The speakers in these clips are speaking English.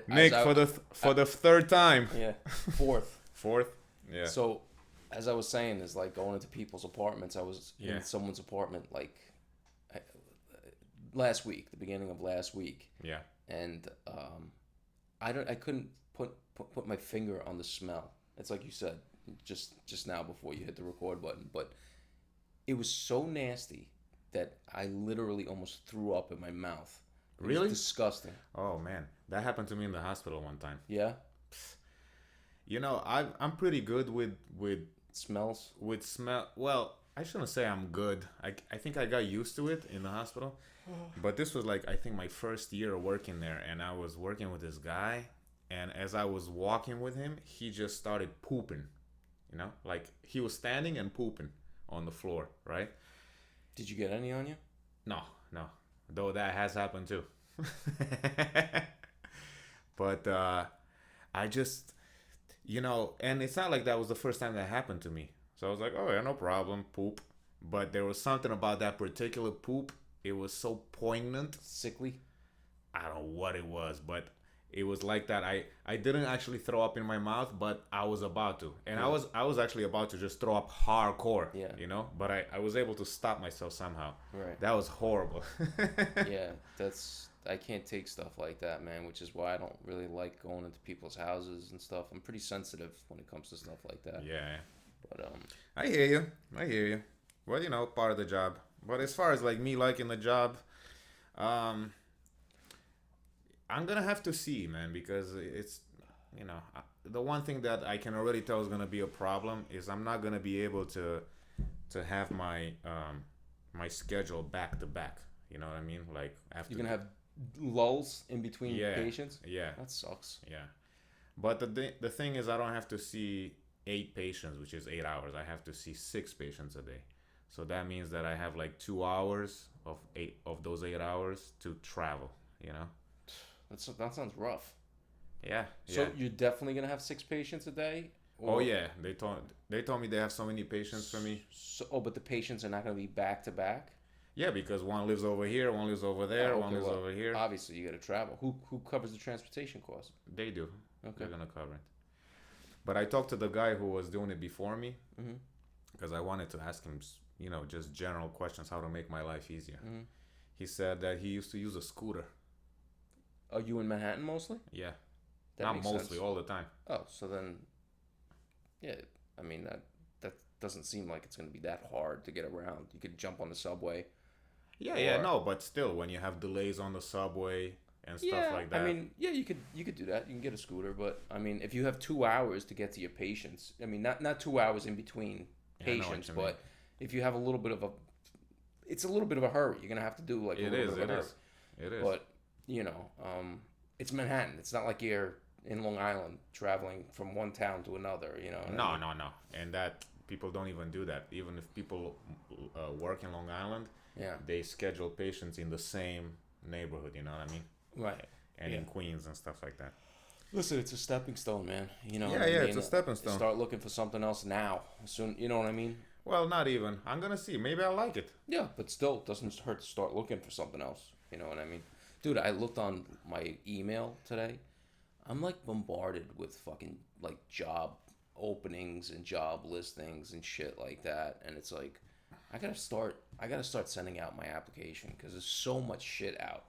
Nick, for the third time. Yeah, fourth. Fourth? Yeah. So, as I was saying, is like going into people's apartments. I was in someone's apartment like last week, the beginning of last week. Yeah. And I couldn't put my finger on the smell. It's like you said just now before you hit the record button, but it was so nasty that I literally almost threw up in my mouth. It really? was disgusting. Oh man, that happened to me in the hospital one time. Yeah. You know, I'm pretty good with smells. With smell. Well, I shouldn't say I'm good. I think I got used to it in the hospital. But this was like, I think, my first year working there, and I was working with this guy, and as I was walking with him, he just started pooping. You know, like he was standing and pooping on the floor, right? Did you get any on you? No. Though that has happened too. But I just, you know, and it's not like that was the first time that happened to me. So I was like, oh yeah, no problem, poop. But there was something about that particular poop. It was so poignant. Sickly? I don't know what it was, but it was like that. I didn't actually throw up in my mouth, but I was about to. And I was actually about to just throw up hardcore, you know? But I was able to stop myself somehow. Right. That was horrible. Yeah, I can't take stuff like that, man, which is why I don't really like going into people's houses and stuff. I'm pretty sensitive when it comes to stuff like that. Yeah. But I hear you. Well, you know, part of the job. But as far as like me liking the job, I'm gonna have to see, man, because it's, you know, the one thing that I can already tell is gonna be a problem is I'm not gonna be able to have my my schedule back to back. You know what I mean? Like after you're gonna have lulls in between patients. Yeah, that sucks. Yeah, but the thing is, I don't have to see 8 patients, which is 8 hours. I have to see 6 patients a day. So that means that I have like 2 hours of those 8 hours to travel, you know? That sounds rough. Yeah. So you're definitely gonna have 6 patients a day? Oh yeah, they told me they have so many patients for me. But the patients are not gonna be back to back? Yeah, because one lives over here, one lives over there, one lives over here. Obviously, you gotta travel. Who covers the transportation costs? They do. Okay. They're gonna cover it. But I talked to the guy who was doing it before me, because I wanted to ask him, you know, just general questions, how to make my life easier. He said that he used to use a scooter. Are you in Manhattan mostly? Yeah. That Not mostly, sense. all the time. Oh, so then, yeah, I mean, that doesn't seem like it's going to be that hard to get around. You could jump on the subway. Yeah, no, but still, when you have delays on the subway and stuff like that. I mean, yeah, you could do that. You can get a scooter, but I mean, if you have 2 hours to get to your patients, I mean, not 2 hours in between patients, but if you have a little bit of it's a little bit of a hurry. You're gonna have to do like it is. But you know, it's Manhattan. It's not like you're in Long Island traveling from one town to another. You know. No, and that people don't even do that. Even if people work in Long Island, they schedule patients in the same neighborhood. You know what I mean? Right. And in Queens and stuff like that. Listen, it's a stepping stone, man. You know. Yeah, it's a stepping stone. Start looking for something else now. Soon, you know what I mean? Well, not even. I'm gonna see. Maybe I like it. Yeah, but still, it doesn't hurt to start looking for something else. You know what I mean? Dude, I looked on my email today. I'm like bombarded with fucking like job openings and job listings and shit like that, and it's like I gotta start sending out my application because there's so much shit out.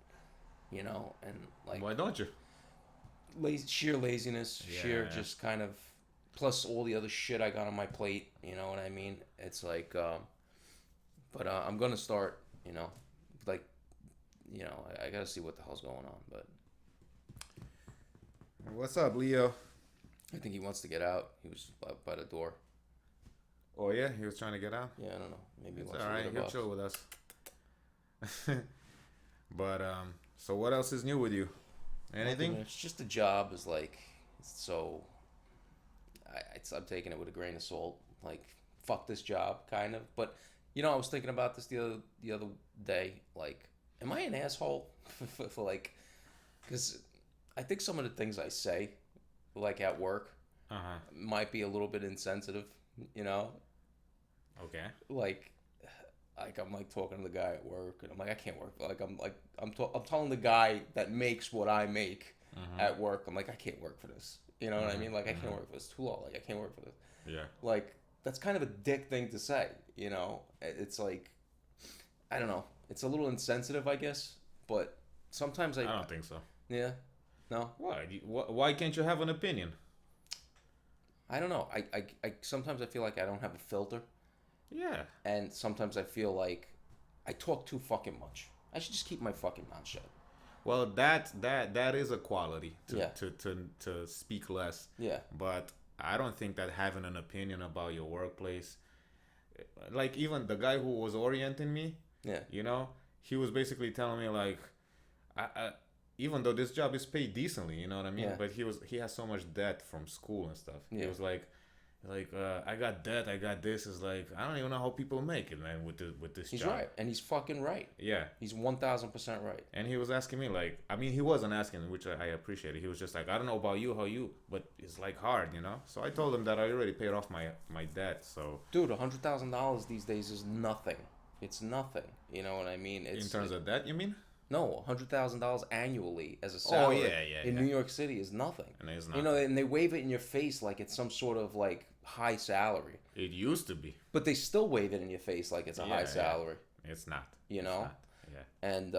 You know, and like why don't you? Sheer laziness, just kind of. Plus all the other shit I got on my plate, you know what I mean? It's like, but I'm gonna start, you know, like, you know, I gotta see what the hell's going on. But what's up, Leo? I think he wants to get out. He was by the door. Oh yeah, he was trying to get out. Yeah, I don't know. Maybe it's all right. He'll chill with us. But so what else is new with you? Anything? It's just the job is like so. I'm taking it with a grain of salt. Like, fuck this job, kind of. But, you know, I was thinking about this the other day. Like, am I an asshole for like... Because I think some of the things I say, like at work, might be a little bit insensitive, you know? Okay. Like I'm like talking to the guy at work, and I'm like, I can't work. I'm telling the guy that makes what I make, at work. I'm like, I can't work for this. You know what I mean? Like, I can't work for this. Too low. Like, I can't work for this. Yeah. Like, that's kind of a dick thing to say, you know? It's like, I don't know. It's a little insensitive, I guess. But sometimes I don't think so. Yeah? No? Why can't you have an opinion? I don't know. I sometimes I feel like I don't have a filter. Yeah. And sometimes I feel like I talk too fucking much. I should just keep my fucking mouth shut. Well, that is a quality to speak less. Yeah. But I don't think that having an opinion about your workplace, like even the guy who was orienting me, yeah, you know, he was basically telling me like, even though this job is paid decently, you know what I mean? Yeah. But he has so much debt from school and stuff. Yeah. He was like, I got debt, I got this. It's like, I don't even know how people make it, man, with this he's job. right, and he's fucking right. Yeah. He's 1,000% right. And he was asking me, like, I mean, he wasn't asking, which I appreciated. He was just like, I don't know about you, but it's like hard, you know? So I told him that I already paid off my debt, so. Dude, $100,000 these days is nothing. It's nothing. You know what I mean? In terms of debt, you mean? No, $100,000 annually as a salary in New York City is nothing. And it's not. You know, and they wave it in your face like it's some sort of like high salary. It used to be. But they still wave it in your face like it's a high salary. It's not. You know? Not. Yeah. And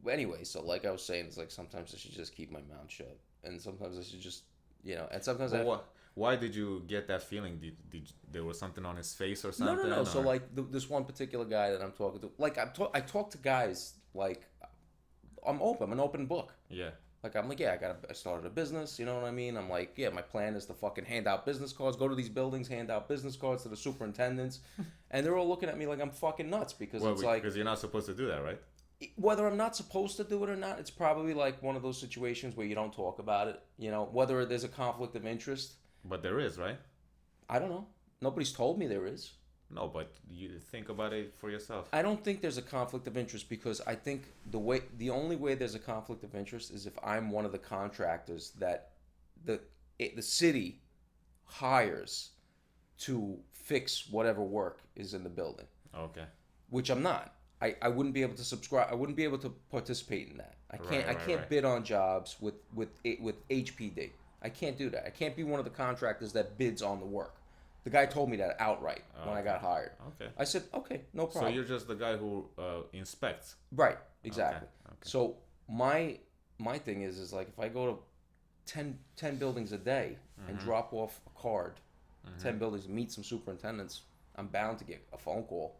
anyway, so like I was saying, it's like sometimes I should just keep my mouth shut, and sometimes I should just, you know, and sometimes why did you get that feeling? Did there was something on his face or something? No. So like this one particular guy that I'm talking to, like I talk to guys like I'm open. I'm an open book. Yeah. Like I'm like, yeah, I started a business. You know what I mean? I'm like, yeah, my plan is to fucking hand out business cards, go to these buildings, hand out business cards to the superintendents, and they're all looking at me like I'm fucking nuts because because you're not supposed to do that, right? Whether I'm not supposed to do it or not, it's probably like one of those situations where you don't talk about it. You know, whether there's a conflict of interest. But there is, right? I don't know. Nobody's told me there is. No, but you think about it for yourself. I don't think there's a conflict of interest because I think the only way there's a conflict of interest is if I'm one of the contractors that the city hires to fix whatever work is in the building. Okay. Which I'm not. I wouldn't be able to subscribe. I wouldn't be able to participate in that. I can't bid on jobs with HPD. I can't do that. I can't be one of the contractors that bids on the work. The guy told me that outright when I got hired. Okay. I said, okay, no problem. So you're just the guy who inspects. Right. Exactly. Okay. So my thing is like if I go to 10 buildings a day and drop off a card, 10 buildings, meet some superintendents, I'm bound to get a phone call.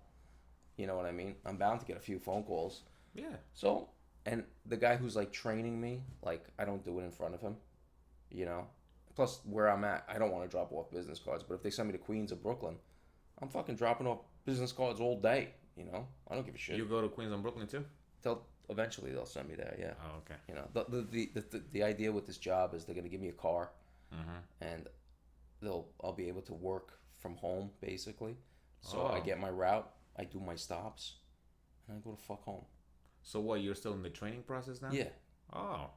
You know what I mean? I'm bound to get a few phone calls. Yeah. So, and the guy who's like training me, like I don't do it in front of him. You know? Plus, where I'm at, I don't want to drop off business cards. But if they send me to Queens or Brooklyn, I'm fucking dropping off business cards all day. You know, I don't give a shit. You go to Queens and Brooklyn too? Eventually they'll send me there. Yeah. Oh, okay. You know, the idea with this job is they're gonna give me a car, and I'll be able to work from home basically. So I get my route, I do my stops, and I go to fuck home. So what? You're still in the training process now? Yeah. Oh.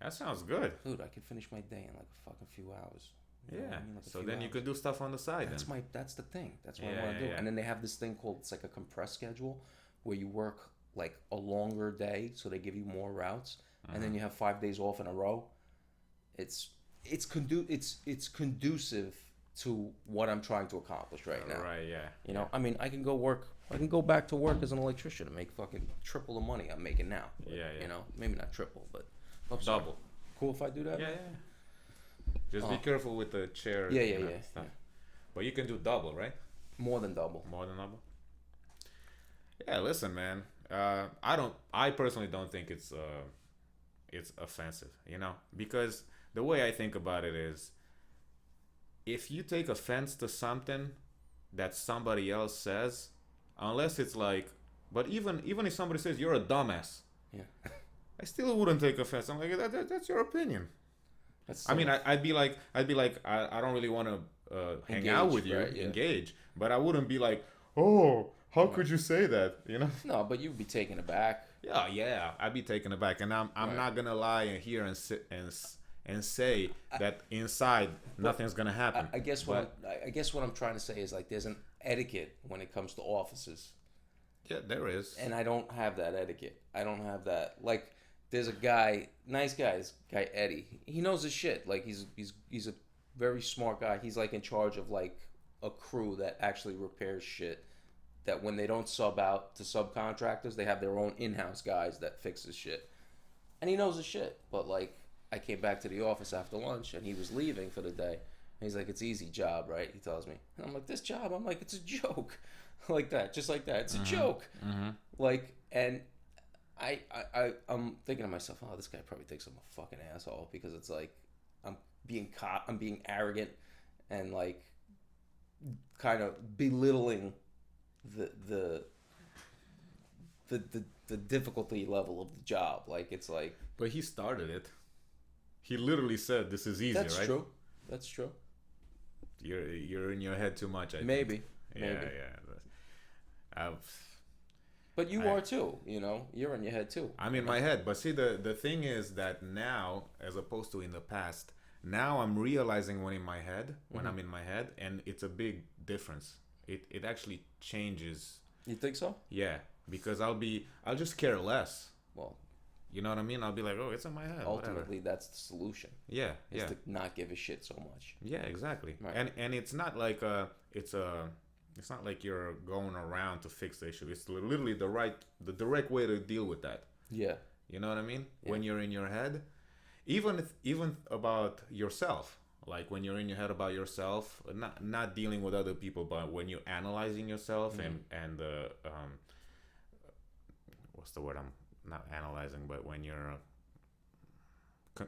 That sounds good. Dude, I could finish my day in like a fucking few hours. You know what I mean? Like so then you could do stuff on the side. That's the thing. That's what I want to do. Yeah. And then they have this thing called, it's like a compressed schedule where you work like a longer day, so they give you more routes, and then you have 5 days off in a row. It's conducive to what I'm trying to accomplish right now. Right, yeah. You know, I mean, I can go back to work as an electrician and make fucking triple the money I'm making now. But, yeah. You know, maybe not triple, but double. Cool if I do that? Yeah. Just be careful with the chair. Yeah. Stuff. But you can do double, right? More than double. More than double? Yeah, listen, man. I personally don't think it's offensive, you know? Because the way I think about it is, if you take offense to something that somebody else says, unless it's like, but even if somebody says you're a dumbass, yeah, I still wouldn't take offense. I'm like, that's your opinion. That's I mean, I'd be like, I don't really want to hang out with you, right, engage, but I wouldn't be like, oh, how could you say that? You know? No, but you'd be taken aback. Yeah, I'd be taken aback, and I'm not gonna lie and here and sit and say that inside nothing's gonna happen. I guess what I'm trying to say is like there's an etiquette when it comes to offices. Yeah, there is. And I don't have that etiquette. I don't have that. Like there's a guy, nice guy, this guy Eddie. He knows his shit. Like he's a very smart guy. He's like in charge of like a crew that actually repairs shit. That when they don't sub out to subcontractors, they have their own in-house guys that fixes shit. And he knows his shit. But like, I came back to the office after lunch and he was leaving for the day. And he's like, "It's easy job, right?" He tells me. And I'm like, "This job?" I'm like, "It's a joke." Like that, just like that. It's a joke. Like, and I'm thinking to myself, oh, this guy probably thinks I'm a fucking asshole because it's like I'm being arrogant and like kind of belittling the difficulty level of the job. Like it's like. But he started it. He literally said, "This is easy," That's right? true. That's true. You're in your head too much. I Maybe. think. Maybe. Yeah. But you are too, you know. You're in your head too. I'm in my head, but see, the thing is that now, as opposed to in the past, now I'm realizing when I'm in my head, and it's a big difference. It actually changes. You think so? Yeah, because I'll just care less. Well, you know what I mean? I'll be like, oh, it's in my head. Ultimately, whatever. that's the solution. Yeah, is yeah. to not give a shit so much. Yeah, exactly. Right. And it's not like it's not like you're going around to fix the issue. It's literally the direct way to deal with that. Yeah. You know what I mean? Yeah. When you're in your head, even about yourself, like when you're in your head about yourself, not dealing with other people, but when you're analyzing yourself and what's the word? I'm not analyzing, but when you're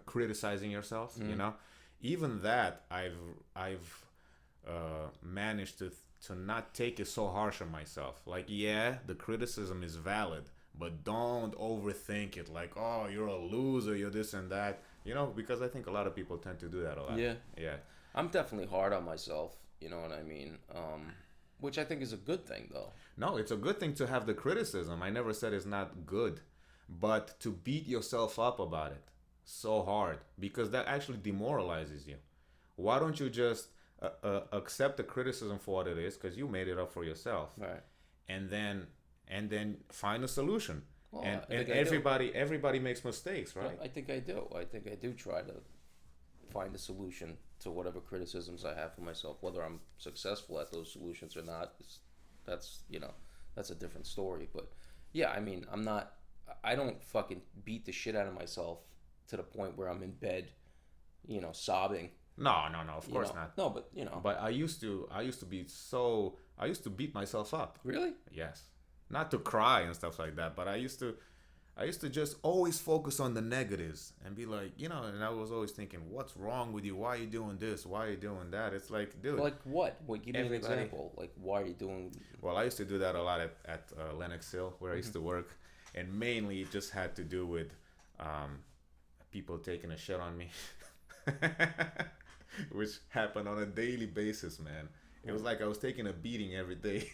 criticizing yourself, you know, even that I've managed to not take it so harsh on myself. Like, yeah, the criticism is valid, but don't overthink it. Like, oh, you're a loser, you're this and that. You know, because I think a lot of people tend to do that a lot. Yeah. Yeah. I'm definitely hard on myself. You know what I mean? Which I think is a good thing, though. No, it's a good thing to have the criticism. I never said it's not good, but to beat yourself up about it so hard, because that actually demoralizes you. Why don't you just accept the criticism for what it is, because you made it up for yourself, Right. and then find a solution. Well, and I think everybody makes mistakes, right? I think I do. I think I do try to find a solution to whatever criticisms I have for myself. Whether I'm successful at those solutions or not, that's a different story. But yeah, I mean, I don't fucking beat the shit out of myself to the point where I'm in bed, sobbing. No, of course not. No, but But I used to beat myself up. Really? Yes. Not to cry and stuff like that, but I used to just always focus on the negatives and be like, and I was always thinking, what's wrong with you? Why are you doing this? Why are you doing that? It's like, dude. Like what? Give me an everybody- example. Like, why are you doing... Well, I used to do that a lot at Lenox Hill, where I used to work. And mainly it just had to do with people taking a shit on me. Which happened on a daily basis, man. It was like I was taking a beating every day.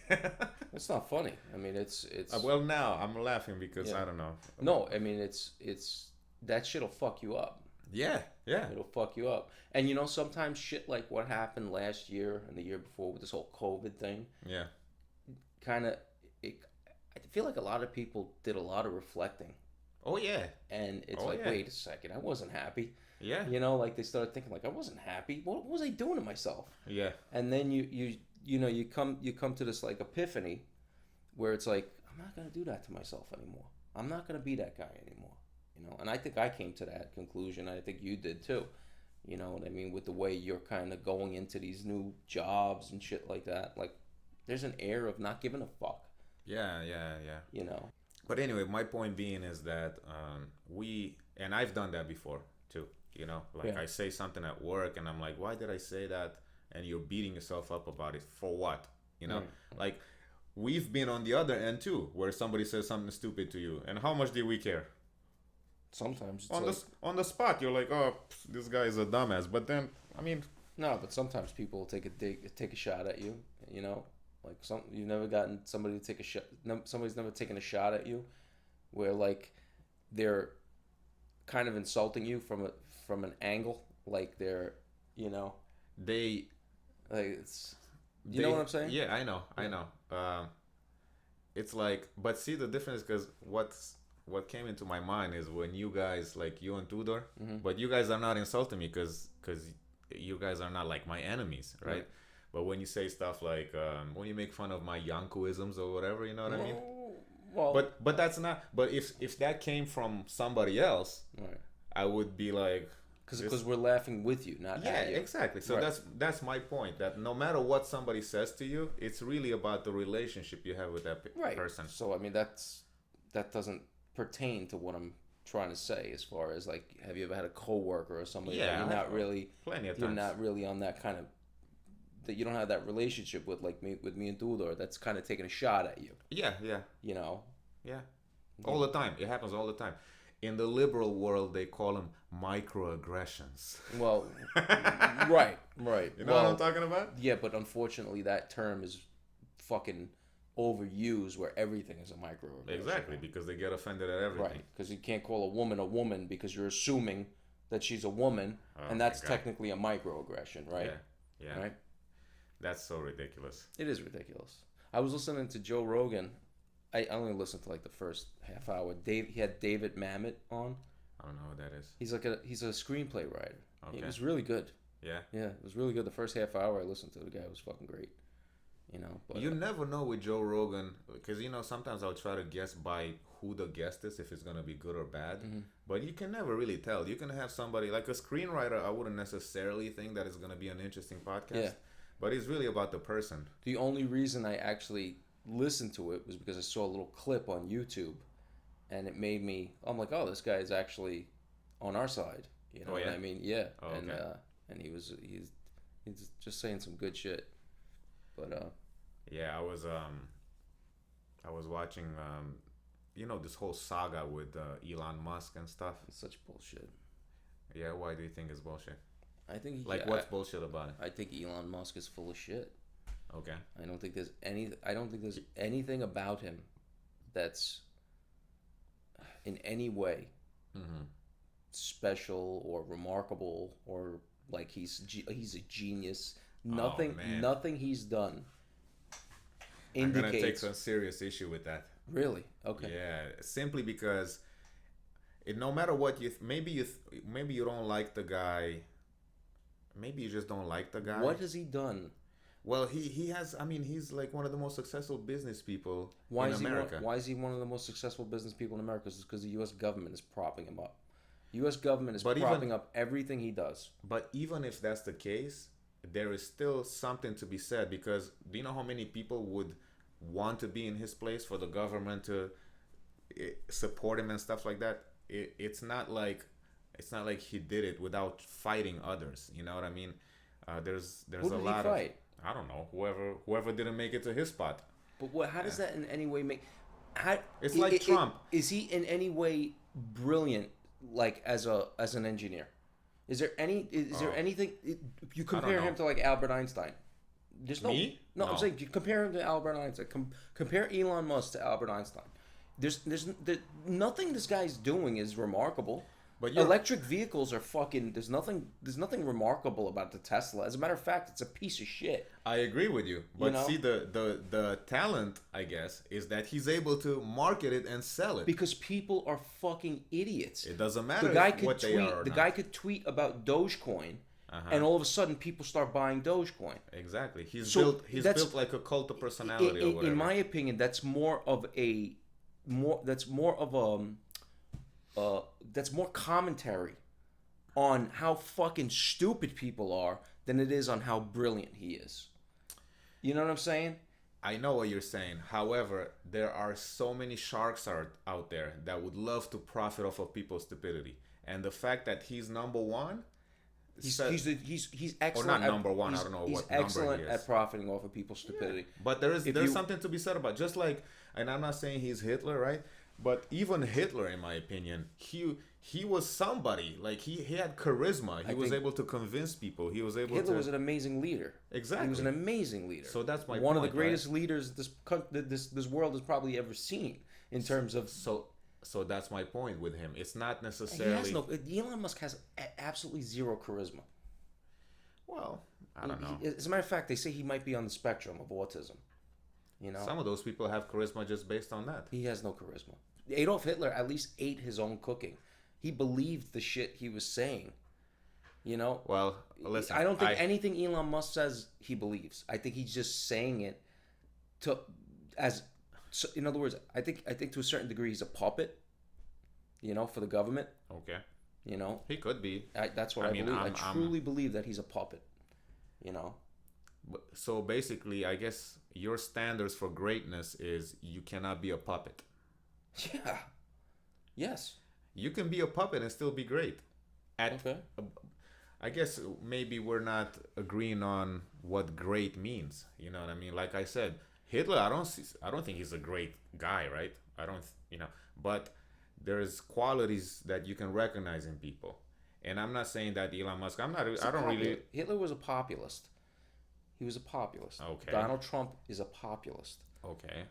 It's not funny. I mean, it's well, now I'm laughing because I don't know. No, I mean, it's that shit'll fuck you up. Yeah. It'll fuck you up. And sometimes shit like what happened last year and the year before with this whole COVID thing. Yeah. I feel like a lot of people did a lot of reflecting. Oh yeah. And it's yeah. wait a second, I wasn't happy. Yeah. Like they started thinking like I wasn't happy. What was I doing to myself? Yeah. And then you come to this like epiphany where it's like I'm not gonna do that to myself anymore. I'm not gonna be that guy anymore. And I think I came to that conclusion. I think you did too. You know what I mean? With the way you're kind of going into these new jobs and shit like that. Like there's an air of not giving a fuck. Yeah. But anyway, my point being is that and I've done that before too. I say something at work and I'm like, why did I say that? And you're beating yourself up about it for what? Like we've been on the other end too, where somebody says something stupid to you, and how much do we care? Sometimes it's on the spot you're like, oh, this guy is a dumbass. But then no, but sometimes people will take a shot at you. Like you've never gotten somebody to take a shot. Somebody's never taken a shot at you, where like they're kind of insulting you from an angle, like they're they like it's know what I'm saying? Yeah, I know. It's like, but see the difference, because what came into my mind is when you guys, like you and Tudor, but you guys are not insulting me because you guys are not like my enemies, right? But when you say stuff like when you make fun of my Yankoisms or whatever, you know what I mean? Well, but that's not. But if that came from somebody else, right. I would be like, because we're laughing with you, not at you. Exactly. So that's my point. That no matter what somebody says to you, it's really about the relationship you have with that person. So I mean, that doesn't pertain to what I'm trying to say. As far as like, have you ever had a coworker or somebody that you're not really plenty of you're times. not really on that kind of that you don't have that relationship with, like me and Tudor, that's kind of taking a shot at you. Yeah. You know. Yeah. All the time. It happens all the time. In the liberal world, they call them microaggressions. Well, right. You know what I'm talking about? Yeah, but unfortunately, that term is fucking overused where everything is a microaggression. Exactly, because they get offended at everything. Right, because you can't call a woman because you're assuming that she's a woman, and that's technically a microaggression, right? Yeah. Right? That's so ridiculous. It is ridiculous. I was listening to Joe Rogan. I only listened to like the first half hour. He had David Mamet on. I don't know what that is. He's a screenplay writer. Okay. It was really good. Yeah, it was really good. The first half hour I listened to, the guy was fucking great. You know, but you never know with Joe Rogan, because sometimes I'll try to guess by who the guest is, if it's gonna be good or bad. But you can never really tell. You can have somebody like a screenwriter. I wouldn't necessarily think that it's gonna be an interesting podcast. Yeah. But it's really about the person. The only reason I actually listened to it was because I saw a little clip on YouTube, and it made me. I'm like, oh, this guy is actually on our side. You know what I mean? Yeah. Oh, okay. And he's just saying some good shit. But yeah, I was watching this whole saga with Elon Musk and stuff. It's such bullshit. Yeah, why do you think it's bullshit? I think what's bullshit about it? I think Elon Musk is full of shit. Okay. I don't think there's anything about him that's in any way special or remarkable or like he's a genius. Nothing he's done indicates. I'm gonna take some serious issue with that. Really? Okay. Yeah, simply because no matter what maybe you don't like the guy. Maybe you just don't like the guy. What has he done? Well, he has. I mean, he's like one of the most successful business people in America. Why is he one of the most successful business people in America? It's because the U.S. government is propping him up. The U.S. government is propping up everything he does. But even if that's the case, there is still something to be said, because do you know how many people would want to be in his place for the government to support him and stuff like that? It's not like he did it without fighting others. You know what I mean? There's Who did a lot he fight? of, I don't know, whoever didn't make it to his spot. But how does that in any way make? It's like Trump. Is he in any way brilliant? Like as an engineer, is there anything you compare him to like Albert Einstein? There's no. No, I'm saying you compare him to Albert Einstein. Compare Elon Musk to Albert Einstein. There's nothing this guy's doing is remarkable. But electric vehicles are fucking. There's nothing remarkable about the Tesla. As a matter of fact, it's a piece of shit. I agree with you. But see, the talent, I guess, is that he's able to market it and sell it. Because people are fucking idiots. It doesn't matter what they are. The guy could tweet about Dogecoin, and all of a sudden people start buying Dogecoin. Exactly. He's built like a cult of personality or whatever. In my opinion, that's more commentary on how fucking stupid people are than it is on how brilliant he is. You know what I'm saying? I know what you're saying. However, there are so many sharks out there that would love to profit off of people's stupidity. And the fact that he's number one, he's excellent. Or not number one. I don't know what number he is. He's excellent at profiting off of people's stupidity. Yeah. But there's something to be said about, just like, and I'm not saying he's Hitler, right? But even Hitler, in my opinion, he was somebody. Like he had charisma. He was able to convince people. Hitler was an amazing leader. Exactly. He was an amazing leader. So that's my one of the greatest leaders this world has probably ever seen in terms of. So that's my point with him. It's not necessarily. Elon Musk has absolutely zero charisma. Well, I don't know. As a matter of fact, they say he might be on the spectrum of autism. You know, some of those people have charisma just based on that. He has no charisma. Adolf Hitler at least ate his own cooking. He believed the shit he was saying. You know? Well, listen. I don't think anything Elon Musk says he believes. I think he's just saying it to, as, in other words, I think to a certain degree he's a puppet, you know, for the government. Okay. You know? He could be. That's what I believe. I truly believe that he's a puppet, you know? So basically, I guess your standards for greatness is you cannot be a puppet. Yeah. Yes. You can be a puppet and still be great. Okay. I guess maybe we're not agreeing on what great means. You know what I mean? Like I said, Hitler, I don't think he's a great guy, right? I don't, but there's qualities that you can recognize in people. And I'm not saying that Elon Musk, Hitler was a populist. He was a populist. Okay. Donald Trump is a populist. Okay.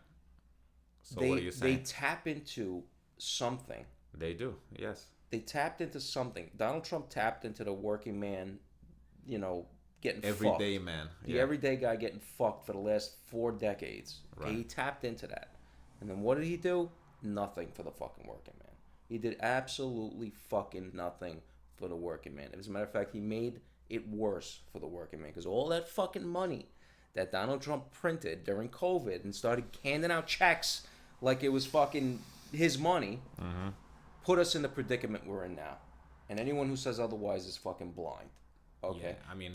So what are you saying? They tap into something. They do, yes. They tapped into something. Donald Trump tapped into the working man, getting fucked. Everyday man. The everyday guy getting fucked for the last 4 decades. Right. Okay, he tapped into that. And then what did he do? Nothing for the fucking working man. He did absolutely fucking nothing for the working man. As a matter of fact, he made it worse for the working man. Because all that fucking money that Donald Trump printed during COVID and started handing out checks like it was fucking his money, put us in the predicament we're in now. And anyone who says otherwise is fucking blind. Okay. Yeah, I mean,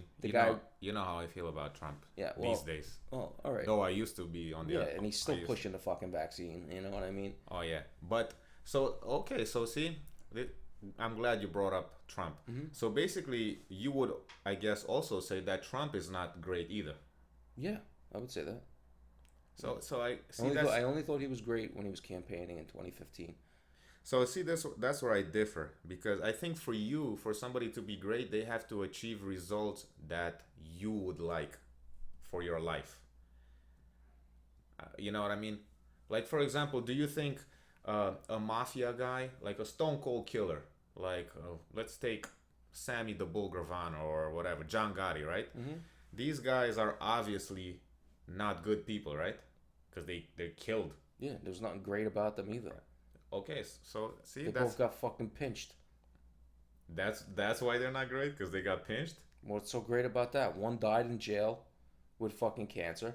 you know how I feel about Trump these days. Oh, all right. Though I used to be on the other. Yeah, and he's still pushing the fucking vaccine. You know what I mean? Oh, yeah. But, so see, I'm glad you brought up Trump. Mm-hmm. So basically, you would, I guess, also say that Trump is not great either. Yeah, I would say that. So I see I only thought he was great when he was campaigning in 2015. So see, that's where I differ, because I think for somebody to be great, they have to achieve results that you would like for your life. You know what I mean? Like, for example, do you think a mafia guy, like a stone cold killer, like let's take Sammy the Bull Gravano or whatever, John Gotti, right? Mm-hmm. These guys are obviously not good people, right? Because they're killed. Yeah, there's nothing great about them either. Okay, so see, they both got fucking pinched. That's why they're not great, because they got pinched. What's so great about that? One died in jail with fucking cancer,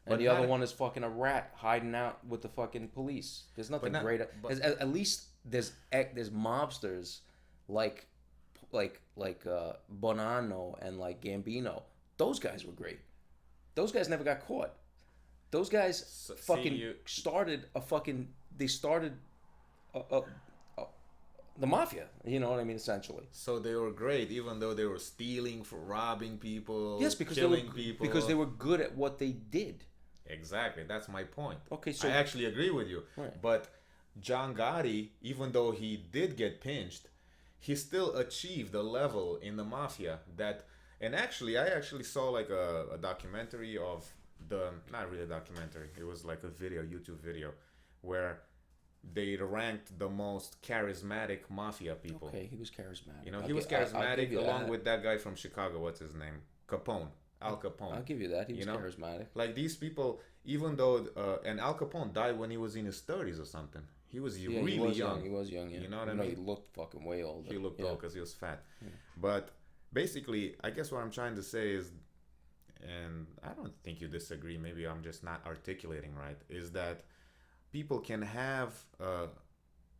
and the other one is fucking a rat hiding out with the fucking police. There's nothing great. At least there's mobsters like Bonanno and like Gambino. Those guys were great. Those guys never got caught. Those guys started the mafia, you know what I mean, essentially. So they were great, even though they were stealing, for robbing people, yes, because killing people. Because they were good at what they did. Exactly, that's my point. Okay, so I actually agree with you. Right. But John Gotti, even though he did get pinched, he still achieved a level in the mafia that. And actually, I saw like a documentary of not really a documentary. It was like a YouTube video, where they ranked the most charismatic mafia people. Okay, he was charismatic. You know, he was charismatic along with that guy from Chicago. What's his name? Capone. Al Capone. I'll give you that. He was charismatic. Like these people, even though, and Al Capone died when he was in his 30s or something. He was really young. He was young, yeah. You know what I mean? He looked fucking way older. He looked old because he was fat. Yeah. But basically, I guess what I'm trying to say is, and I don't think you disagree, maybe I'm just not articulating right, is that people can have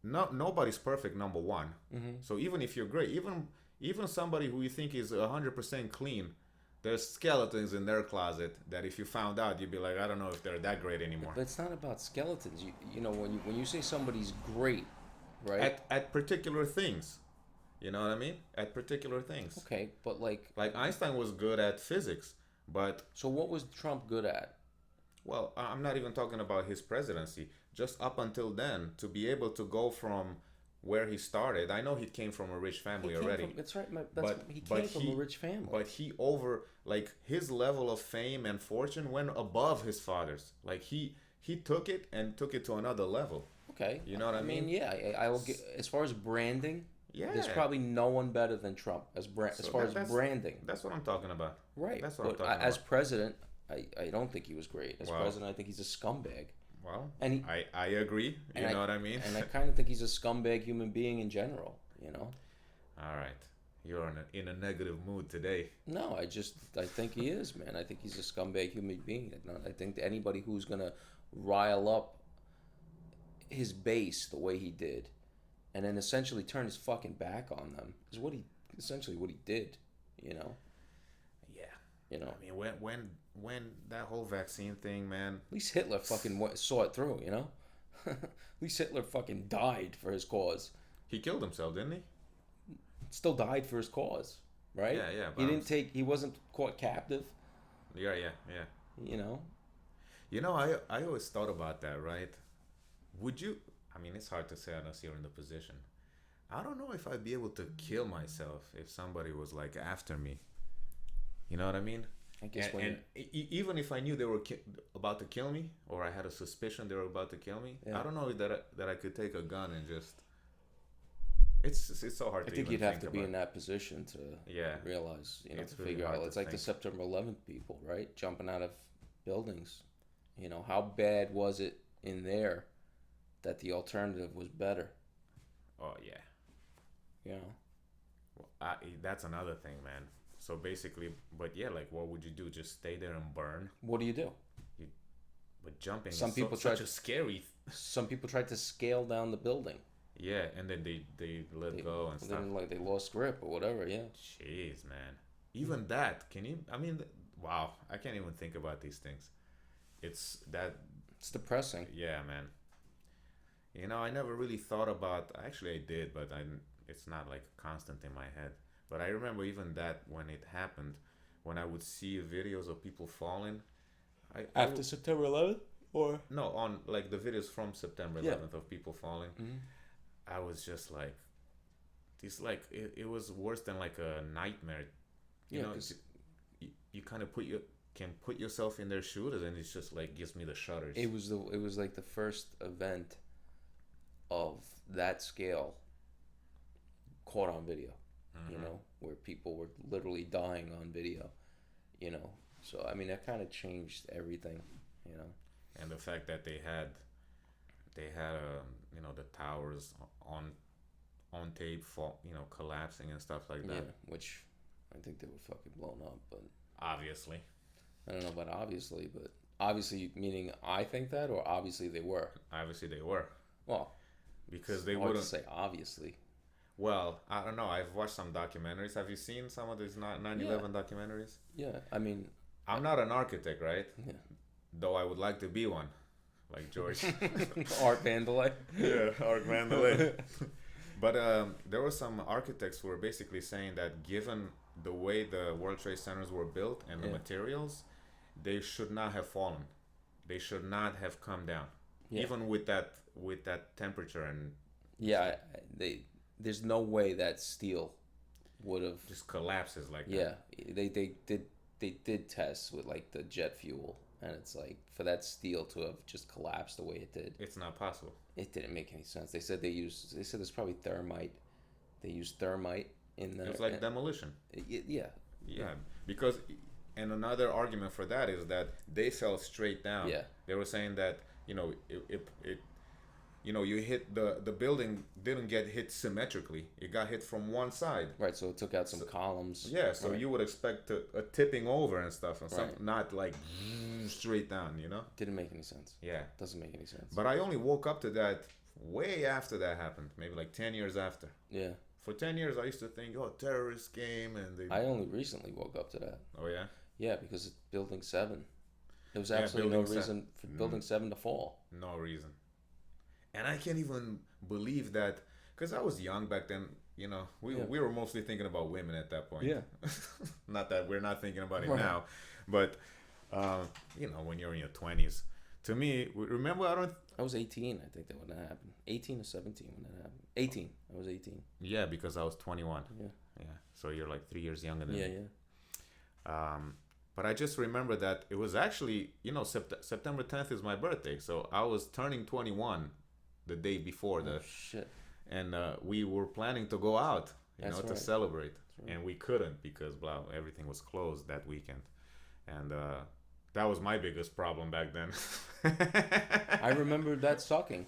nobody's perfect, number one. Mm-hmm. So even if you're great, even somebody who you think is 100% clean, there's skeletons in their closet that if you found out, you'd be like, I don't know if they're that great anymore. But it's not about skeletons. You know, when you say somebody's great, right? At particular things. You know what I mean? At particular things. Okay, but like Einstein was good at physics, but... So what was Trump good at? Well, I'm not even talking about his presidency. Just up until then, to be able to go from where he started. I know he came from a rich family already. That's right. He came from a rich family. But his level of fame and fortune went above his father's. Like he took it and took it to another level. Okay. You know what I mean? I mean, yeah. I will get, as far as branding... Yeah. There's probably no one better than Trump as far as branding. That's what I'm talking about. Right. That's what I'm talking about. As president, I don't think he was great. As president, I think he's a scumbag. Well, And I agree. You know what I mean? And I kind of think he's a scumbag human being in general. You know. All right. You're in a negative mood today. No, I think he is, man. I think he's a scumbag human being. I think that anybody who's gonna rile up his base the way he did, and then essentially turn his fucking back on them is essentially what he did. You know. Yeah. You know. I mean, when that whole vaccine thing, man. At least Hitler fucking saw it through. You know. At least Hitler fucking died for his cause. He killed himself, didn't he? Still died for his cause, right? Yeah, yeah. He wasn't caught captive. Yeah. You know. You know, I always thought about that, right? Would you? I mean, it's hard to say unless you're in the position. I don't know if I'd be able to kill myself if somebody was like after me. You know what I mean? I guess even if I knew they were about to kill me, or I had a suspicion they were about to kill me, I don't know that I could take a gun and just. It's so hard. I think you'd have to be in that position to realize, to really figure out. It's like the September 11th people, right? Jumping out of buildings. You know, how bad was it in there that the alternative was better? Oh yeah. You know. Well, that's another thing, man. So basically, but yeah, like, what would you do? Just stay there and burn? What do you do? But jumping. Some people such a scary. Some people tried to scale down the building. Yeah, and then they let go and stuff. Then, like, they lost grip or whatever. Yeah. Jeez, man. Even that. Can you? I mean, wow. I can't even think about these things. It's depressing. Yeah, man. You know, I never really thought about. Actually, I did, but it's not like constant in my head. But I remember even that when it happened, when I would see videos of people falling. After September 11th, or no, on like the videos from September 11th of people falling. Mm-hmm. I was just like, it was worse than like a nightmare. You know, you kind of can put yourself in their shoes, and it's just like gives me the shudders. It was like the first event of that scale caught on video. Mm-hmm. You know, where people were literally dying on video. You know, so I mean that kind of changed everything. You know, and the fact that they had the towers on tape fall, collapsing and stuff like that. Yeah, which I think they were fucking blown up, but obviously. I don't know about obviously, but obviously meaning I think that, or obviously they were. Obviously they were. Well, because they wouldn't say obviously. Well, I don't know. I've watched some documentaries. Have you seen some of these 9/11 documentaries? Yeah, I mean, I'm not an architect, right? Yeah. Though I would like to be one. Like George. Art Vandelay. Yeah, Art Vandelay. But there were some architects who were basically saying that given the way the World Trade Centers were built and the materials, they should not have fallen. They should not have come down. Yeah. Even with that temperature and there's no way that steel would have just collapses like that. Yeah, they did tests with like the jet fuel. And it's like, for that steel to have just collapsed the way it did. It's not possible. It didn't make any sense. They said there's probably thermite. They used thermite in there. It's like demolition. Yeah. Because, and another argument for that is that they fell straight down. Yeah. They were saying that, you hit the building didn't get hit symmetrically. It got hit from one side. Right, so it took out some columns. Yeah, so you would expect a tipping over and stuff, and not like straight down, Didn't make any sense. Yeah. Doesn't make any sense. But I only woke up to that way after that happened, maybe like 10 years after. Yeah. For 10 years, I used to think, terrorists came and they... I only recently woke up to that. Oh, yeah? Yeah, because it's Building 7. There was absolutely no reason for Building 7 to fall. No reason. And I can't even believe that, because I was young back then, we were mostly thinking about women at that point. Yeah. Not that we're not thinking about it now, but, when you're in your 20s. To me, remember, I was 18, I think, when that happened. 18 or 17 when that happened. 18. I was 18. Yeah, because I was 21. Yeah. Yeah. So you're like 3 years younger than me. Yeah. But I just remember that it was actually, September 10th is my birthday. So I was turning 21 the day before shit. And we were planning to go out, to celebrate. Right. And we couldn't because everything was closed that weekend. And That was my biggest problem back then. I remember that sucking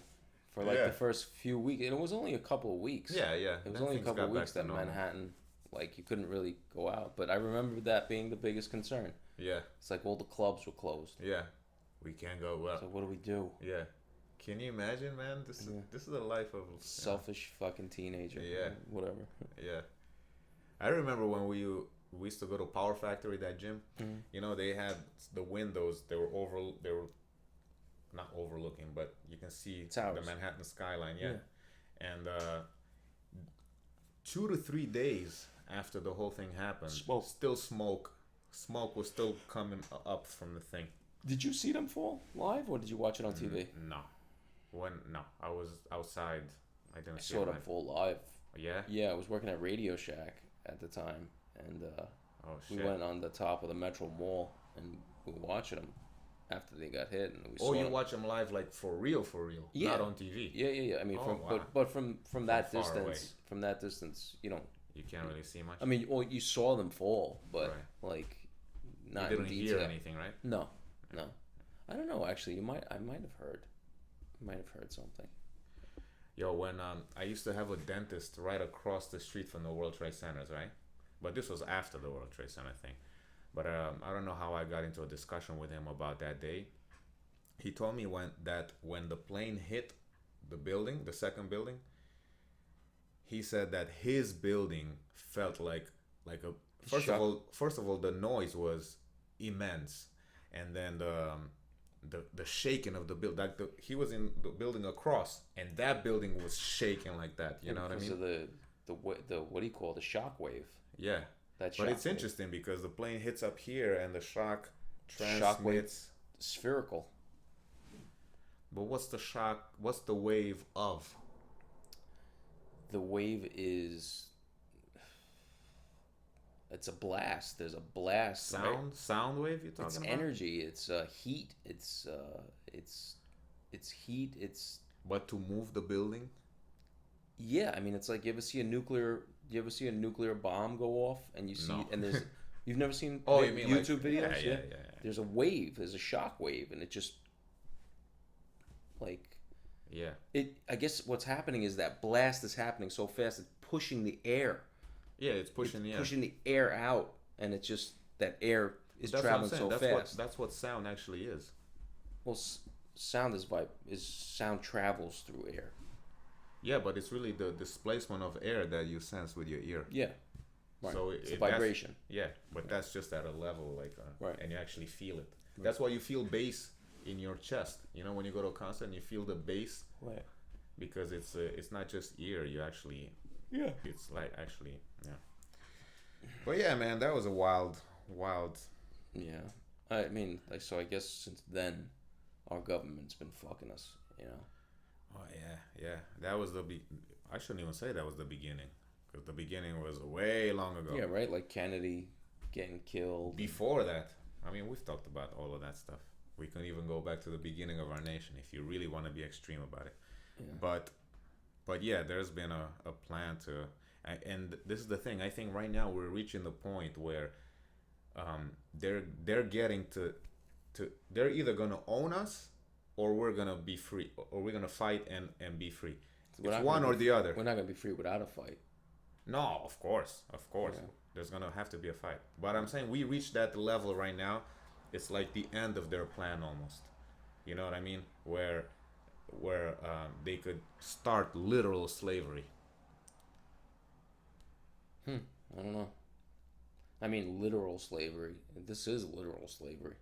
for like Yeah. the first few weeks. And it was only a couple of weeks. Yeah, yeah. It was Then only a things couple of got back weeks to that normal. Manhattan, like, you couldn't really go out. But I remember that being the biggest concern. Yeah, It's like all the clubs were closed. yeah. We can't go well. So what do we do? Yeah. Can you imagine, man? This is the life of Selfish fucking teenager. Yeah. Whatever. Yeah. I remember when we used to go to Power Factory, that gym. Mhm. You know, they had the windows. They were not overlooking, but you can see Towers. the Manhattan skyline. Yeah. And 2 to 3 days after the whole thing happened, Smoke. still smoke. Smoke was still coming up from the thing. Did you see them fall live, or did you watch it on TV? No. No, I was outside. I didn't I see saw it them live. fall live. Yeah. Yeah, I was working at Radio Shack at the time, and Oh we shit. went on the top of the Metro Mall, and we were watching them after they got hit, and we Oh, saw you them. watch them live, like for real, Yeah. not on TV. Yeah. I mean, Oh, from wow. but from that far away. distance, you don't. You can't really see much. I mean, well, you saw them fall, but Right. like You not didn't in hear detail. anything, right? No. I don't know. Actually, I might have heard. Something. Yo, when I used to have a dentist right across the street from the World Trade Centers, right? But this was after the World Trade Center thing. But I don't know how I got into a discussion with him about that day. He told me when the plane hit the building, the second building, he said that his building felt like a first of all the noise was immense, and then the shaking of the building, like he was in the building across, and that building was shaking like that. You know what I mean? Because of the what do you call it? The shock wave? Yeah. That But it's shock wave. interesting because the plane hits up here and the shock Shock wave. transmits. Spherical. But what's the shock? What's the wave of? The wave is. It's a blast. There's a blast. Sound wave you're talking It's about? energy. It's heat. It's heat. It's But to move the building? yeah. I mean, it's like you ever see a nuclear bomb go off and you see No. and there's you've never seen Oh, you mean YouTube like, videos? Yeah. There's a wave. There's a shock wave, and it just like Yeah. I guess what's happening is that blast is happening so fast it's pushing the air. Yeah, it's pushing the air. Pushing the air out, and it's just that air is That's traveling what I'm saying. so fast. That's what sound actually is. Well, sound is sound travels through air. Yeah, but it's really the displacement of air that you sense with your ear. Yeah, right. So it's a that's- vibration. Yeah, but that's just at a level like, Right. and you actually feel it. That's why you feel bass in your chest. You know, when you go to a concert and you feel the bass, Right. because it's not just ear. You actually, Yeah. it's like actually, yeah. But yeah, man, that was a wild. Yeah. I mean, like, so I guess since then, our government's been fucking us. You know. Oh yeah. That was I shouldn't even say that was the beginning, because the beginning was way long ago. Yeah. Right. Like Kennedy getting killed. Before that, I mean, we've talked about all of that stuff. We can even go back to the beginning of our nation if you really want to be extreme about it. Yeah. But yeah, there's been a plan to, and this is the thing. I think right now we're reaching the point where they're getting to they're either gonna own us or we're gonna be free, or we're gonna fight and be free. We're It's not one gonna or be- the other. We're not gonna be free without a fight. No, of course. Yeah. There's gonna have to be a fight. But I'm saying we reached that level right now. It's like the end of their plan almost. You know what I mean? Where they could start literal slavery. I don't know. I mean, literal slavery. This is literal slavery.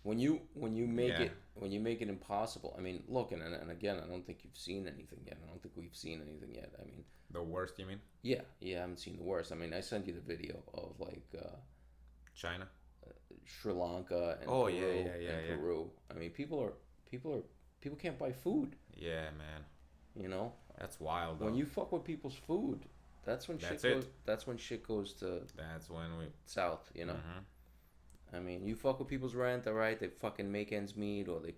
When you make Yeah. it impossible. I mean, look, and again, I don't think you've seen anything yet. I don't think we've seen anything yet. I mean, The worst, you mean? yeah, I haven't seen the worst. I mean, I sent you the video of like China? Sri Lanka and Oh, Peru, yeah. Peru. I mean, people can't buy food. Yeah, man. You know, That's wild. Though. when you fuck with people's food, that's when That's shit it. goes. That's when shit goes to That's when we. south. You know. Mhm. I mean, you fuck with people's rent, all right? They fucking make ends meet, or they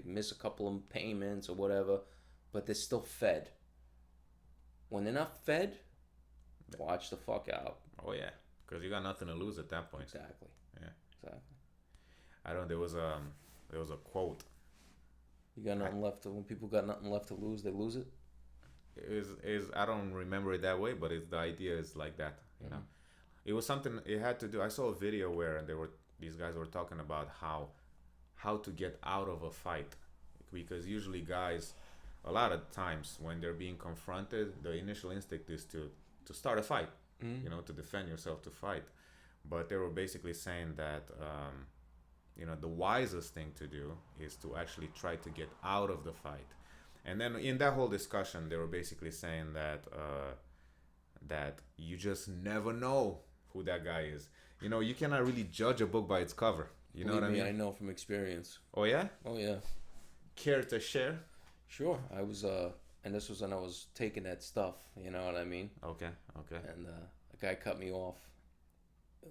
miss a couple of payments or whatever, but they're still fed. When they're not fed, watch the fuck out. Oh yeah, because you got nothing to lose at that point. Exactly. Yeah. Exactly. I don't. There was a quote. You got nothing left. When people got nothing left to lose, they lose it. Is I don't remember it that way, but it's the idea is like that. You know, it was something it had to do. I saw a video where these guys were talking about how to get out of a fight, because usually guys, a lot of times when they're being confronted, the initial instinct is to start a fight. You know, to defend yourself, to fight. But they were basically saying that you know, the wisest thing to do is to actually try to get out of the fight. And then in that whole discussion, they were basically saying that that you just never know who that guy is. You know, you cannot really judge a book by its cover. You know what I mean? I know from experience. Oh yeah? Oh yeah. Care to share? Sure. I was and this was when I was taking that stuff. You know what I mean? Okay. And a guy cut me off,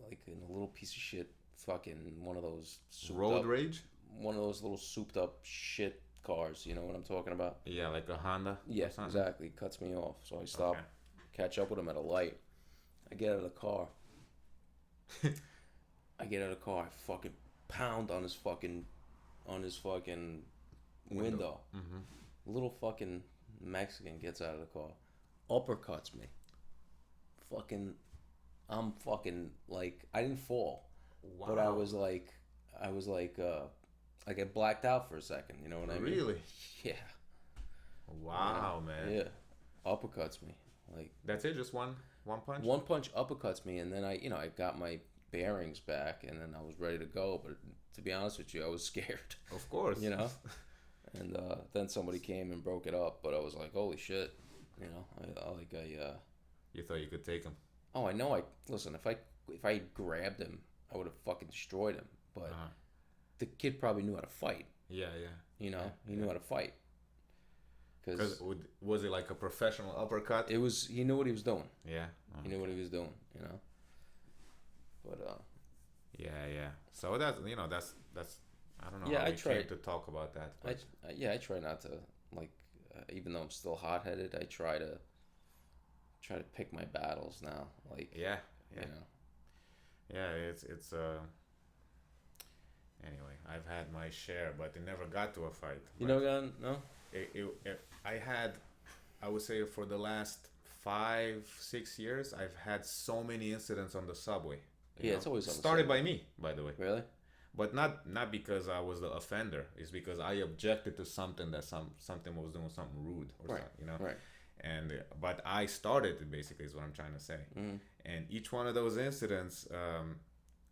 like in a little piece of shit, fucking one of those Road rage? One of those little souped up shit cars. You know what I'm talking about? Yeah, like a Honda. Yeah, exactly. Cuts me off, so I stop, catch up with him at a light. I get out of the car. I fucking pound on his fucking window. Little fucking Mexican gets out of the car, uppercuts me. I'm fucking like, I didn't fall, but I was like, I get blacked out for a second. You know what I mean? Really? Yeah. Wow, man. Yeah. Uppercuts me. Like, that's it? Just one punch? One punch uppercuts me, and then I got my bearings back, and then I was ready to go. But to be honest with you, I was scared. Of course. You know? And then somebody came and broke it up, but I was like, holy shit. You know, You thought you could take him? Oh, I know. Listen, if I grabbed him, I would have fucking destroyed him. But the kid probably knew how to fight. Yeah. You know, he knew how to fight. Because was it like a professional uppercut? He knew what he was doing. Yeah. He knew what he was doing, you know. But Yeah. So that's I don't know yeah, how I we try came to talk about that. I try not to, like, even though I'm still hot-headed, I try to pick my battles now. Like, yeah. You know. Yeah, it's anyway, I've had my share, but it never got to a fight. You know, no? I would say for the last 5-6 years, I've had so many incidents on the subway. Yeah, it's always on the started subway. by me, by the way. Really? But not because I was the offender. It's because I objected to something that something was doing something rude or something, you know. Right. And but I started it, basically, is what I'm trying to say. And each one of those incidents,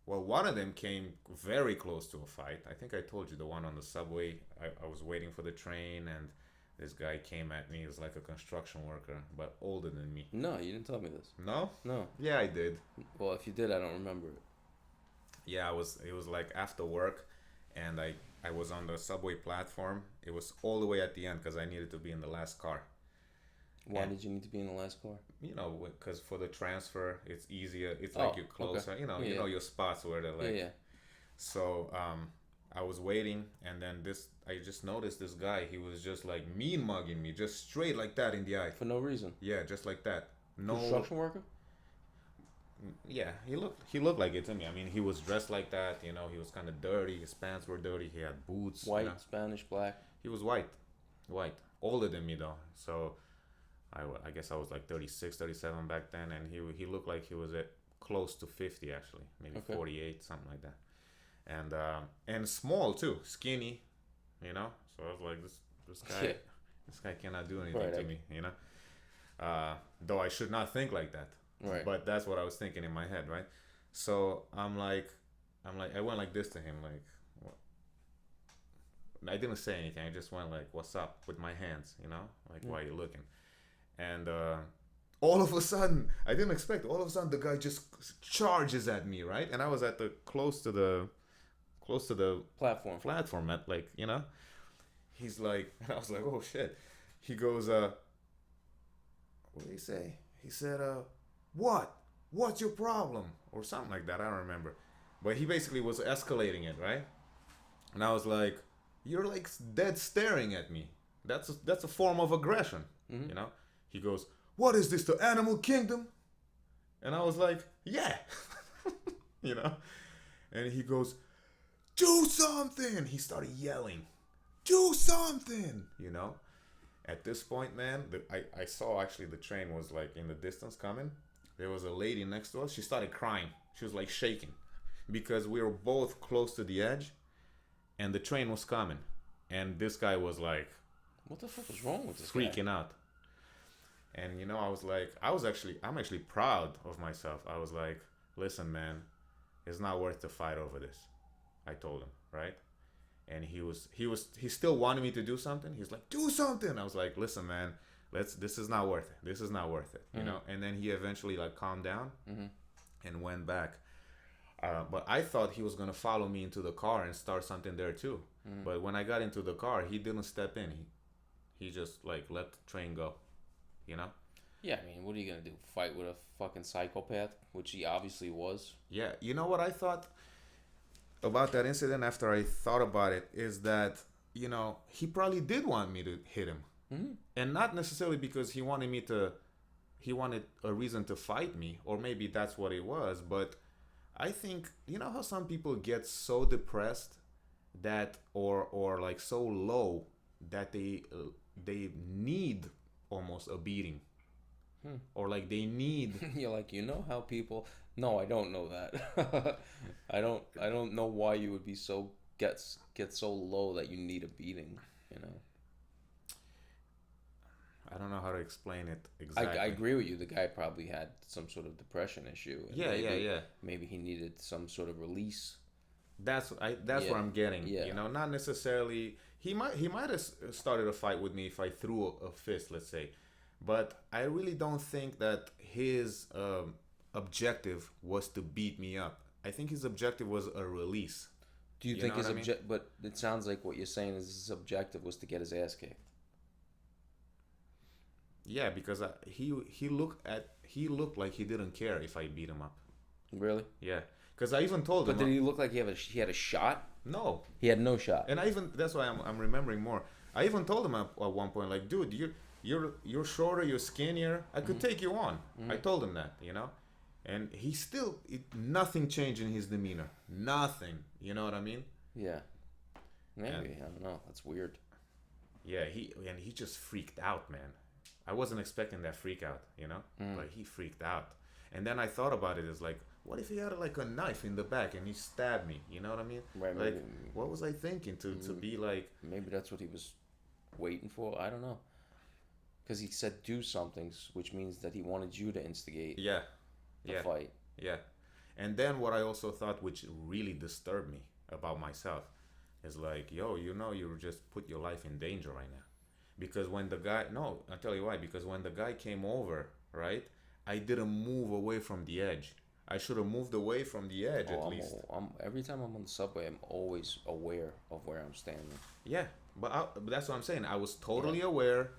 well, one of them came very close to a fight. I think I told you the one on the subway. I was waiting for the train, and this guy came at me. He was like a construction worker, but older than me. No, you didn't tell me this. No? No. Yeah, I did. Well, if you did, I don't remember it. Yeah, it was like after work, and I was on the subway platform. It was all the way at the end because I needed to be in the last car. Why did you need to be in the last car? You know, because for the transfer, it's easier. It's like you're closer. Okay. You know your spots where they're like. Yeah. So I was waiting, and then I just noticed this guy. He was just like mean mugging me, just straight like that in the eye. For no reason. Yeah, just like that. No. Construction worker. Yeah, he looked like it to me. I mean, he was dressed like that. You know, he was kind of dirty. His pants were dirty. He had boots. White, you know? Spanish, black. He was white, older than me though. So I guess I was like 36, 37 back then, and he looked like he was at close to 50 actually, maybe 48, something like that. And small too, skinny, you know. So I was like, this guy cannot do anything to me, you know. Though I should not think like that. Right. But that's what I was thinking in my head, right? So I went like this to him, like, what? I didn't say anything. I just went like, "What's up?" with my hands, you know, like, "Why are you looking?" And all of a sudden, I didn't expect. All of a sudden, the guy just charges at me, right? And I was at the close to the platform, at, like, you know. He's like, and I was like, "Oh shit!" He goes, "What did he say?" He said, What's your problem?" or something like that. I don't remember. But he basically was escalating it, right? And I was like, "You're like dead staring at me. That's a form of aggression, you know?" He goes, "What is this, the animal kingdom?" And I was like, "Yeah." You know? And he goes, do something. He started yelling, do something, At this point, man, I saw actually the train was like in the distance coming. There was a lady next to us. She started crying. She was like shaking because we were both close to the edge and the train was coming. And this guy was like, what the fuck was wrong with this freaking guy? out. And I was like, I'm actually proud of myself. I was like, listen, man, it's not worth the fight over this. I told him, right? And he still wanted me to do something. He's like, do something. I was like, listen, man, this is not worth it. This is not worth it, you know? And then he eventually like calmed down and went back. But I thought he was going to follow me into the car and start something there too. But when I got into the car, he didn't step in. He just like let the train go, Yeah, I mean, what are you going to do? Fight with a fucking psychopath? Which he obviously was. Yeah, you know what I thought about that incident after I thought about it is that, he probably did want me to hit him. And not necessarily because he wanted a reason to fight me, or maybe that's what it was, but I think, how some people get so depressed that, or like so low that they need almost a beating. Or like they need You're like, how people. No, I don't know that. I don't know why you would be so get so low that you need a beating. I don't know how to explain it exactly. I agree with you. The guy probably had some sort of depression issue. Yeah. Maybe he needed some sort of release. That's what I'm getting. Yeah. Not necessarily. He might have started a fight with me if I threw a fist, let's say, but I really don't think that his objective was to beat me up. I think his objective was a release. Do you think his objective? But it sounds like what you're saying is his objective was to get his ass kicked. Yeah, because he looked like he didn't care if I beat him up. Really? Yeah, because I even told him. But did he look like he had a shot? No, he had no shot. And that's why I'm remembering more. I even told him at one point, like, dude, you're shorter, you're skinnier. I could take you on. I told him that, and he still nothing changed in his demeanor. Nothing. You know what I mean? Yeah. Maybe I don't know. That's weird. Yeah, he just freaked out, man. I wasn't expecting that freak out, Like he freaked out. And then I thought about it as like, what if he had like a knife in the back and he stabbed me? You know what I mean? Right. Like, maybe, what was I thinking to be like? Maybe that's what he was waiting for. I don't know. Because he said do something, which means that he wanted you to instigate. The fight. Yeah. And then what I also thought, which really disturbed me about myself, is like, yo, you just put your life in danger right now. Because when the guy, no, I'll tell you why. Because when the guy came over, right, I didn't move away from the edge. I should have moved away from the edge at least. Every time I'm on the subway, I'm always aware of where I'm standing. Yeah, but that's what I'm saying. I was totally aware,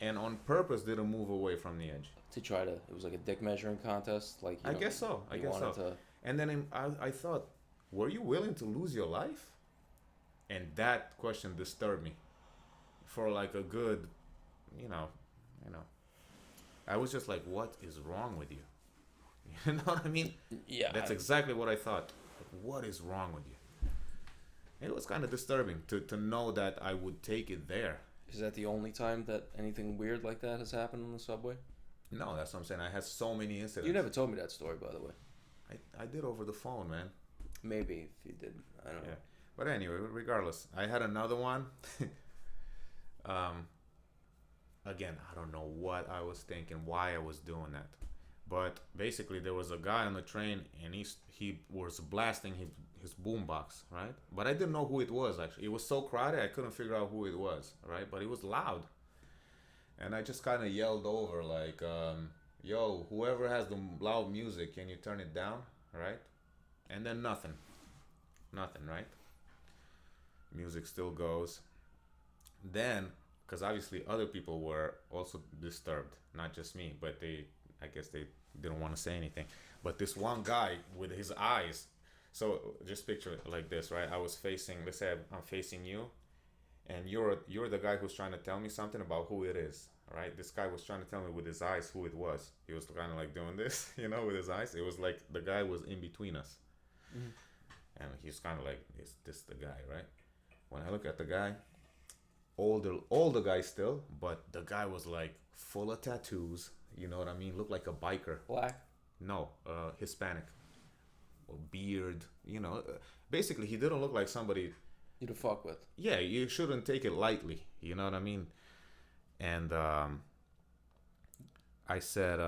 and on purpose didn't move away from the edge. To try to, it was like a dick measuring contest. Like I guess so. And then I thought, were you willing to lose your life? And that question disturbed me. For like a good, I was just like, what is wrong with you? You know what I mean? Yeah. That's exactly what I thought. Like, what is wrong with you? It was kind of disturbing to know that I would take it there. Is that the only time that anything weird like that has happened on the subway? No, that's what I'm saying. I had so many incidents. You never told me that story, by the way. I did over the phone, man. Maybe if you did. I don't know. But anyway, regardless, I had another one. Again, I don't know what I was thinking, why I was doing that. But basically, there was a guy on the train, and he was blasting his boombox, right? But I didn't know who it was, actually. It was so crowded, I couldn't figure out who it was, right? But it was loud. And I just kind of yelled over, like, yo, whoever has the loud music, can you turn it down, right? And then nothing, right? Music still goes. Then, because obviously other people were also disturbed, not just me, but I guess they didn't want to say anything. But this one guy with his eyes, so just picture it like this, right? I was facing, let's say I'm facing you, and you're the guy who's trying to tell me something about who it is, right? This guy was trying to tell me with his eyes who it was. He was kind of like doing this, with his eyes. It was like the guy was in between us. and he's kind of like, is this the guy, right? When I look at the guy, older guy still, but the guy was like full of tattoos. You know what I mean? Looked like a biker. Black. No, Hispanic, or beard. Basically he didn't look like somebody. You to fuck with. Yeah, you shouldn't take it lightly. You know what I mean? And I said,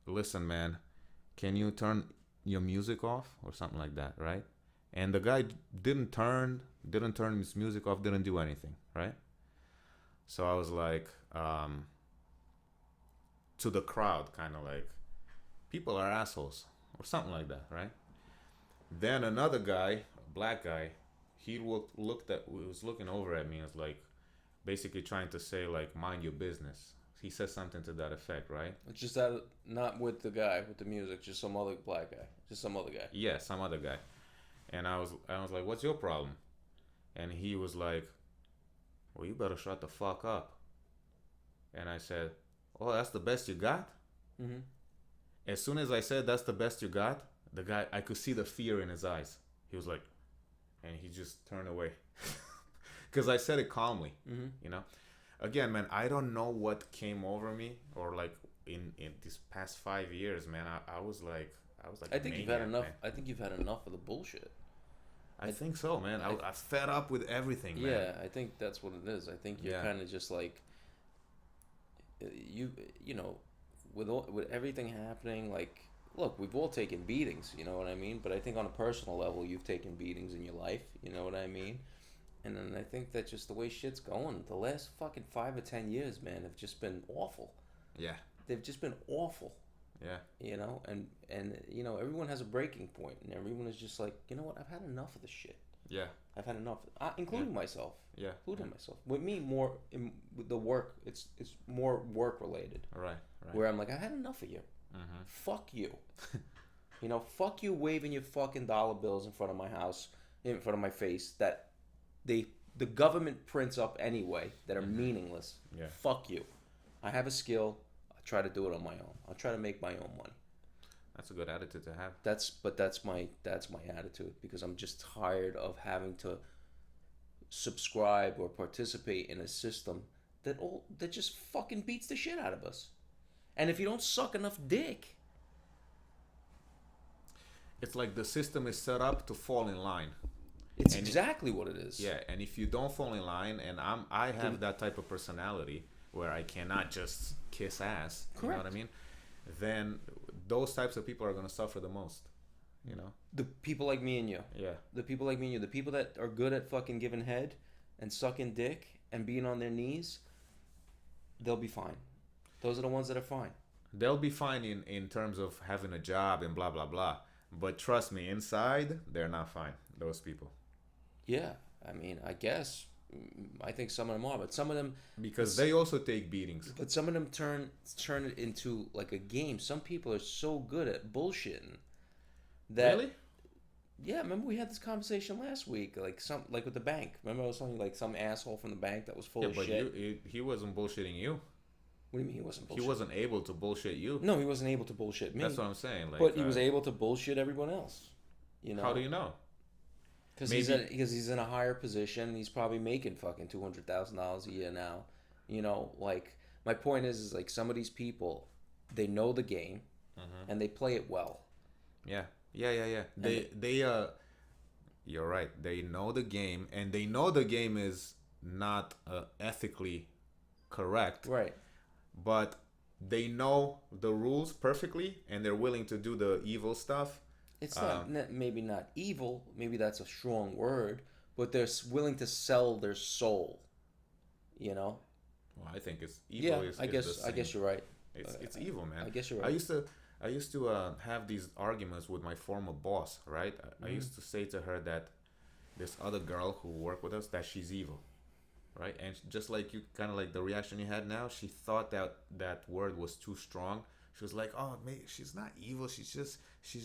listen, man, can you turn your music off or something like that, right? And the guy didn't turn his music off, didn't do anything, right? So I was like, to the crowd, kind of like, people are assholes or something like that, right? Then another guy, a black guy, he was looking over at me and was like, basically trying to say like, mind your business. He said something to that effect, right? It's just that, not with the guy with the music, just some other black guy, just some other guy. Yeah, some other guy. And I was like, what's your problem? And he was like, well, you better shut the fuck up. And I said, oh, that's the best you got? Mm-hmm. As soon as I said that's the best you got, the guy, I could see the fear in his eyes. He was like, and he just turned away. Because I said it calmly, Again, man, I don't know what came over me, or like in these past 5 years, man. I was like I think you've had enough. Man. I think you've had enough of the bullshit. I think so, man. I fed up with everything, man. Yeah, I think that's what it is. I think you're kind of just like, with everything happening, like, look, we've all taken beatings, you know what I mean? But I think on a personal level, you've taken beatings in your life, you know what I mean? And then I think that just the way shit's going, the last fucking 5 or 10 years, man, have just been awful. Yeah. They've just been awful. Yeah. And everyone has a breaking point, and everyone is just like, you know what, I've had enough of this shit. Yeah. I've had enough, including myself. Yeah. Including myself. With me, more with the work, it's more work related. Right. Where I'm like, I had enough of you. Mm-hmm. Fuck you. Fuck you waving your fucking dollar bills in front of my house, in front of my face, that the government prints up anyway, that are meaningless. Yeah. Fuck you. I have a skill. I'll try to do it on my own. I'll try to make my own money. That's a good attitude to have. That's my attitude, because I'm just tired of having to subscribe or participate in a system that just fucking beats the shit out of us. And if you don't suck enough dick, it's like the system is set up to fall in line. It's exactly what it is. Yeah, and if you don't fall in line, and I have that type of personality where I cannot just kiss ass, correct. You know what I mean? Then those types of people are going to suffer the most, The people like me and you. Yeah. The people like me and you. The people that are good at fucking giving head and sucking dick and being on their knees, they'll be fine. Those are the ones that are fine. They'll be fine in terms of having a job and blah, blah, blah. But trust me, inside, they're not fine, those people. Yeah. I mean, I guess. I think some of them are, but some of them... Because they also take beatings. But some of them turn it into like a game. Some people are so good at bullshitting that... Really? Yeah, remember we had this conversation last week, like with the bank. Remember I was telling you, like, some asshole from the bank that was full of shit? Yeah, but he wasn't bullshitting you. What do you mean he wasn't bullshitting? He wasn't able to bullshit you. No, he wasn't able to bullshit me. That's what I'm saying. But he was able to bullshit everyone else. How do you know? Because he's in a higher position. He's probably making fucking $200,000 a year now. Like, my point is like, some of these people, they know the game, and they play it well. Yeah. You're right. They know the game, and they know the game is not ethically correct. Right. But they know the rules perfectly, and they're willing to do the evil stuff. It's maybe not evil. Maybe that's a strong word, but they're willing to sell their soul. Well, I think it's evil. Yeah, I guess you're right. It's evil, man. I guess you're right. I used to have these arguments with my former boss, right? I used to say to her that this other girl who worked with us, that she's evil, right? And just like you, kind of like the reaction you had now, she thought that word was too strong. She was like, oh, she's not evil. She's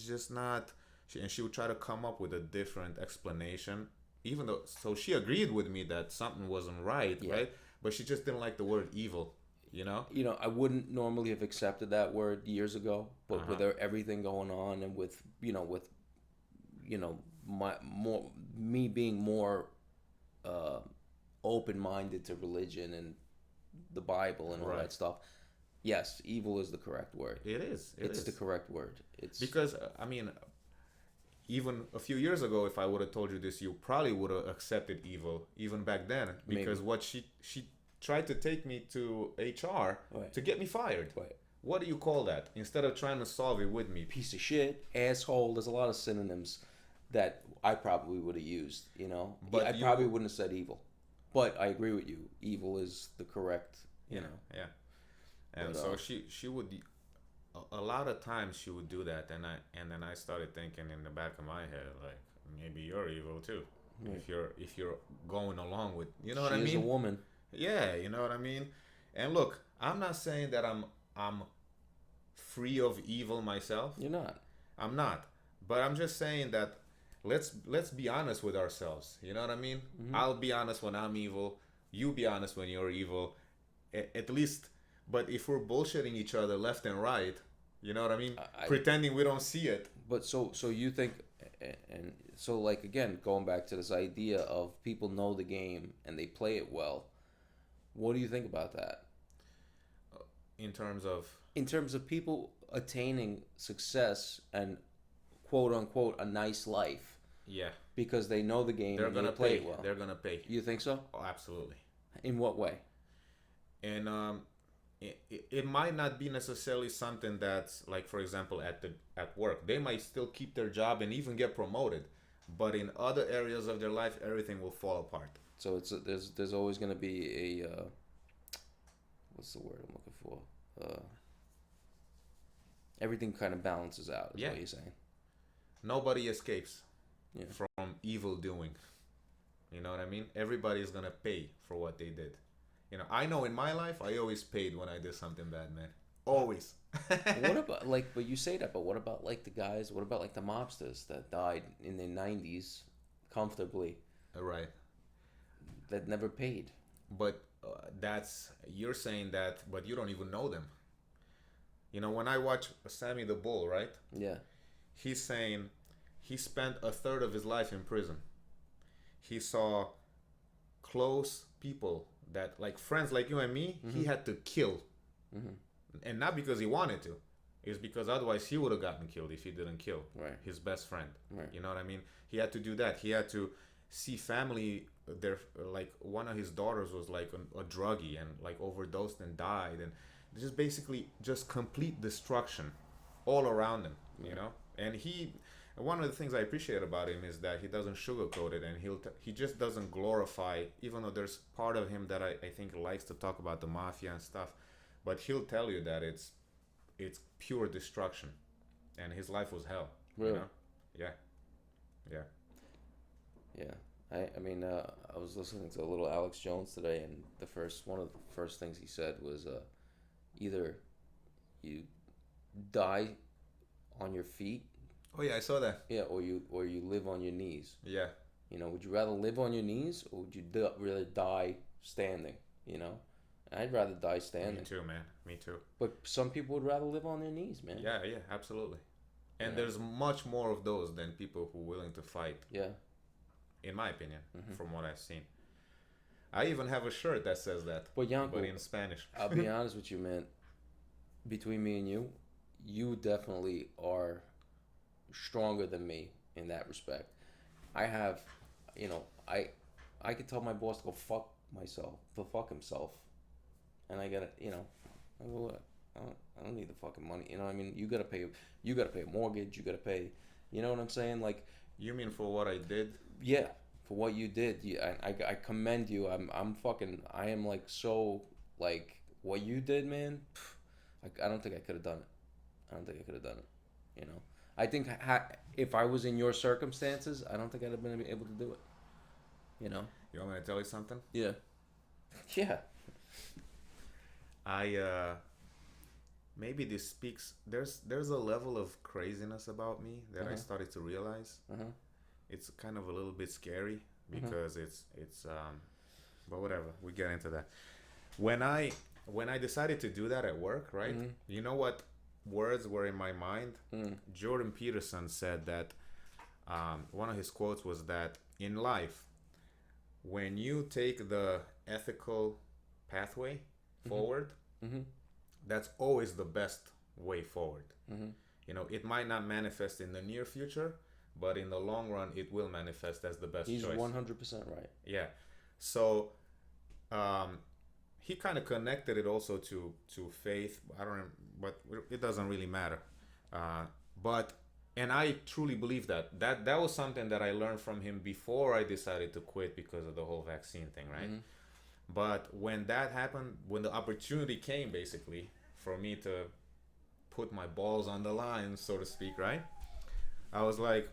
just not. And she would try to come up with a different explanation, even though. So she agreed with me that something wasn't right, right? But she just didn't like the word evil. I wouldn't normally have accepted that word years ago, but with everything going on, and with me being more open-minded to religion and the Bible and all Right. that stuff. Yes, evil is the correct word. It is. It's the correct word. It's Because I mean, even a few years ago, if I would have told you this, you probably would have accepted evil even back then. Because Maybe. what she tried to take me to HR Right. to get me fired. Right. What do you call that? Instead of trying to solve it with me. piece of shit, asshole. There's a lot of synonyms that I probably would have used. But I you- probably wouldn't have said evil. But I agree with you. Evil is the correct. Yeah. And But, so she would a lot of times she would do that, and then I started thinking in the back of my head, like, maybe you're evil too. Right. If you're going along with, you know she what I is mean? a woman. Yeah, you know what I mean? And look, I'm not saying that I'm free of evil myself. You're not. I'm not. But I'm just saying that let's be honest with ourselves. You know what I mean? Mm-hmm. I'll be honest when I'm evil. You be honest when you're evil. At least, but if we're bullshitting each other left and right, you know what I mean? Pretending we don't see it. But so you think, and so like again, going back to this idea of people know the game and they play it well. What do you think about that? In terms of People attaining success and quote unquote a nice life yeah, because they know the game they're and gonna they play pay. it well. They're gonna pay. You think so? Oh, absolutely. In what way? And it might not be necessarily something that's like, for example, at work they might still keep their job and even get promoted, but in other areas of their life everything will fall apart. So there's always going to be a what's the word I'm looking for? Everything kind of balances out. Is what you're saying? Nobody escapes Yeah. from evil doing. You know what I mean? Everybody's gonna pay for what they did. I know in my life I always paid when I did something bad, man. Always. What about but you say that, but what about like the guys? What about like the mobsters that died in their 90s comfortably? Right. That never paid. But you're saying that, but you don't even know them. When I watch Sammy the Bull, right? Yeah. He's saying he spent a third of his life in prison. He saw close people that, like friends like you and me, he had to kill. And not because he wanted to. It's because otherwise he would have gotten killed if he didn't kill his best friend. Right. You know what I mean? He had to do that. He had to see family. Like one of his daughters was like a druggie and like overdosed and died, and just basically just complete destruction all around him. And one of the things I appreciate about him is that he doesn't sugarcoat it, and he just doesn't glorify, even though there's part of him that I think likes to talk about the mafia and stuff, but he'll tell you that it's pure destruction, and his life was hell. Really? Yeah. Yeah. I mean, I was listening to a little Alex Jones today, and one of the first things he said was either you die on your feet. Oh yeah, I saw that. Yeah, or you live on your knees. Yeah. Would you rather live on your knees or would you really die standing? I'd rather die standing. Me too, man. Me too. But some people would rather live on their knees, man. Yeah, absolutely. And there's much more of those than people who are willing to fight. Yeah. In my opinion, from what I've seen. I even have a shirt that says that, but in Spanish. I'll be honest with you, man. Between me and you definitely are stronger than me in that respect. I have, I could tell my boss to go fuck himself, and I gotta, I don't need the fucking money. I mean, you gotta pay a mortgage. You gotta pay. You know what I'm saying? Like. You mean for what I did? Yeah, for what you did. I commend you. I am like so like what you did, man. I don't think I could have done it. I think if I was in your circumstances, I don't think I'd have been able to do it. You want me to tell you something? Yeah. Yeah. Maybe this speaks. There's a level of craziness about me that I started to realize. It's kind of a little bit scary because it's but whatever. We get into that. When I decided to do that at work, right? You know what words were in my mind? Jordan Peterson said that One of his quotes was that in life, when you take the ethical pathway forward, that's always the best way forward. You know, it might not manifest in the near future, but in the long run, it will manifest as the best He's choice. 100% right. Yeah. So, he kind of connected it also to faith. I don't, but it doesn't really matter. But and I truly believe that was something that I learned from him before I decided to quit because of the whole vaccine thing, right? But when that happened, when the opportunity came, basically for me to put my balls on the line, so to speak, right? I was like,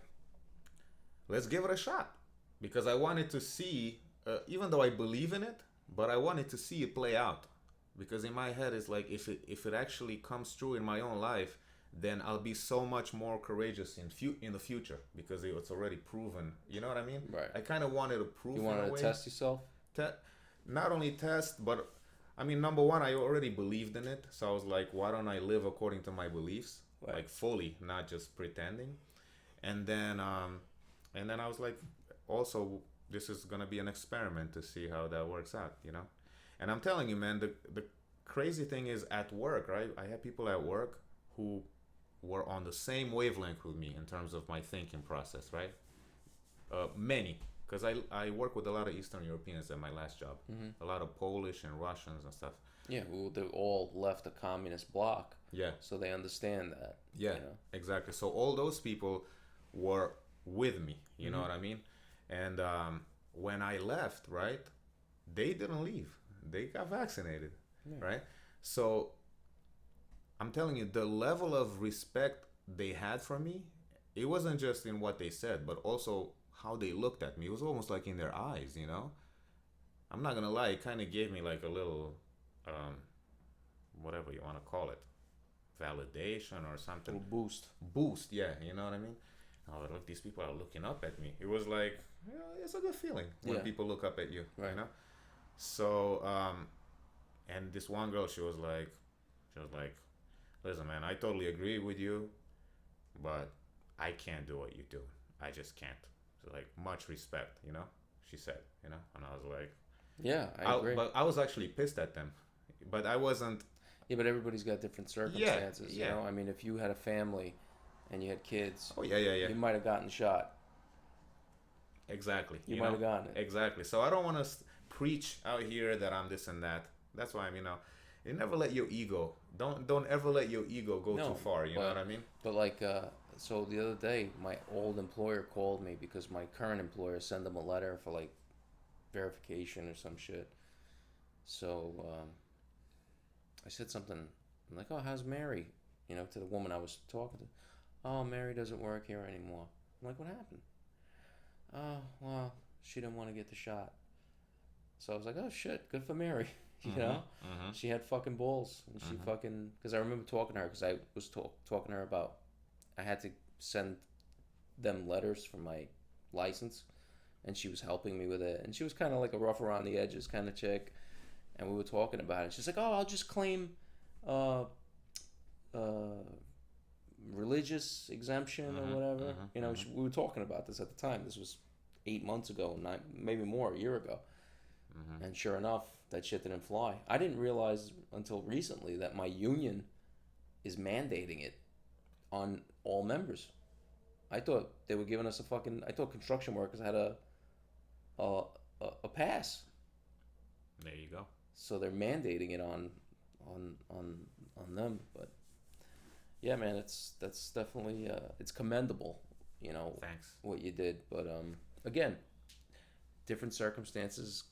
let's give it a shot, because I wanted to see, even though I believe in it, but I wanted to see it play out, because in my head it's like, if it actually comes true in my own life, then I'll be so much more courageous in the future, because it's already proven. You know what I mean? Right. I kind of wanted to prove. You wanted to test yourself? Not only test, but I mean, number one, I already believed in it, so I was like, why don't I live according to my beliefs, right, like fully, not just pretending? And then I was like, also, this is gonna be an experiment to see how that works out, you know. And I'm telling you, man, the crazy thing is, at work, right? I had people at work who were on the same wavelength with me in terms of my thinking process, right? Many, because I work with a lot of Eastern Europeans at my last job, a lot of Polish and Russians and stuff. Yeah, well, they all left the communist bloc. Yeah. So they understand that. Yeah, you know? Exactly. So all those people were with me, you know what I mean? And when I left, right, they didn't leave. They got vaccinated, right? So I'm telling you, the level of respect they had for me, it wasn't just in what they said, but also how they looked at me. It was almost like in their eyes, you know? I'm not gonna lie, it kind of gave me like a little, whatever you want to call it, validation or something. A little Boost, yeah, you know what I mean? Oh, look, these people are looking up at me. It was like, you know, it's a good feeling when people look up at you, right, you know? So, and this one girl, she was like, listen, man, I totally agree with you, but I can't do what you do. I just can't. So, like, much respect, you know? She said, you know? And I was like... Yeah, I agree. But I was actually pissed at them. But I wasn't... Yeah, but everybody's got different circumstances, you know? I mean, if you had a family and you had kids... Oh, yeah. You might have gotten shot. Exactly. You might have gotten it. Exactly. So I don't want to preach out here that I'm this and that. That's why I'm, you know... You never let your ego... Don't ever let your ego go too far, you know what I mean? But, like... So the other day, my old employer called me because my current employer sent them a letter for, like, verification or some shit. So I said something. I'm like, oh, how's Mary? You know, to the woman I was talking to. Oh, Mary doesn't work here anymore. I'm like, what happened? Oh, well, she didn't want to get the shot. So I was like, oh, shit, good for Mary. You know? She had fucking balls. And she fucking... Because I remember talking to her, because I was talking to her about... I had to send them letters for my license, and she was helping me with it. And she was kind of like a rough around the edges kind of chick, and we were talking about it. She's like, "Oh, I'll just claim religious exemption or whatever." You know, we were talking about this at the time. This was 8 months ago, maybe more, a year ago. And sure enough, that shit didn't fly. I didn't realize until recently that my union is mandating it on all members. I thought they were giving us a fucking... I thought construction workers had a pass. There you go. So they're mandating it on them. But yeah, man, that's definitely it's commendable. You know, thanks, what you did. But again, different circumstances.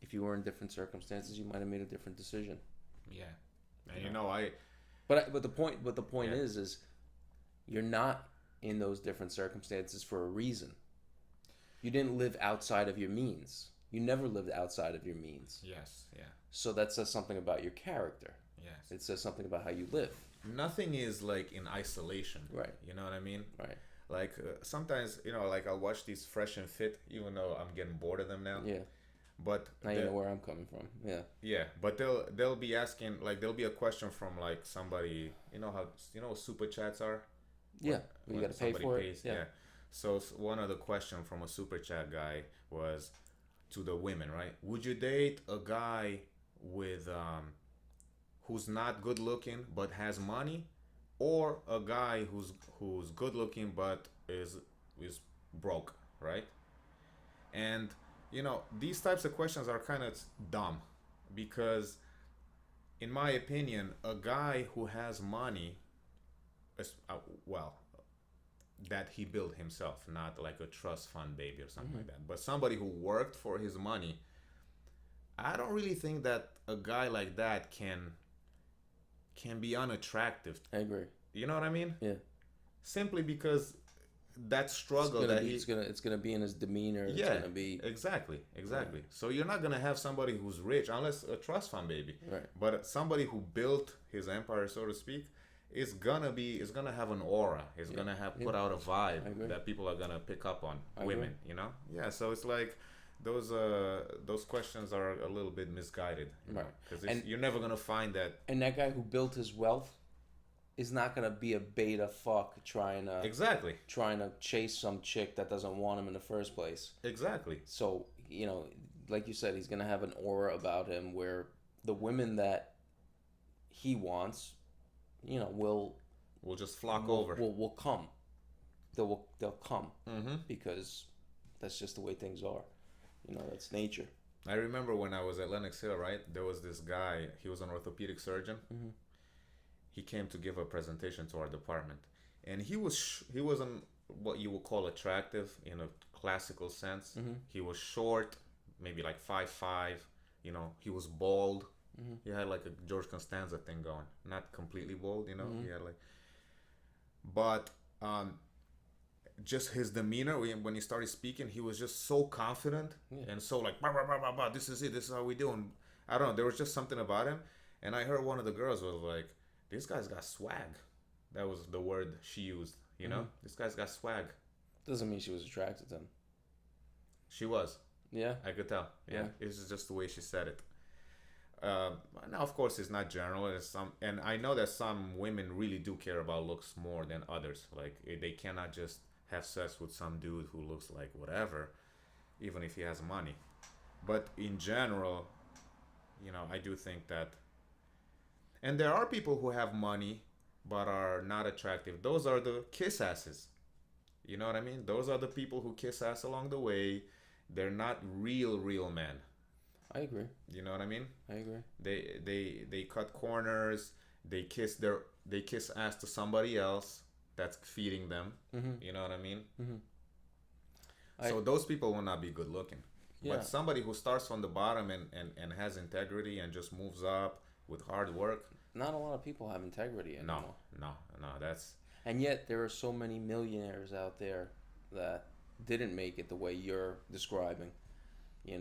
If you were in different circumstances, you might have made a different decision. Yeah, and you know But the point is you're not in those different circumstances for a reason. You didn't live outside of your means. You never lived outside of your means. Yes, yeah. So that says something about your character. Yes. It says something about how you live. Nothing is like in isolation. Right. You know what I mean? Right. Like sometimes, you know, like I'll watch these Fresh and Fit, even though I'm getting bored of them now. Yeah. But now you know where I'm coming from. Yeah. Yeah, but they'll be asking, like, there'll be a question from like somebody, you know how super chats are. Yeah, you got to pay for it. Yeah. So one of the question from a super chat guy was to the women, right? Would you date a guy with who's not good looking but has money, or a guy who's good looking but is broke, right? And these types of questions are kind of dumb because, in my opinion, a guy who has money, well, that he built himself, not like a trust fund baby or something like that, but somebody who worked for his money. I don't really think that a guy like that can be unattractive. I agree. You know what I mean? Yeah. Simply because that struggle it's gonna be in his demeanor. Yeah, it's gonna be exactly. Yeah. So you're not gonna have somebody who's rich unless a trust fund baby. Right. But somebody who built his empire, so to speak, is gonna have an aura. It's gonna have put out a vibe that people are gonna pick up on. Women, Yeah. So it's like those questions are a little bit misguided, right? Because you're never gonna find that. And that guy who built his wealth is not gonna be a beta fuck trying to chase some chick that doesn't want him in the first place. Exactly. So like you said, he's gonna have an aura about him where the women that he wants, will just flock over. Will come. They'll come Mm-hmm. because that's just the way things are. That's nature. I remember when I was at Lenox Hill, right? There was this guy. He was an orthopedic surgeon. Mm-hmm. He came to give a presentation to our department, and he wasn't what you would call attractive in a classical sense. Mm-hmm. He was short, maybe like 5'5". He was bald. Mm-hmm. He had like a George Costanza thing going, not completely bald. Mm-hmm. He had like, but just his demeanor when he started speaking, he was just so confident and so like, bah, bah, bah, bah, bah, this is it, this is how we do. And I don't know, there was just something about him. And I heard one of the girls was like, this guy's got swag. That was the word she used, This guy's got swag. Doesn't mean she was attracted to him. She was. Yeah. I could tell. Yeah. It's just the way she said it. Now, of course, it's not general. And I know that some women really do care about looks more than others. Like, they cannot just have sex with some dude who looks like whatever, even if he has money. But in general, I do think that. And there are people who have money but are not attractive. Those are the kiss asses. You know what I mean? Those are the people who kiss ass along the way. They're not real men. I agree. You know what I mean? I agree. They cut corners. They kiss ass to somebody else that's feeding them. Mm-hmm. You know what I mean? Mm-hmm. So those people will not be good looking. Yeah. But somebody who starts from the bottom and has integrity and just moves up with hard work. Not a lot of people have integrity anymore. No. That's. And yet there are so many millionaires out there that didn't make it the way you're describing. In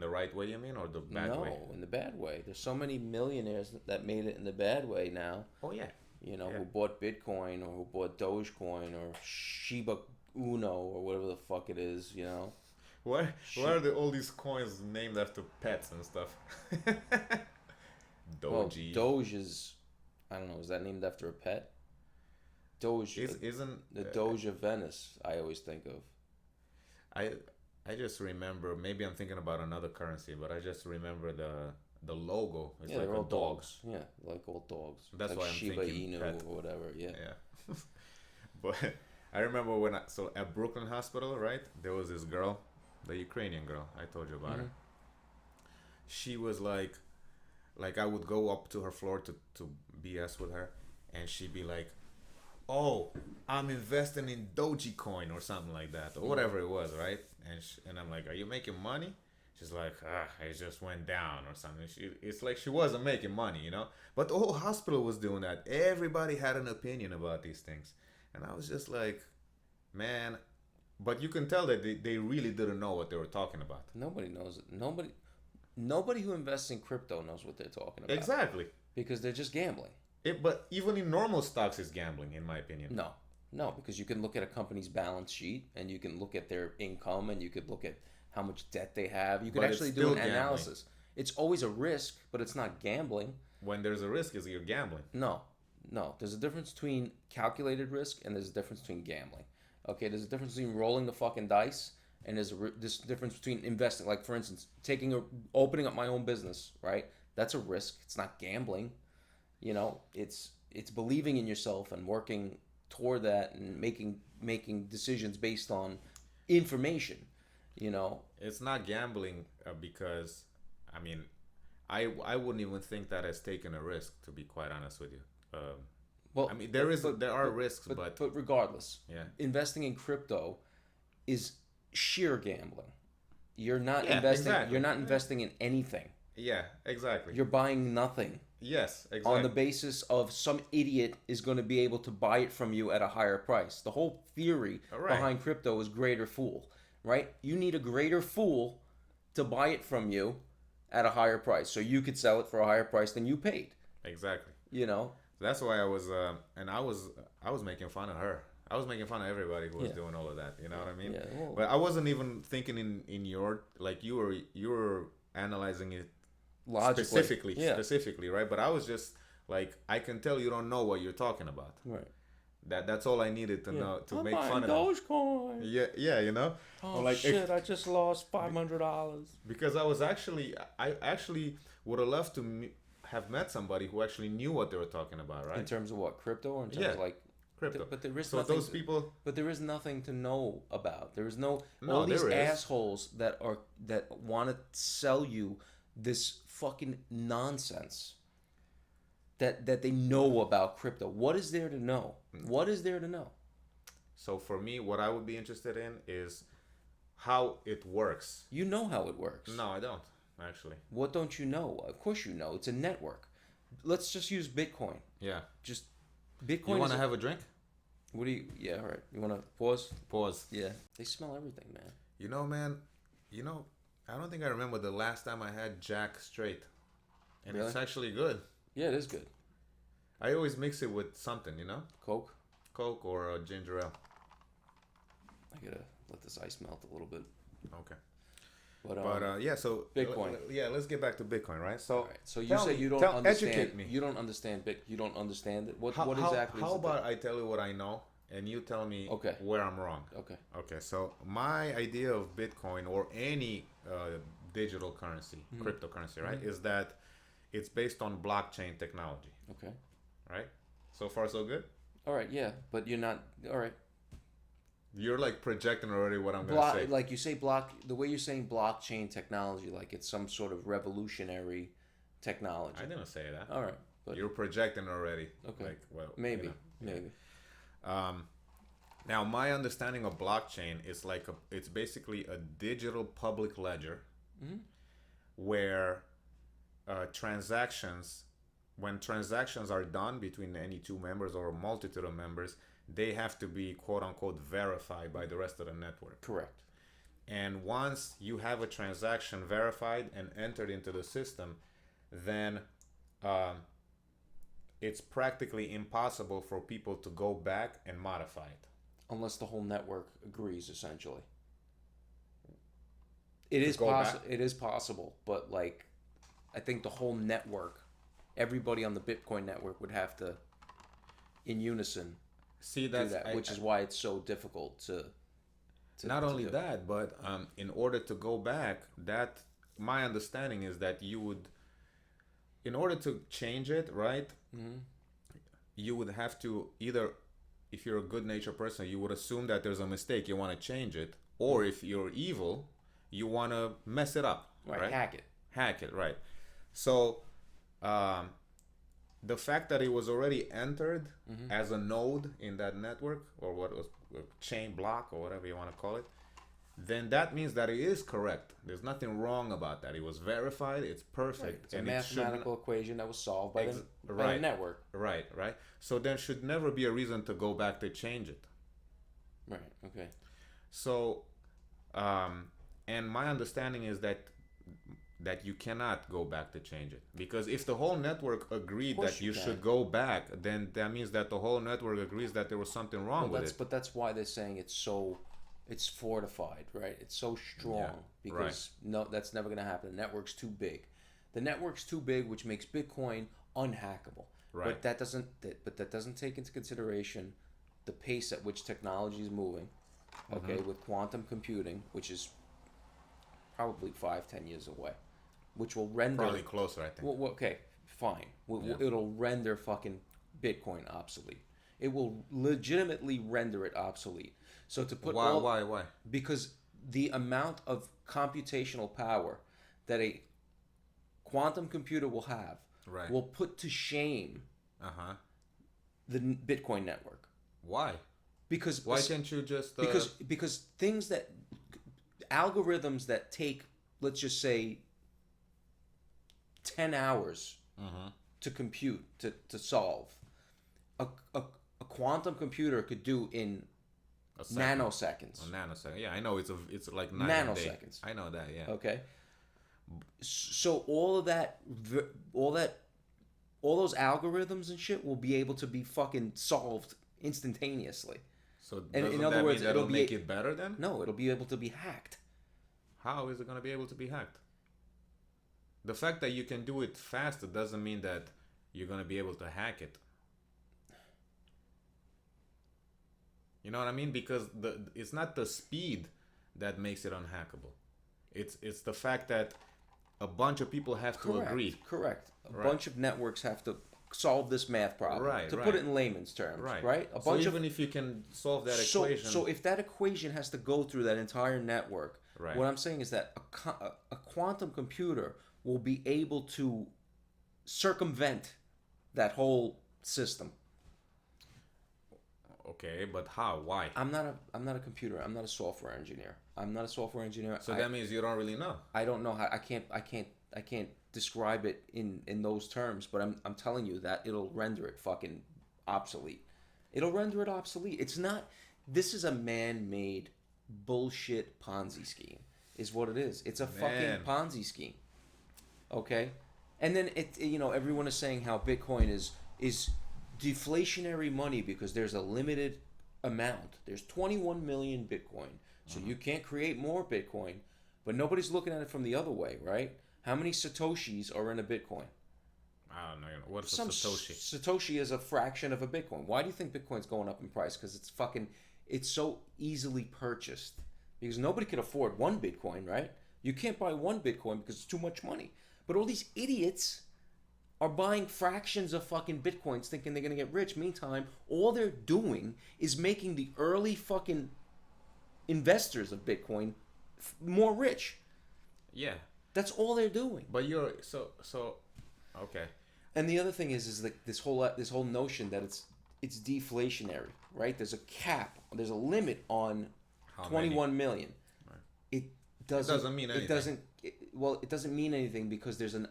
the right way, you mean, or the bad way? No, in the bad way. There's so many millionaires that made it in the bad way now. Oh yeah. Who bought Bitcoin or who bought Dogecoin or Shiba Uno or whatever the fuck it is. Why are all these coins named after pets and stuff? Doge. Well, Doge is, I don't know, is that named after a pet? Doge isn't the Doge of Venice, I always think of. I just remember, maybe I'm thinking about another currency, but I just remember the logo. It's yeah, like they're all a dog. dogs. Yeah, like all dogs. That's like why I'm Shiba thinking Inu pet. or whatever. Yeah. But I remember so at Brooklyn Hospital, right? There was this girl, the Ukrainian girl. I told you about her. She was like I would go up to her floor to BS with her, and she'd be like, "Oh, I'm investing in Dogecoin or something like that, or whatever it was, right?" And I'm like, "Are you making money?" She's like, "It just went down or something." It's like she wasn't making money, But the whole hospital was doing that. Everybody had an opinion about these things, and I was just like, man. But you can tell that they really didn't know what they were talking about. Nobody knows it. Nobody who invests in crypto knows what they're talking about. Exactly. Because they're just gambling. But even in normal stocks, it's gambling, in my opinion. No, because you can look at a company's balance sheet and you can look at their income and you could look at how much debt they have. You could actually do an analysis. It's always a risk, but it's not gambling. When there's a risk, you're gambling. No. No, there's a difference between calculated risk and there's a difference between gambling. Okay, there's a difference between rolling the fucking dice and there's this difference between investing. Like for instance, opening up my own business, right? That's a risk. It's not gambling. You know, it's believing in yourself and working toward that and making decisions based on information. You know, It's not gambling because, I mean, I wouldn't even think that as taking a risk, to be quite honest with you. well, I mean, there are risks, but regardless, yeah, investing in crypto is sheer gambling. You're not Yeah, investing. exactly. You're not investing in anything. yeah, exactly. You're buying nothing Yes, exactly. on the basis of some idiot is going to be able to buy it from you at a higher price. The whole theory Right. behind crypto is greater fool, right? You need a greater fool to buy it from you at a higher price, so you could sell it for a higher price than you paid. Exactly. You know, That's why I was making fun of her. I was making fun of everybody who was doing all of that. You know what I mean? Yeah, well- But I wasn't even thinking in your, like, you were analyzing it logically, specifically, right? But I was just like, I can tell you don't know what you're talking about. right. That's all I needed to know to I'm make buying fun of them. Dogecoin. Yeah, you know. Oh Or like, shit! I just lost $500. because I actually would have loved to have met somebody who actually knew what they were talking about, right? In terms of what, crypto, or in terms Yeah. of like Crypto. But there is So nothing. those people. But there is nothing to know about. There is No, all these there is. assholes that want to sell you this fucking nonsense. That they know about crypto. What is there to know? What is there to know? So for me, what I would be interested in is how it works. You know how it works. No, I don't actually. What don't you know? Of course you know. It's a network. Let's just use Bitcoin. Yeah. Just Bitcoin. You want to have a drink? What do you? Yeah, all right. You want to pause? Pause. Yeah. They smell everything, man. You know, man. I don't think I remember the last time I had Jack straight, and Really? it's actually good. Yeah, it is good. I always mix it with something, Coke. Coke or ginger ale. I gotta let this ice melt a little bit. Okay. But yeah, so Bitcoin. Yeah, let's get back to Bitcoin, right? So, all right. So you tell say me- you don't tell- understand. educate me. You don't understand You don't understand it. What how exactly? how is the about I tell you what I know, and you tell me Okay. where I'm wrong? thing? Okay. Okay, so my idea of Bitcoin or any digital currency, Mm-hmm. cryptocurrency, right, is that it's based on blockchain technology, Okay. right? So far, so good? All right. Yeah, but you're not. All right. You're like projecting already what I'm going to say. Like you say the way you're saying blockchain technology, like it's some sort of revolutionary technology. I didn't say that. All right. But You're projecting already. Okay. Like, well, maybe. you know. Maybe. Now, my understanding of blockchain is like it's basically a digital public ledger Mm-hmm. where when transactions are done between any two members or a multitude of members, they have to be quote unquote verified by the rest of the network. Correct. And once you have a transaction verified and entered into the system, then it's practically impossible for people to go back and modify it. Unless the whole network agrees, essentially. It To is go possible. back? It is possible, but like, I think the whole network, everybody on the Bitcoin network would have to, in unison, See, do that, which is why it's so difficult to not to only do. that, but in order to go back, that my understanding is that you would, in order to change it, right? Mm-hmm. You would have to either, if you're a good natured person, you would assume that there's a mistake, you want to change it, or if you're evil, you want to mess it up, right? Hack it, right? So, the fact that it was already entered as a node in that network, or what was chain block, or whatever you want to call it, then that means that it is correct. There's nothing wrong about that. It was verified. It's perfect. It's a and it should mathematical equation that was solved by the right. network. Right. So there should never be a reason to go back to change it. Right. Okay. So, and my understanding is that you cannot go back to change it, because if the whole network agreed that you should go back, then that means that the whole network agrees that there was something wrong with it. But that's why they're saying it's fortified, right? It's so strong because no, that's never going to happen. The network's too big. The network's too big, which makes Bitcoin unhackable. Right. But that doesn't take into consideration the pace at which technology is moving. Okay, with quantum computing, which is probably 5-10 years away, which will render Probably closer, I think. Well, okay, fine. It'll render fucking Bitcoin obsolete. It will legitimately render it obsolete. So to put why? Because the amount of computational power that a quantum computer will have will put to shame the Bitcoin network. Why? Because why can't you just because things that algorithms that take, let's just say, 10 hours to compute to solve, a quantum computer could do in nanoseconds. A nanosecond. Yeah, I know it's like nanoseconds. I know that. Yeah. Okay. So all those algorithms and shit will be able to be fucking solved instantaneously. So in other words, it'll make it better then? No, it'll be able to be hacked. How is it going to be able to be hacked? The fact that you can do it faster doesn't mean that you're going to be able to hack it. You know what I mean? Because it's not the speed that makes it unhackable. It's the fact that a bunch of people have to agree. Correct. A bunch of networks have to solve this math problem. To put it in layman's terms. Right. Even if you can solve that equation. So if that equation has to go through that entire network, what I'm saying is that a quantum computer will be able to circumvent that whole system. Okay, but how? Why? I'm not a computer. I'm not a software engineer. So that means you don't really know. I don't know how. I can't describe it in those terms. But I'm telling you that it'll render it fucking obsolete. It'll render it obsolete. It's not. This is a man-made bullshit Ponzi scheme. Is what it is. It's a fucking Ponzi scheme. Okay, and then everyone is saying how Bitcoin is deflationary money because there's a limited amount. There's 21 million Bitcoin, so you can't create more Bitcoin. But nobody's looking at it from the other way, right? How many Satoshis are in a Bitcoin? I don't know. What's a Satoshi? Satoshi is a fraction of a Bitcoin. Why do you think Bitcoin's going up in price? Because it's so easily purchased. Because nobody could afford one Bitcoin, right? You can't buy one Bitcoin because it's too much money. But all these idiots are buying fractions of fucking Bitcoins thinking they're going to get rich. Meantime, all they're doing is making the early fucking investors of Bitcoin more rich. Yeah. That's all they're doing. But you're so okay. And the other thing is like this whole notion that it's deflationary, right? There's a cap, there's a limit on 21 million. Right. It doesn't mean anything. It doesn't mean anything because there's an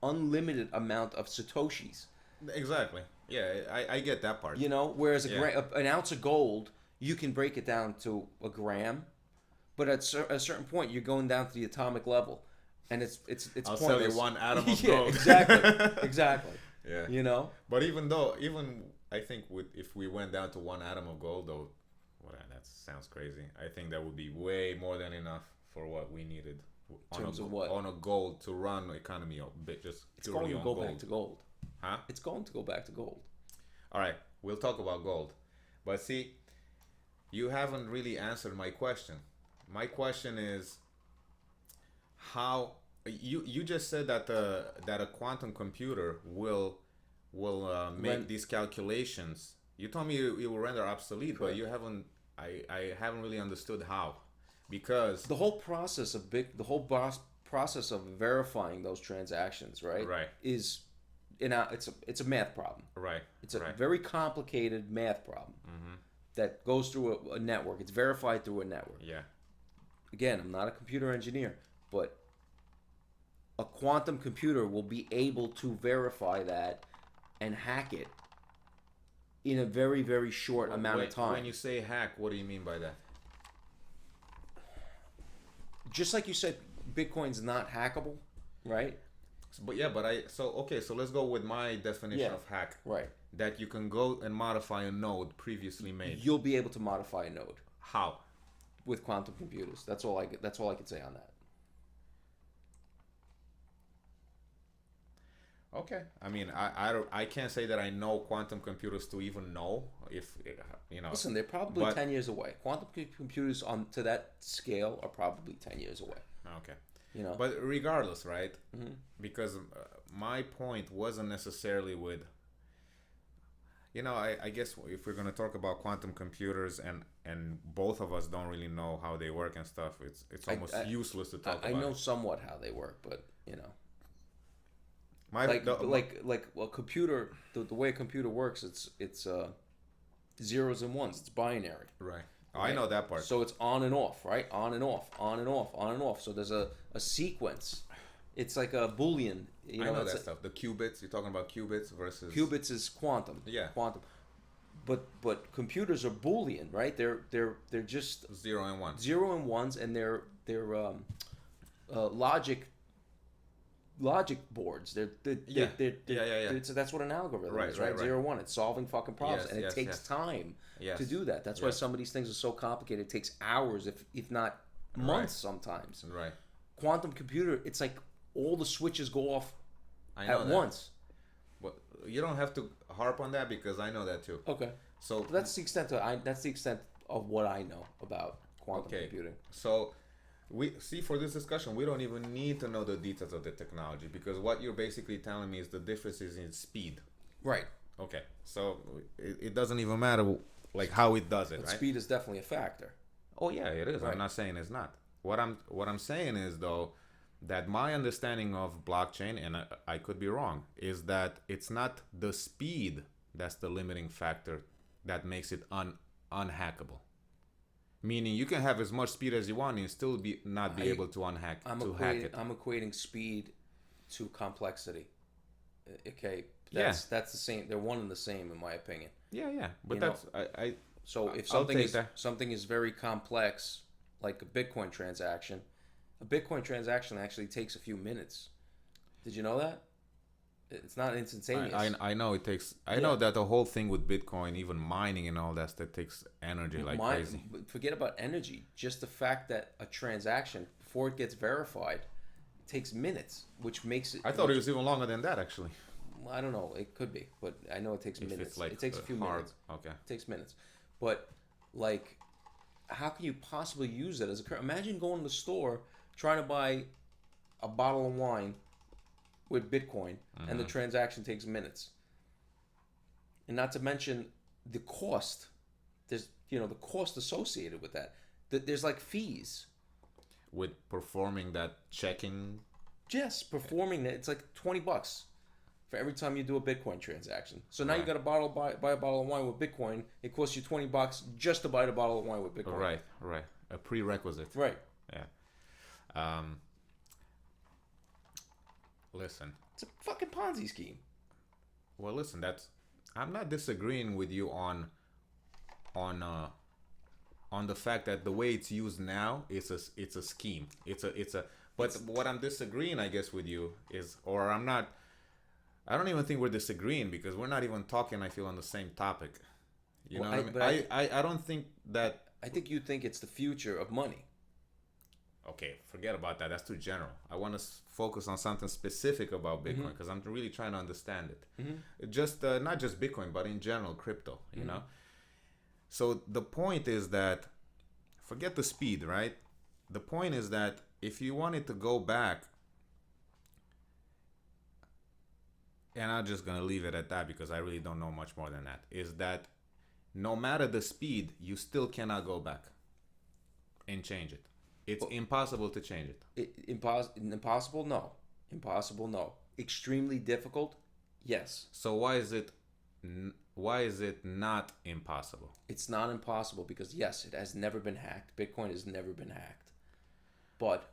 unlimited amount of Satoshis. Exactly. Yeah, I get that part. Whereas an ounce of gold, you can break it down to a gram, but at a certain point, you're going down to the atomic level, and it's I'll pointless. sell you 1 atom of gold. Exactly. Yeah. But even I think if we went down to 1 atom of gold, though, that sounds crazy. I think that would be way more than enough for what we needed. In terms of what? On a gold to run the economy a bit, just purely on gold. It's going to go back to gold. Huh? It's going to go back to gold. All right, we'll talk about gold. But see, you haven't really answered my question. My question is how you just said that a quantum computer will make these calculations. You told me it will render obsolete, Correct. But you haven't. I haven't really understood how, because the whole process of verifying those transactions, right? Is it's a math problem. Right. It's a very complicated math problem that goes through a network. It's verified through a network. Yeah. Again, I'm not a computer engineer, but a quantum computer will be able to verify that and hack it in a very, very short amount of time. When you say hack, what do you mean by that? Just like you said, Bitcoin's not hackable, right? So let's go with my definition of hack. Right. That you can go and modify a node previously made. You'll be able to modify a node. How? With quantum computers. That's all I can say on that. Okay. I mean, I can't say that I know quantum computers to even know if, you know. Listen, they're probably But 10 years away. Quantum computers on to that scale are probably 10 years away. okay. You know. But regardless, right? Hmm. Because my point wasn't necessarily with, you know, I guess if we're gonna talk about quantum computers and both of us don't really know how they work and stuff, it's almost useless to talk about. I know somewhat how they work, but you know, My like a computer. The way a computer works, it's zeros and ones. It's binary. right. Right? I know that part. So it's on and off, right? On and off, on and off, on and off. So there's a sequence. It's like a Boolean. You know, I know it's that stuff. The qubits. You're talking about qubits versus qubits is quantum. Yeah. Quantum. But computers are Boolean, right? They're just zero and one. zero and ones, and they're logic boards. Yeah. So that's what an algorithm Right, is, right? right, right. 0 1. It's solving fucking problems, Yes, and it yes, takes yes. time Yes. to do that. That's why Yes. some of these things are so complicated. It takes hours, if not months, sometimes. Right. Quantum computer, it's like all the switches go off I know at that. once. But you don't have to harp on that because I know that too. Okay, So but that's the extent of what I know about quantum computing. So we see for this discussion, we don't even need to know the details of the technology because what you're basically telling me is the difference is in speed. Right. Okay. So it doesn't even matter like how it does it, But right? speed is definitely a factor. Oh yeah, it is. Right. I'm not saying it's not. What I'm saying is though that my understanding of blockchain, and I could be wrong, is that it's not the speed that's the limiting factor that makes it unhackable. Meaning you can have as much speed as you want and still not be able to hack it. I'm equating speed to complexity. Okay, Yeah. that's the same. They're one and the same in my opinion. Yeah. But You that's So if I'll take that. something is very complex, like a Bitcoin transaction, a Bitcoin transaction actually takes a few minutes. Did you know that? It's not instantaneous. I know it takes. I know that the whole thing with Bitcoin, even mining and all that takes energy like crazy. Forget about energy. Just the fact that a transaction, before it gets verified, takes minutes, which makes it. I thought it was even longer than that actually. I don't know. It could be, but I know it takes minutes. It's like it takes a few minutes. Okay. It takes minutes, but like, how can you possibly use that as a current? Imagine going to the store trying to buy a bottle of wine with Bitcoin, and the transaction takes minutes. And not to mention the cost. There's the cost associated with that. There's like fees. With performing that checking. Yes, performing that, it's like $20 for every time you do a Bitcoin transaction. So now you Right. got to buy a bottle of wine with Bitcoin. It costs you $20 just to buy the bottle of wine with Bitcoin. Right. A prerequisite. Right. Yeah. Listen. It's a fucking Ponzi scheme. Well, listen. I'm not disagreeing with you on the fact that the way it's used now it's a scheme. But what I'm disagreeing, I guess, with you is, or I'm not. I don't even think we're disagreeing because we're not even talking. I feel on the same topic. You know what I mean? I don't think that. I think you think it's the future of money. Okay, forget about that. That's too general. I want to focus on something specific about Bitcoin because I'm really trying to understand it. Just not just Bitcoin, but in general, crypto. You know. So the point is that, forget the speed, right? The point is that if you wanted to go back, and I'm just gonna leave it at that because I really don't know much more than that, is that no matter the speed, you still cannot go back and change it. It's impossible to change it. Impossible? No. Impossible? No. Extremely difficult? Yes. So why is it not impossible? It's not impossible because yes, it has never been hacked. Bitcoin has never been hacked. But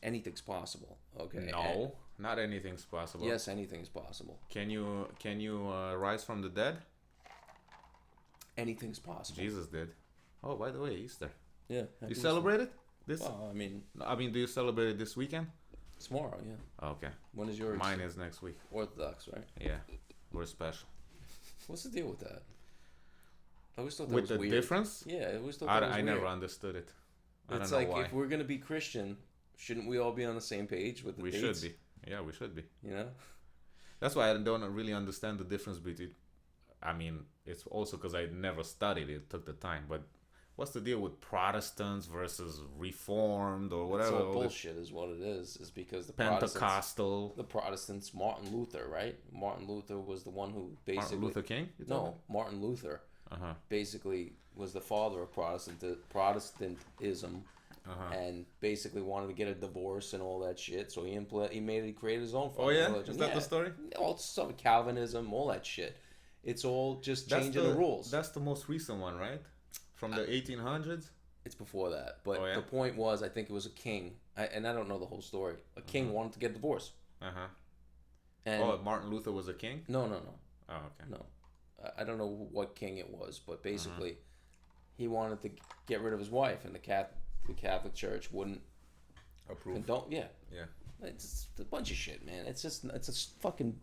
anything's possible. Okay. No, not anything's possible. Yes, anything's possible. Can you rise from the dead? Anything's possible. Jesus did. Oh, by the way, Easter. Yeah. You celebrate it? Well, I mean, do you celebrate it this weekend? Tomorrow, yeah. Okay. When is yours? Mine is next week. Orthodox, right? Yeah, we're special. What's the deal with that? I always thought that With was the weird. difference? Yeah, I always thought that was I weird. never understood it. I It's don't know like why. if we're gonna be Christian, shouldn't we all be on the same page with the We dates? should be. Yeah, we should be. You know? That's why I don't really understand the difference between. I mean, it's also because I never studied it, took the time. But what's the deal with Protestants versus Reformed or It's whatever? all bullshit, is what it is. Is because Pentecostal. the Protestants, Martin Luther, right? Martin Luther was the one who basically Martin Luther King? No, Martin Luther basically was the father of Protestantism. And basically wanted to get a divorce and all that shit, so he created his own fucking religion. Is that the story? All some Calvinism, all that shit. It's all just changing the rules. That's the most recent one, right? From the 1800s. It's before that, but the point was, I think it was a king, and I don't know the whole story. A king wanted to get divorced. And Martin Luther was a king? No. Oh, okay. No, I don't know what king it was, but basically, he wanted to get rid of his wife, and the Catholic Church wouldn't approve. Yeah. It's a bunch of shit, man. It's a scam.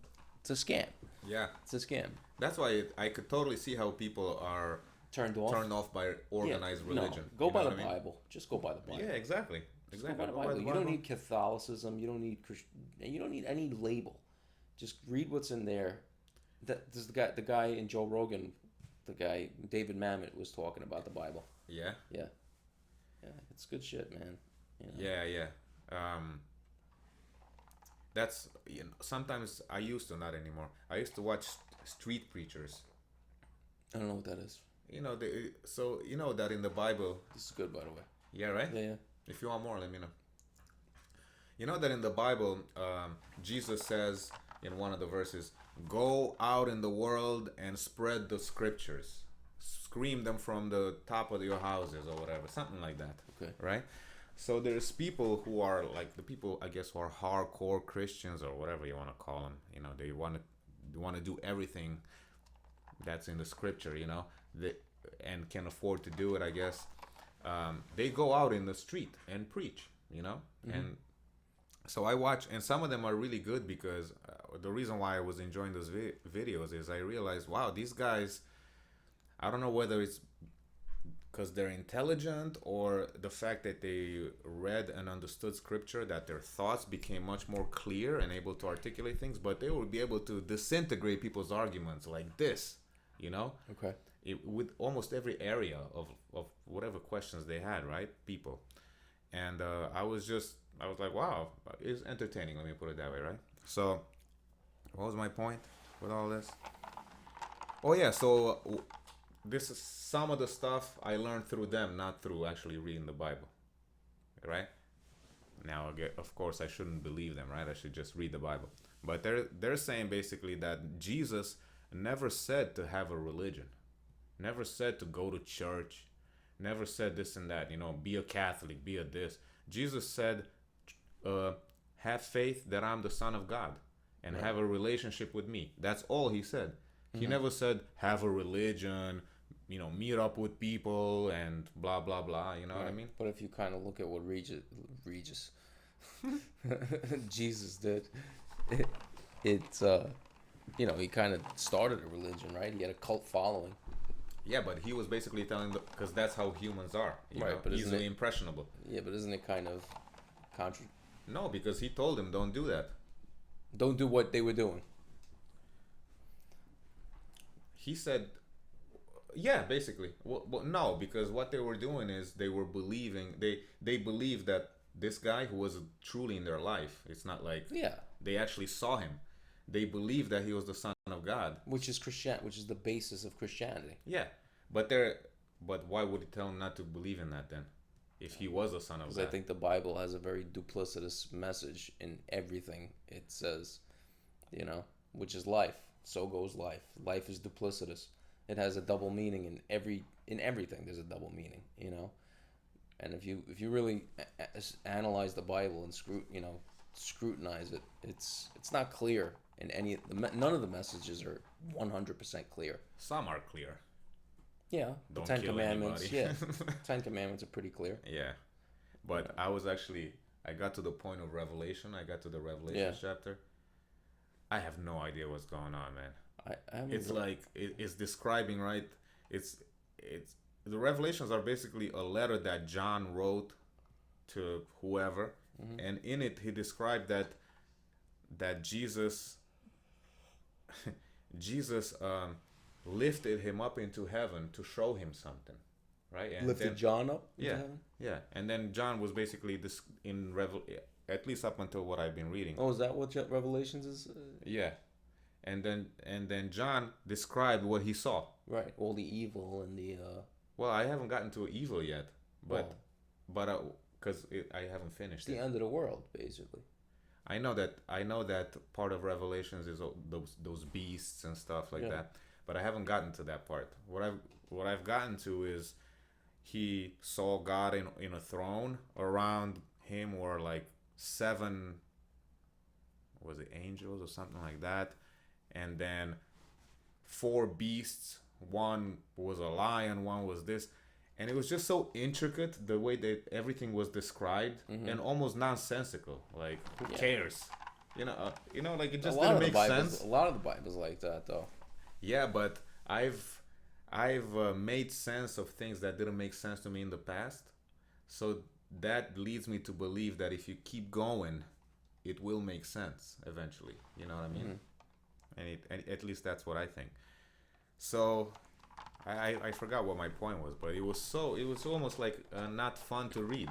Yeah. It's a scam. That's why I could totally see how people are turned off by organized religion. No, go by the Bible. Just go by the Bible. Yeah, exactly. Go by the Bible. You don't need Catholicism. You don't need you don't need any label. Just read what's in there. This the guy in Joe Rogan, the guy David Mamet was talking about the Bible. Yeah. Yeah, it's good shit, man. Yeah. That's sometimes I used to, not anymore. I used to watch street preachers. I don't know what that is. So you know that in the Bible. This is good, by the way. Yeah, right. Yeah. If you want more, let me know. You know that in the Bible, Jesus says in one of the verses, "Go out in the world and spread the scriptures, scream them from the top of your houses," or whatever, something like that. Okay. Right. So there's people who are like the people, I guess, who are hardcore Christians or whatever you want to call them. They want to do everything that's in the scripture. And can afford to do it, I guess. They go out in the street and preach. And so I watch, and some of them are really good because the reason why I was enjoying those videos is I realized, wow, these guys. I don't know whether it's because they're intelligent or the fact that they read and understood scripture, that their thoughts became much more clear and able to articulate things, but they would be able to disintegrate people's arguments like this, Okay. With almost every area of whatever questions they had, right? People. And I was like, wow, it's entertaining, let me put it that way, right? So what was my point with all this? Oh yeah, so this is some of the stuff I learned through them, not through actually reading the Bible, right? Now, of course, I shouldn't believe them, right? I should just read the Bible. But they're saying basically that Jesus never said to have a religion, never said to go to church, never said this and that, be a Catholic, be a this. Jesus said, have faith that I'm the Son of God and have a relationship with me. That's all he said. He never said have a religion, meet up with people and blah, blah, blah. You know what I mean? But if you kind of look at what Jesus did, it's, he kind of started a religion, right? He had a cult following. Yeah, but he was basically telling them, because that's how humans are, but easily impressionable. Yeah, but isn't it kind of No, because he told them, don't do that. Don't do what they were doing. He said, yeah, basically. Well, no, because what they were doing is they were believing, they believed that this guy who was truly in their life, it's not like they actually saw him. They believed that he was the Son of God. Which is which is the basis of Christianity. Yeah, but why would he tell them not to believe in that then? If he was the Son of God. Because I think the Bible has a very duplicitous message in everything it says, which is life. So goes life. Life is duplicitous. It has a double meaning in everything. There's a double meaning, And if you really analyze the Bible and scrutinize it, it's not clear in none of the messages are 100% clear. Some are clear. Yeah, the Don't Ten kill Commandments. anybody. Yeah, 10 Commandments are pretty clear. Yeah, but I got to the point of Revelation. I got to the Revelation chapter. I have no idea what's going on, man. It's like it's describing, right? It's the Revelations are basically a letter that John wrote to whoever, and in it he described that Jesus Jesus lifted him up into heaven to show him something, right? And Lifted then, John up into yeah, heaven? yeah, and then John was basically this in at least up until what I've been reading. Oh, is that what Revelations is? Yeah, and then John described what he saw. Right, all the evil and the. Well, I haven't gotten to evil yet, but Well, because I haven't finished it's the it. end of the world, basically. I know that part of Revelations is those beasts and stuff like Yeah. that, but I haven't gotten to that part. What I've gotten to is he saw God in a throne. Around him were like seven, was it angels or something like that, and then four beasts. One was a lion, one was this, and it was just so intricate the way that everything was described, and almost nonsensical. Like, who cares? Like it just didn't make sense. A lot of the Bible's like that, though. Yeah, but I've made sense of things that didn't make sense to me in the past, so that leads me to believe that if you keep going, it will make sense eventually. You know what I mean? And at least that's what I think. So I forgot what my point was, but it was almost like not fun to read.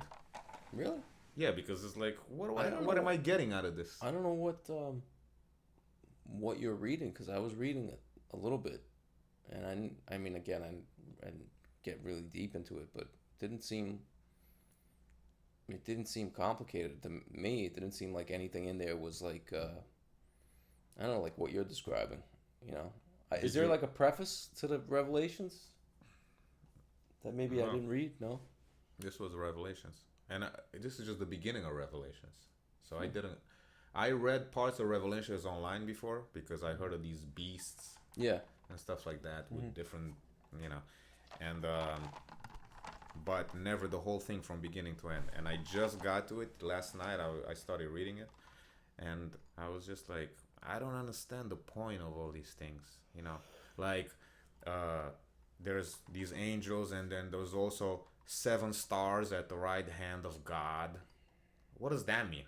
Really? Yeah, because it's like, what am I getting out of this? I don't know what you're reading, because I was reading it a little bit, and I mean, again, I didn't get really deep into it, but it didn't seem complicated to me. It didn't seem like anything in there was like I don't know, like what you're describing. You know, is there like a preface to the Revelations that maybe I didn't read? No. This was Revelations, and this is just the beginning of Revelations. So I read parts of Revelations online before because I heard of these beasts. Yeah. And stuff like that with different, and but never the whole thing from beginning to end. And I just got to it last night. I started reading it, and I was just like, I don't understand the point of all these things. Like there's these angels, and then there's also 7 stars at the right hand of God. What does that mean?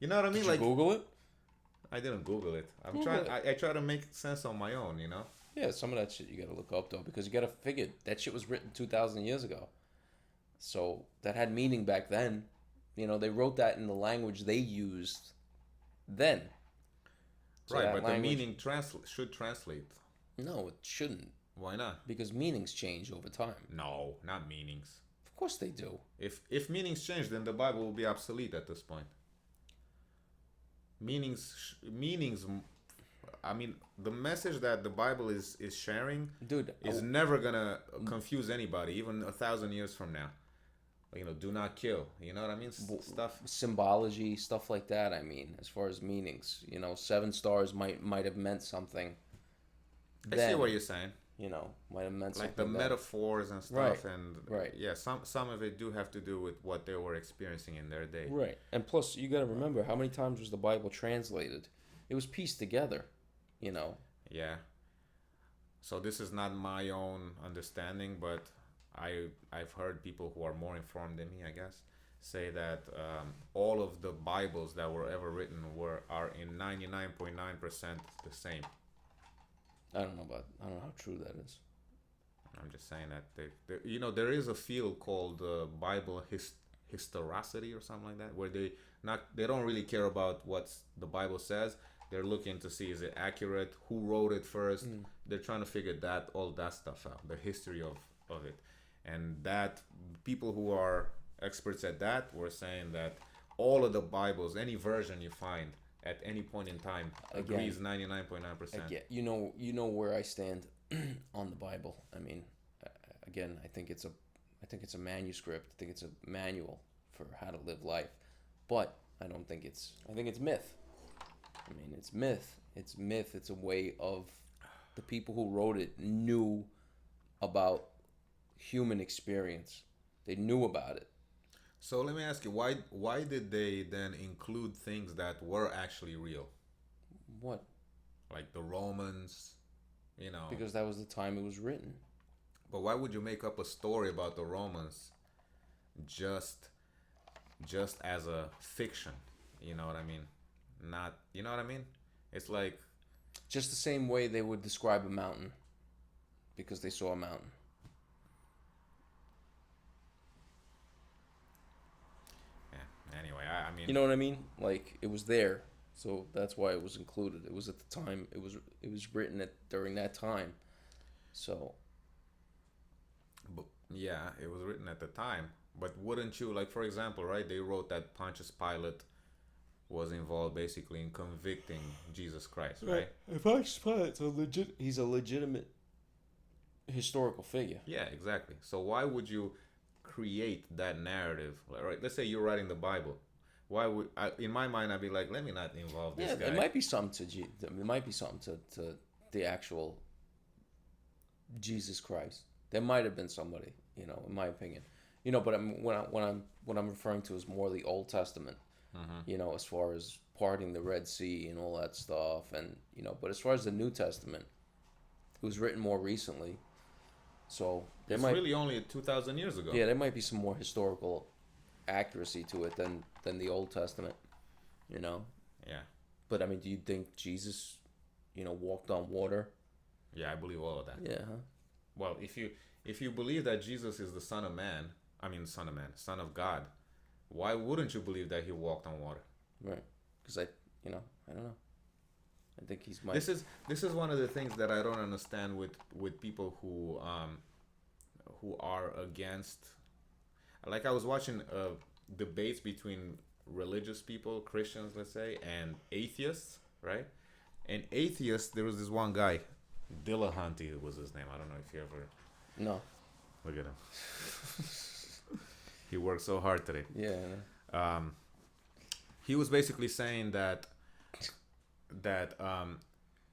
You know what I mean? Did you Google it? I didn't Google it. I try to make sense on my own. Yeah, some of that shit you gotta look up, though, because you gotta figure that shit was written 2,000 years ago. So that had meaning back then. They wrote that in the language they used then. So right, but the meaning should translate. No, it shouldn't. Why not? Because meanings change over time. No, not meanings. Of course they do. If meanings change, then the Bible will be obsolete at this point. Meanings. I mean, the message that the Bible is sharing, dude, is never gonna confuse anybody, even 1,000 years from now. Do not kill. You know what I mean? Stuff. Symbology, stuff like that. I mean, as far as meanings, 7 stars might have meant something. I see what you're saying. Might have meant like something. The metaphors and stuff, right. And right. Yeah, some of it do have to do with what they were experiencing in their day. Right, and plus you got to remember, how many times was the Bible translated? It was pieced together. Yeah. So this is not my own understanding, but I've heard people who are more informed than me, I guess, say that all of the Bibles that were ever written are in 99.9% the same. I don't know how true that is. I'm just saying that there is a field called Bible historicity or something like that, where they don't really care about what the Bible says. They're looking to see, is it accurate, who wrote it first. They're trying to figure all that stuff out, the history of it. And that people who are experts at that were saying that all of the Bibles, any version you find at any point in time, agrees 99.9%. You know where I stand on the Bible. I mean, again, I think it's a manuscript. I think it's a manual for how to live life, but I think it's myth. I mean, it's myth. It's myth. It's a way of the people who wrote it knew about human experience. They knew about it. So let me ask you, why did they then include things that were actually real? What? Like the Romans, Because that was the time it was written. But why would you make up a story about the Romans just as a fiction? You know what I mean? You know what I mean? It's like Just the same way they would describe a mountain because they saw a mountain. Yeah. Anyway, I mean, You know what I mean? Like it was there, so that's why it was included. It was at the time. It was written during that time. So but, yeah, it was written at the time. But wouldn't you, like, for example, right? They wrote that Pontius Pilate was involved basically in convicting Jesus Christ, right? if Pontius Pilate's he's a legitimate historical figure. Yeah, exactly. So why would you create that narrative? Like, right? Let's say you're writing the Bible. Why would in my mind I'd be like, let me not involve this Yeah, guy. there might be something to the actual Jesus Christ. There might have been somebody, you know, in my opinion, you know. But what I'm referring to is more the Old Testament, you know, as far as parting the Red Sea and all that stuff, and you know. But as far as the New Testament, it was written more recently, so it's really only 2,000 years ago. Yeah, there might be some more historical accuracy to it than the Old Testament, you know. Yeah. But I mean, do you think Jesus, you know, walked on water? Yeah, I believe all of that. Yeah. Huh? Well, if you believe that Jesus is the Son of Man, Son of God, why wouldn't you believe that he walked on water? Right. Because I don't know. I think he's my. This is one of the things that I don't understand with people who are against. Like I was watching debates between religious people, Christians, let's say, and atheists, right? And atheists, there was this one guy, Dillahunty was his name. I don't know if you ever. No. Look at him. He worked so hard today. Yeah. He was basically saying that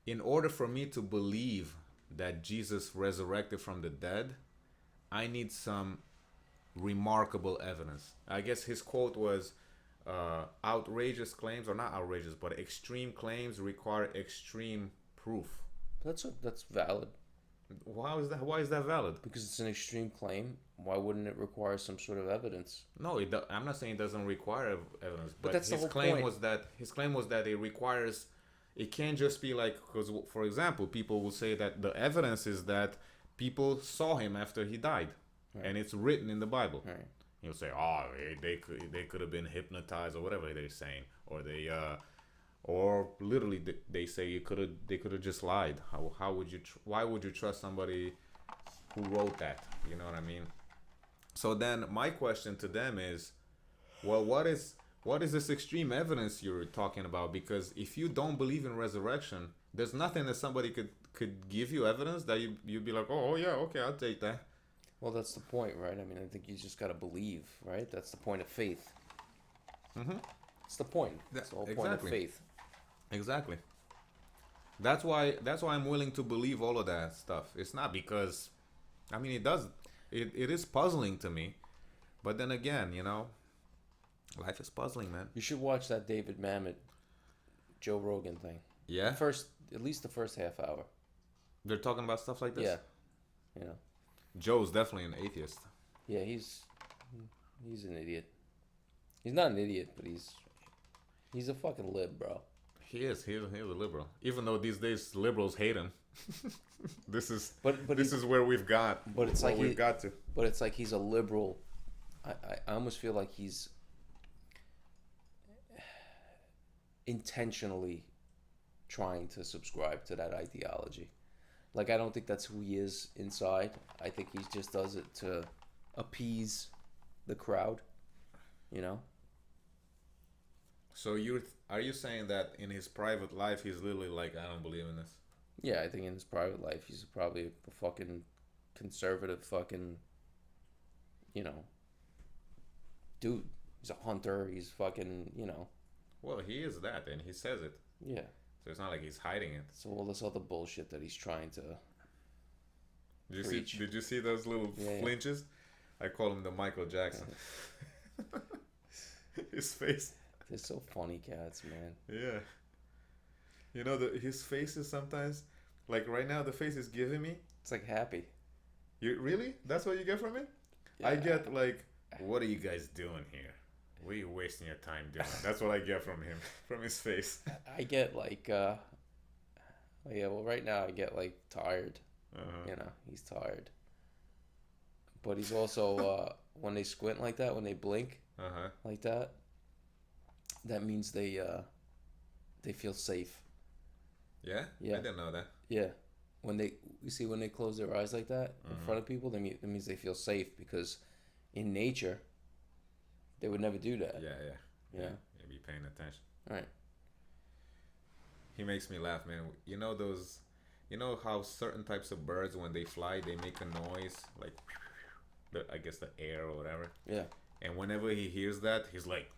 in order for me to believe that Jesus resurrected from the dead, I need some remarkable evidence. I guess his quote was, outrageous claims, or not outrageous, but extreme claims require extreme proof. That's valid. Why is that valid? Because it's an extreme claim. Why wouldn't it require some sort of evidence? No, I'm not saying it doesn't require evidence, but that's his the whole claim point. his claim was that it requires. It can't just be like, because for example, people will say that the evidence is that people saw him after he died, right, and it's written in the Bible. Right. You'll say, oh, they could have been hypnotized or whatever they're saying, or or literally they say they could have just lied. Why would you trust somebody who wrote that? You know what I mean? So then my question to them is, well, what is this extreme evidence you're talking about? Because if you don't believe in resurrection, there's nothing that somebody could give you evidence that you'd be like, oh yeah, okay, I'll take that. Well, that's the point, right? I mean, I think you just got to believe, right? That's the point of faith. Mm-hmm. That's the point. That's the whole point of faith. Exactly. That's why I'm willing to believe all of that stuff. It's not because, I mean, it is puzzling to me, but then again, you know, life is puzzling, man. You should watch that David Mamet, Joe Rogan thing. Yeah. At least the first half hour. They're talking about stuff like this. Yeah. You know. Joe's definitely an atheist. Yeah, he's an idiot. He's not an idiot, but he's a fucking lib, bro. He is. He's a liberal. Even though these days liberals hate him. This is where we've got. But it's like we've got to. But it's like he's a liberal. I almost feel like he's intentionally trying to subscribe to that ideology. Like, I don't think that's who he is inside. I think he just does it to appease the crowd, you know? So are you saying that in his private life he's literally like, I don't believe in this? Yeah, I think in his private life he's probably a fucking conservative fucking, you know, dude. He's a hunter. He's fucking, you know. Well, he is that, and he says it. Yeah. So it's not like he's hiding it. So all this other bullshit that he's trying to Did you see those little flinches? Yeah. I call him the Michael Jackson. His face. They're so funny, cats, man. Yeah. You know, his face is sometimes, like right now, the face is giving me. It's like happy. You really? That's what you get from it? Yeah. I get like, what are you guys doing here? What are you wasting your time doing? That's what I get from him, from his face. I get like Yeah, well, right now I get like tired. Uh-huh. You know, he's tired. But he's also when they squint like that, when they blink Uh-huh. like that, that means they feel safe. Yeah? I Yeah, didn't know that. yeah. When they you see when they close their eyes like that in Mm-hmm. front of people, that means they feel safe because in nature they would never do that. Yeah, yeah. Yeah. Yeah. You be paying attention. Right. He makes me laugh, man. You know those you know how certain types of birds when they fly they make a noise like I guess the air or whatever. Yeah. And whenever he hears that, he's like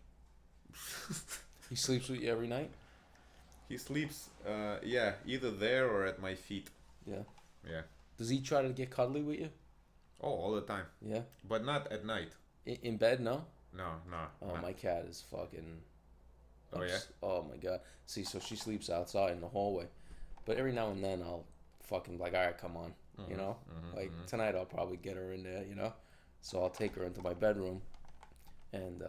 He sleeps with you every night. he sleeps yeah, either there or at my feet. Yeah. Yeah. Does he try to get cuddly with you? Oh, all the time. Yeah. But not at night. In bed, no. No, no. Oh, not. my cat is fucking. Oh yeah. Oh my god. See, so she sleeps outside in the hallway, but every now and then I'll fucking like, all right, come on, you know. Like tonight I'll probably get her in there, you know. So I'll take her into my bedroom, and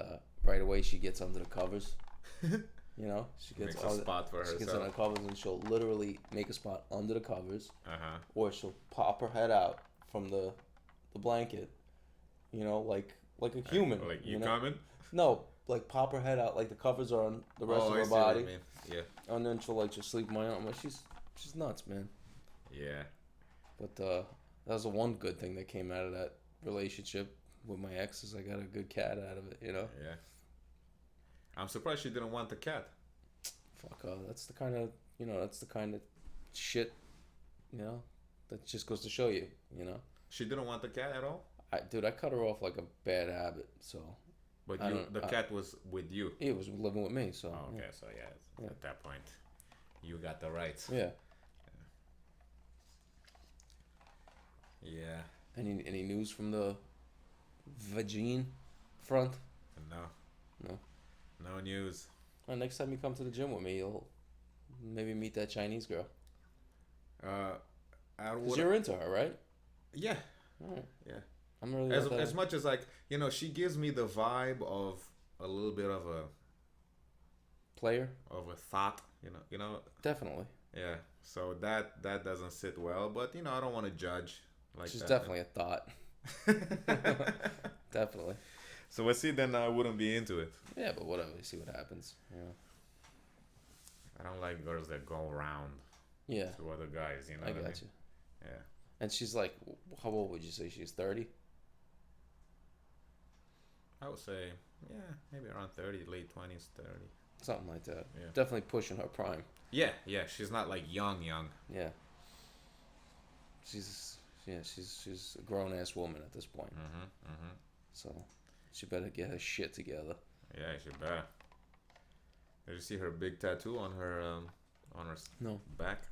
right away she gets under the covers. You know, she gets Makes a spot for She herself. gets under the covers and she'll literally make a spot under the covers, Uh-huh. or she'll pop her head out from the blanket, you know, like a human. Like you know? coming? No, like pop her head out like the covers are on the rest Oh, of I her see what body, you mean. Yeah. and then she'll like just sleep in my arm. Like she's nuts, man. Yeah. But that was the one good thing that came out of that relationship with my ex is I got a good cat out of it, you know. Yeah. I'm surprised she didn't want the cat. Fuck that's the kind of that's the kind of shit, you know, that just goes to show you, you know. She didn't want the cat at all? Dude, I cut her off like a bad habit, so. But the cat was with you. It was living with me, so. Oh, okay, so yeah, at that point, you got the rights. Yeah. Yeah. Any news from the vagine front? No. No. No news. Well, next time you come to the gym with me, you'll maybe meet that Chinese girl. Because you're into her, right? Yeah. All right. Yeah. I'm really As much as like she gives me the vibe of a little bit of a player. Of a thought, you know. Definitely. Yeah. So that doesn't sit well, but I don't want to judge like She's that. definitely a thought. Definitely. So let's see. Then I wouldn't be into it. Yeah, but whatever. You see what happens. Yeah. I don't like girls that go around. Yeah. To other guys, you know. I got you. Yeah. And she's like, how old would you say she's? 30? I would say, yeah, maybe around 30, late 20s, 30. Something like that. Yeah. Definitely pushing her prime. Yeah. She's not like young. Yeah. She's a grown ass woman at this point. So she better get her shit together. Yeah, she better. Did you see her big tattoo on her No. back?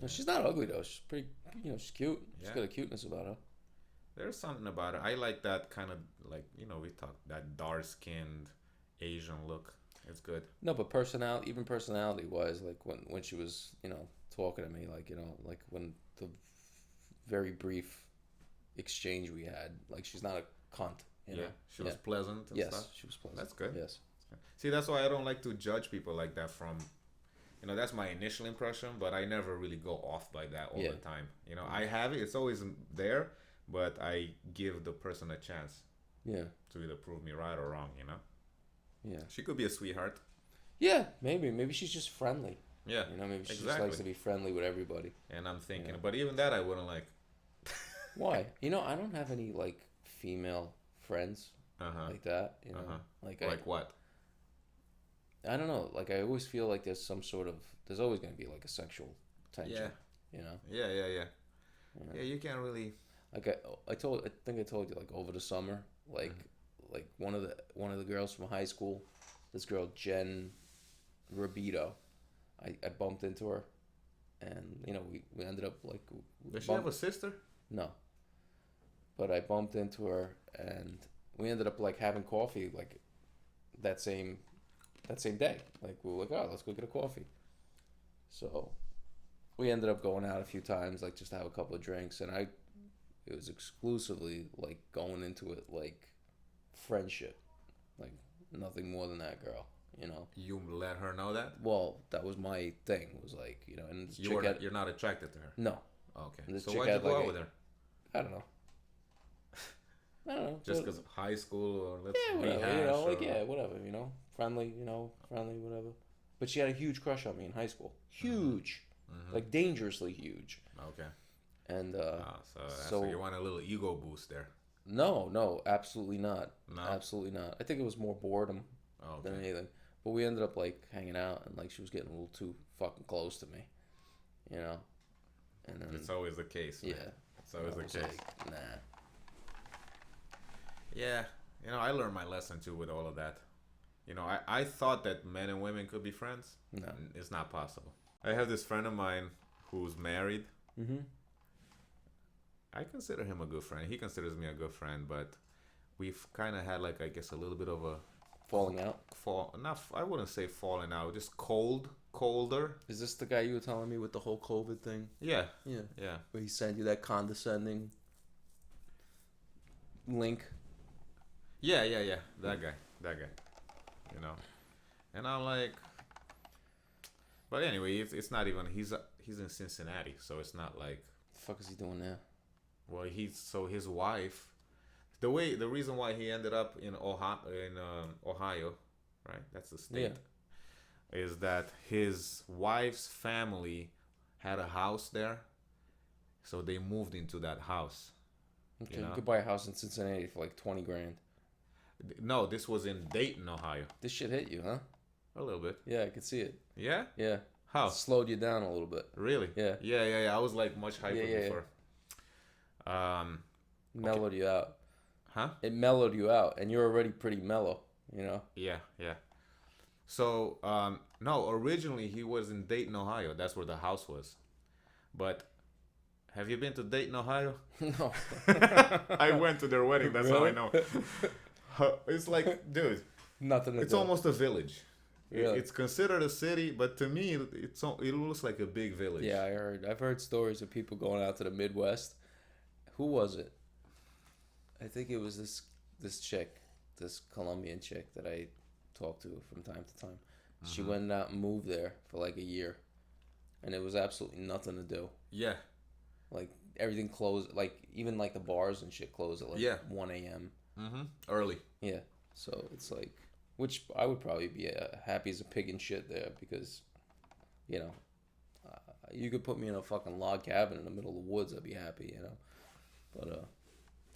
No, she's not ugly though. She's pretty. She's cute. She's Yeah. got a cuteness about her. There's something about her. I like that kind of like we talked that dark skinned Asian look. It's good. No, but even personality wise, like when she was talking to me, like like when the very brief exchange we had, like she's not a cunt. You know? She was pleasant and yes, stuff. she was pleasant. That's good. Yes. See, that's why I don't like to judge people like that from, that's my initial impression, but I never really go off by that all the time. I have it. It's always there, but I give the person a chance. Yeah. To either prove me right or wrong, Yeah. She could be a sweetheart. Yeah, maybe she's just friendly. Yeah. Maybe she just likes to be friendly with everybody. And I'm thinking, but even that I wouldn't like. Why? I don't have any like female friends like that. Like what? I don't know. Like I always feel like there's always going to be like a sexual tension. Yeah. Yeah, you can't really. Like I think I told you like over the summer, like one of the girls from high school, this girl Jen Rabito, I bumped into her, and we ended up like. Does she have a sister? No. But I bumped into her, and we ended up like having coffee like that same day. Like we were like, oh, let's go get a coffee. So we ended up going out a few times, like just to have a couple of drinks, and it was exclusively like going into it like friendship, like nothing more than that girl. You know. You let her know that? Well, that was my thing. Was like, you know, and this You're not attracted to her. No. Okay. This So chick why'd you had go like out with her? I don't know. I don't know. Just because of high school or let's whatever, rehash you know, or... like whatever, you know, friendly, whatever. But she had a huge crush on me in high school, huge, like dangerously huge. Okay. And so you want a little ego boost there? No, absolutely not. No? Absolutely not. I think it was more boredom than anything. But we ended up like hanging out, and like she was getting a little too fucking close to me, you know. And then it's always the case. Man. Yeah, it's always the case. Like, nah. Yeah, you know, I learned my lesson too with all of that. You know, I thought that men and women could be friends. No, it's not possible. I have this friend of mine who's married. Mm-hmm. I consider him a good friend. He considers me a good friend, but we've kind of had like, I guess, a little bit of a falling out. I wouldn't say falling out, just colder. Is this the guy you were telling me with the whole COVID thing? Yeah. Where he sent you that condescending link. Yeah. That guy. You know, and I'm like, but anyway, it's not even. He's in Cincinnati, so it's not like. The fuck is he doing there? Well, his wife. The reason why he ended up in Ohio, right? That's the state. Yeah. Is that his wife's family had a house there, so they moved into that house. Okay, you could buy a house in Cincinnati for like $20,000. No, this was in Dayton, Ohio. This shit hit you, huh? A little bit. Yeah, I could see it. Yeah? Yeah. How? It slowed you down a little bit. Really? Yeah. Yeah. I was like much hyper before. Mellowed you out. Huh? It mellowed you out, and you're already pretty mellow, you know? Yeah. So, no, originally he was in Dayton, Ohio. That's where the house was. But have you been to Dayton, Ohio? No. I went to their wedding. That's really? how I know. It's like, dude. Nothing to It's do. almost a village. Really? It's considered a city, but to me, it looks like a big village. Yeah, I've heard stories of people going out to the Midwest. Who was it? I think it was this chick, this Colombian chick that I talked to from time to time. Mm-hmm. She went out and moved there for like a year, and it was absolutely nothing to do. Yeah. Like everything closed, like even like the bars and shit closed at like 1 a.m. Mm-hmm. Early. Yeah. So it's like, which I would probably be happy as a pig in shit there because, you know, you could put me in a fucking log cabin in the middle of the woods. I'd be happy, you know. But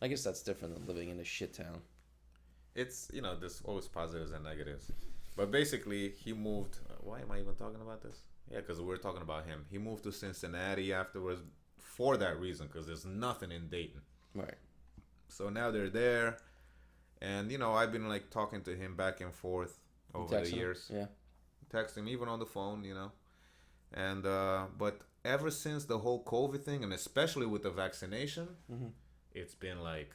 I guess that's different than living in a shit town. It's, you know, there's always positives and negatives. But basically, he moved. Why am I even talking about this? Yeah, because we're talking about him. He moved to Cincinnati afterwards for that reason, because there's nothing in Dayton. Right. So now they're there. And, you know, I've been, like, talking to him back and forth over the years. Yeah. Text him, even on the phone, you know. And, but ever since the whole COVID thing, and especially with the vaccination, it's been, like...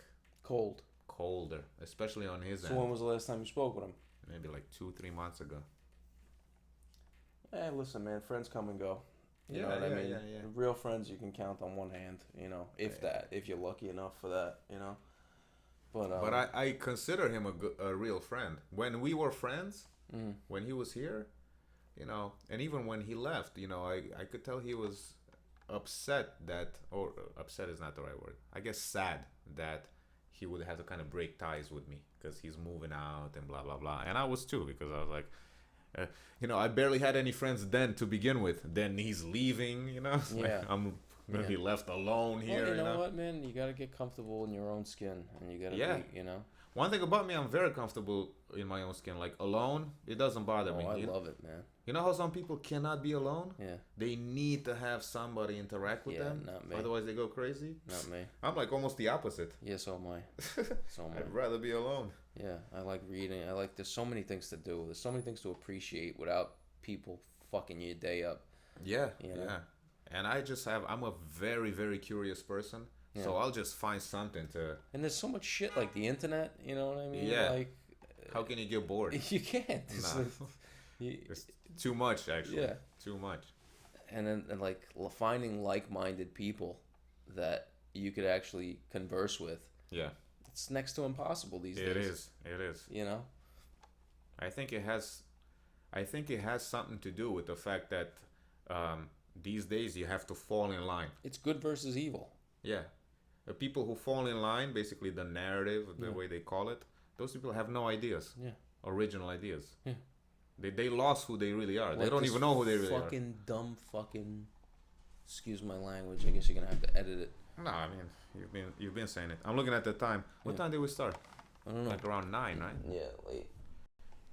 Colder, especially on his end. So when was the last time you spoke with him? Maybe, like, 2-3 months ago. Hey, listen, man, friends come and go. You know what I mean? Yeah. Real friends you can count on one hand, you know, if you're lucky enough for that, you know. But I consider him a real friend. When we were friends, when he was here, you know, and even when he left, you know, I could tell he was upset or upset is not the right word. I guess sad that he would have to kind of break ties with me because he's moving out and blah, blah, blah. And I was too, because I was like, you know, I barely had any friends then to begin with. Then he's leaving, you know. Yeah. Like, I'm going to be left alone here. Well, you know what, man? You got to get comfortable in your own skin. And you got to be, you know. One thing about me, I'm very comfortable in my own skin. Like, alone, it doesn't bother me. I love it, man. You know how some people cannot be alone? Yeah. They need to have somebody interact with them. Not me. Otherwise, they go crazy. Not me. I'm like almost the opposite. Yeah, so am I. I'd rather be alone. Yeah, I like reading. There's so many things to do. There's so many things to appreciate without people fucking your day up. Yeah, you know? Yeah. And I'm a very, very curious person. Yeah. So I'll just find something to... And there's so much shit like the internet, you know what I mean? Yeah. Like, how can you get bored? You can't. It's too much, actually. Yeah. Too much. And then like finding like-minded people that you could actually converse with. Yeah. It's next to impossible these days. It is. You know? I think it has... I think it has something to do with the fact that these days you have to fall in line. It's good versus evil. Yeah. The people who fall in line, basically the narrative, the Yeah. way they call it, those people have no ideas. Yeah. Original ideas. Yeah. They lost who they really are. Like they don't this even know who they really are. Fucking dumb fucking. Excuse my language. I guess you're gonna have to edit it. No, I mean you've been saying it. I'm looking at the time. What time did we start? I don't know. Like around 9, right? Yeah, late.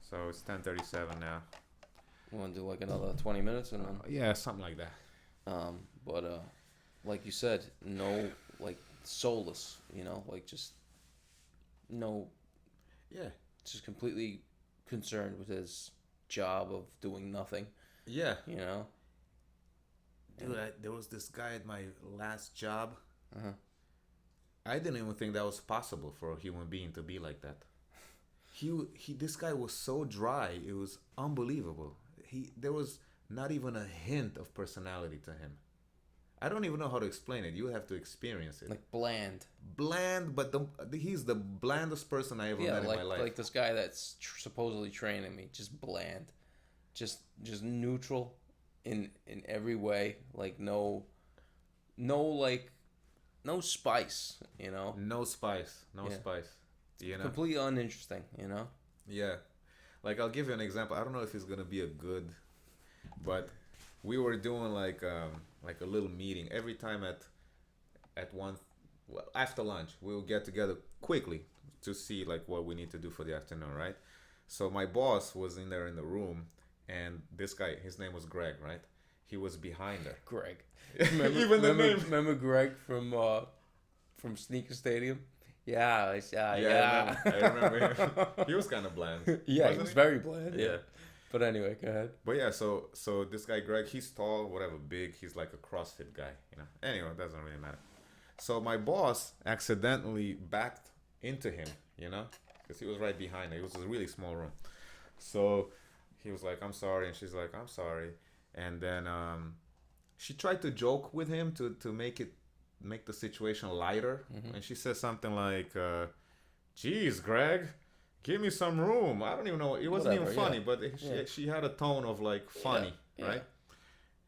So it's 10:37 now. You want to do like another 20 minutes and then? Yeah, something like that. But like you said, no, like soulless. You know, like just no. Yeah. Just completely concerned with his job of doing nothing. Yeah. You know. Dude, there was this guy at my last job. Uh-huh. I didn't even think that was possible for a human being to be like that. This guy was so dry. It was unbelievable. There was not even a hint of personality to him. I don't even know how to explain it. You have to experience it. Like bland. Bland, but he's the blandest person I ever met in my life. Like this guy that's supposedly training me, just bland, just neutral in every way. Like no spice. You know. No spice. No spice. You know. Completely uninteresting. You know. Yeah. Like I'll give you an example. I don't know if it's gonna be a good, but we were doing like a little meeting every time at one, well, after lunch we will get together quickly to see like what we need to do for the afternoon, right? So my boss was in there in the room, and this guy, his name was Greg, right? He was behind her. Greg. Remember Greg from Sneaker Stadium? Yeah. I remember him. He was kind of bland. Yeah, he was very bland. Yeah. But anyway, go ahead. But yeah, so this guy Greg, he's tall, whatever, big. He's like a CrossFit guy, you know. Anyway, it doesn't really matter. So my boss accidentally backed into him, you know, because he was right behind her. It was a really small room. So he was like, "I'm sorry," and she's like, "I'm sorry." And then she tried to joke with him to make the situation lighter, and she said something like, "Geez, Greg, give me some room." I don't even know. It wasn't even funny, but she had a tone of like funny, right?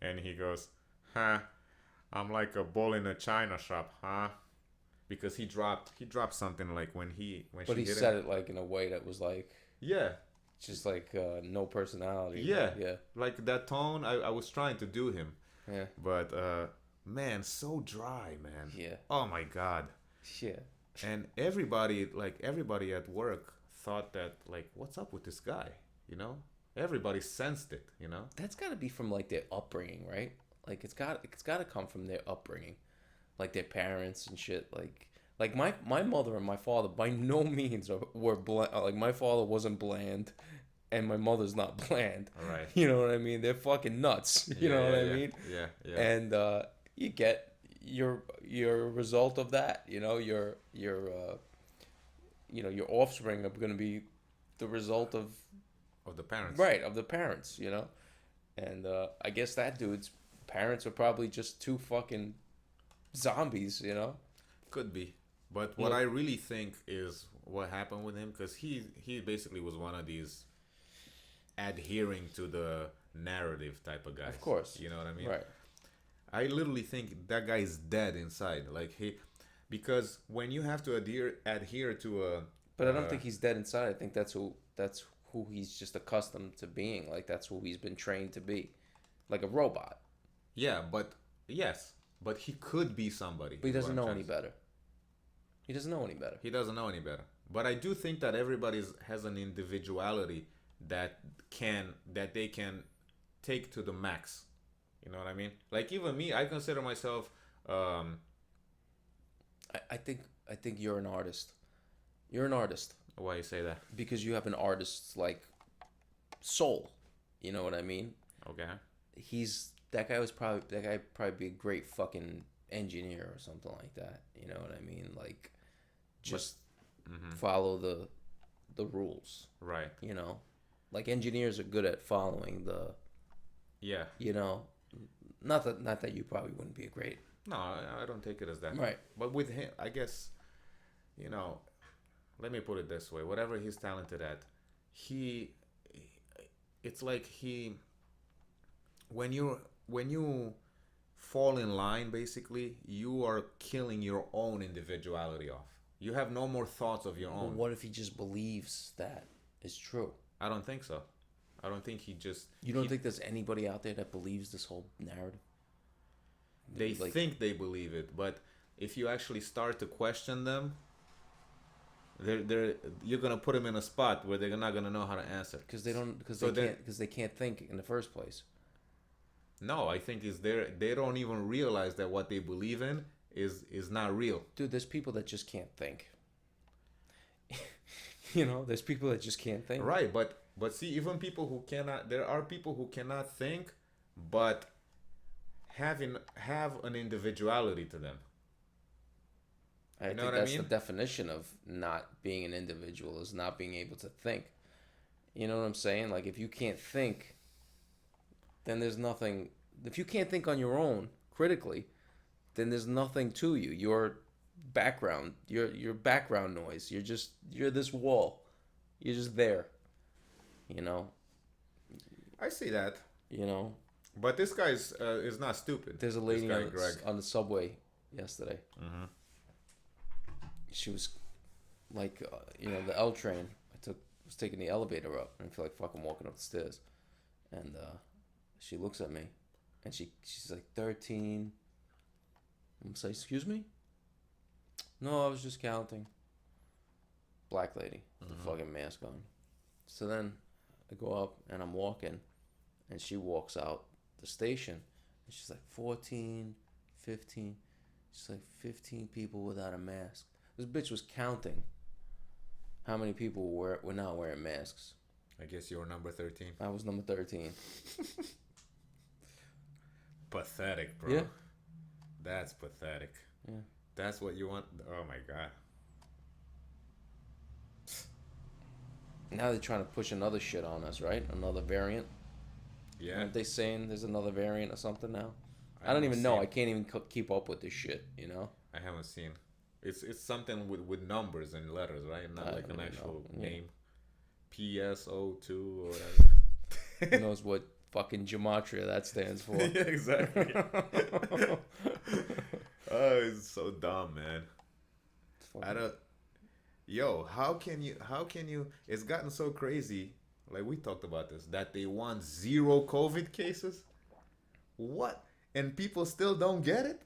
And he goes, "Huh, I'm like a bull in a china shop, huh?" Because he dropped something like when she But he said it like in a way that was like, yeah, just like no personality. Yeah. Yeah. Like that tone, I was trying to do him. Yeah. But man, so dry, man. Yeah. Oh my God. Yeah. And everybody at work thought that like, what's up with this guy? You know? Everybody sensed it, you know? That's got to be from like their upbringing, right? Like it's got to come from their upbringing, like their parents and shit. Like my mother and my father by no means were bland. Like my father wasn't bland, and my mother's not bland. All right. You know what I mean? They're fucking nuts. You know what I mean? Yeah, yeah. And you get your result of that. You know your offspring are going to be the result of the parents. Right, of the parents, you know? And I guess that dude's parents are probably just two fucking zombies, you know? Could be. But what I really think is what happened with him, because he basically was one of these adhering to the narrative type of guys. Of course. You know what I mean? Right. I literally think that guy is dead inside. Like because when you have to adhere to a... But I don't think he's dead inside. I think that's who he's just accustomed to being. Like that's who he's been trained to be. Like a robot. Yeah, but yes. But he could be somebody. But he doesn't know any better. He doesn't know any better. He doesn't know any better. But I do think that everybody has an individuality that they can take to the max. You know what I mean? Like even me, I consider myself. I think you're an artist. You're an artist. Why you say that? Because you have an artist's like soul. You know what I mean? Okay. That guy probably be a great fucking engineer or something like that. You know what I mean? Like just follow the rules. Right. You know? Like engineers are good at following the you know, not that you probably wouldn't be a great. No, I don't take it as that. Right. But with him, I guess, you know, let me put it this way. Whatever he's talented at, it's like when you fall in line, basically, you are killing your own individuality off. You have no more thoughts of your But own. what if he just believes that is true? I don't think so. I don't think he just. You don't he, think there's anybody out there that believes this whole narrative? they Like, think they believe it, but if you actually start to question them, they're you're gonna put them in a spot where they're not gonna know how to answer. because they don't, because So they can't think in the first place. No, I think is they don't even realize that what they believe in is not real. Dude, there's people that just can't think. You know, there's people that just can't think. Right, but see, even people who cannot, there are people who cannot think, but have an individuality to them. I know think what I that's mean? the definition of not being an individual, is not being able to think. You know what I'm saying? Like, if you can't think, then there's nothing. If you can't think on your own critically, then there's nothing to you. Your background, your background noise. You're this wall. You're just there. You know. I see that, You know. but this guy is not stupid. There's a This lady guy, on, Greg. on the subway yesterday. Mm-hmm. She was like, the L train. Was taking the elevator up, and I feel like fucking walking up the stairs. And she looks at me, and she's like 13. I'm like, excuse me? No, I was just counting. Black lady with a fucking mask on. So then I go up and I'm walking, and she walks out the station, and she's like 14, 15. She's like 15 people without a mask. This bitch was counting how mere people were not wearing masks. I guess you were number 13. I was number 13. Pathetic, bro. Yeah. That's pathetic. Yeah. That's what you want. Oh my god. Now they're trying to push another shit on us, right? Another variant. Yeah. Aren't they saying there's another variant or something now? I don't haven't even know. seen- I can't even keep up with this shit, you know? I haven't seen. It's something with numbers and letters, right? Not I like don't an even actual know. Yeah. name. PSO2 or whatever. Who knows what fucking gematria that stands for? Yeah, exactly. Oh, it's so dumb, man. I don't. Yo, how can you? It's gotten so crazy. Like we talked about this, that they want zero COVID cases. What? And people still don't get it.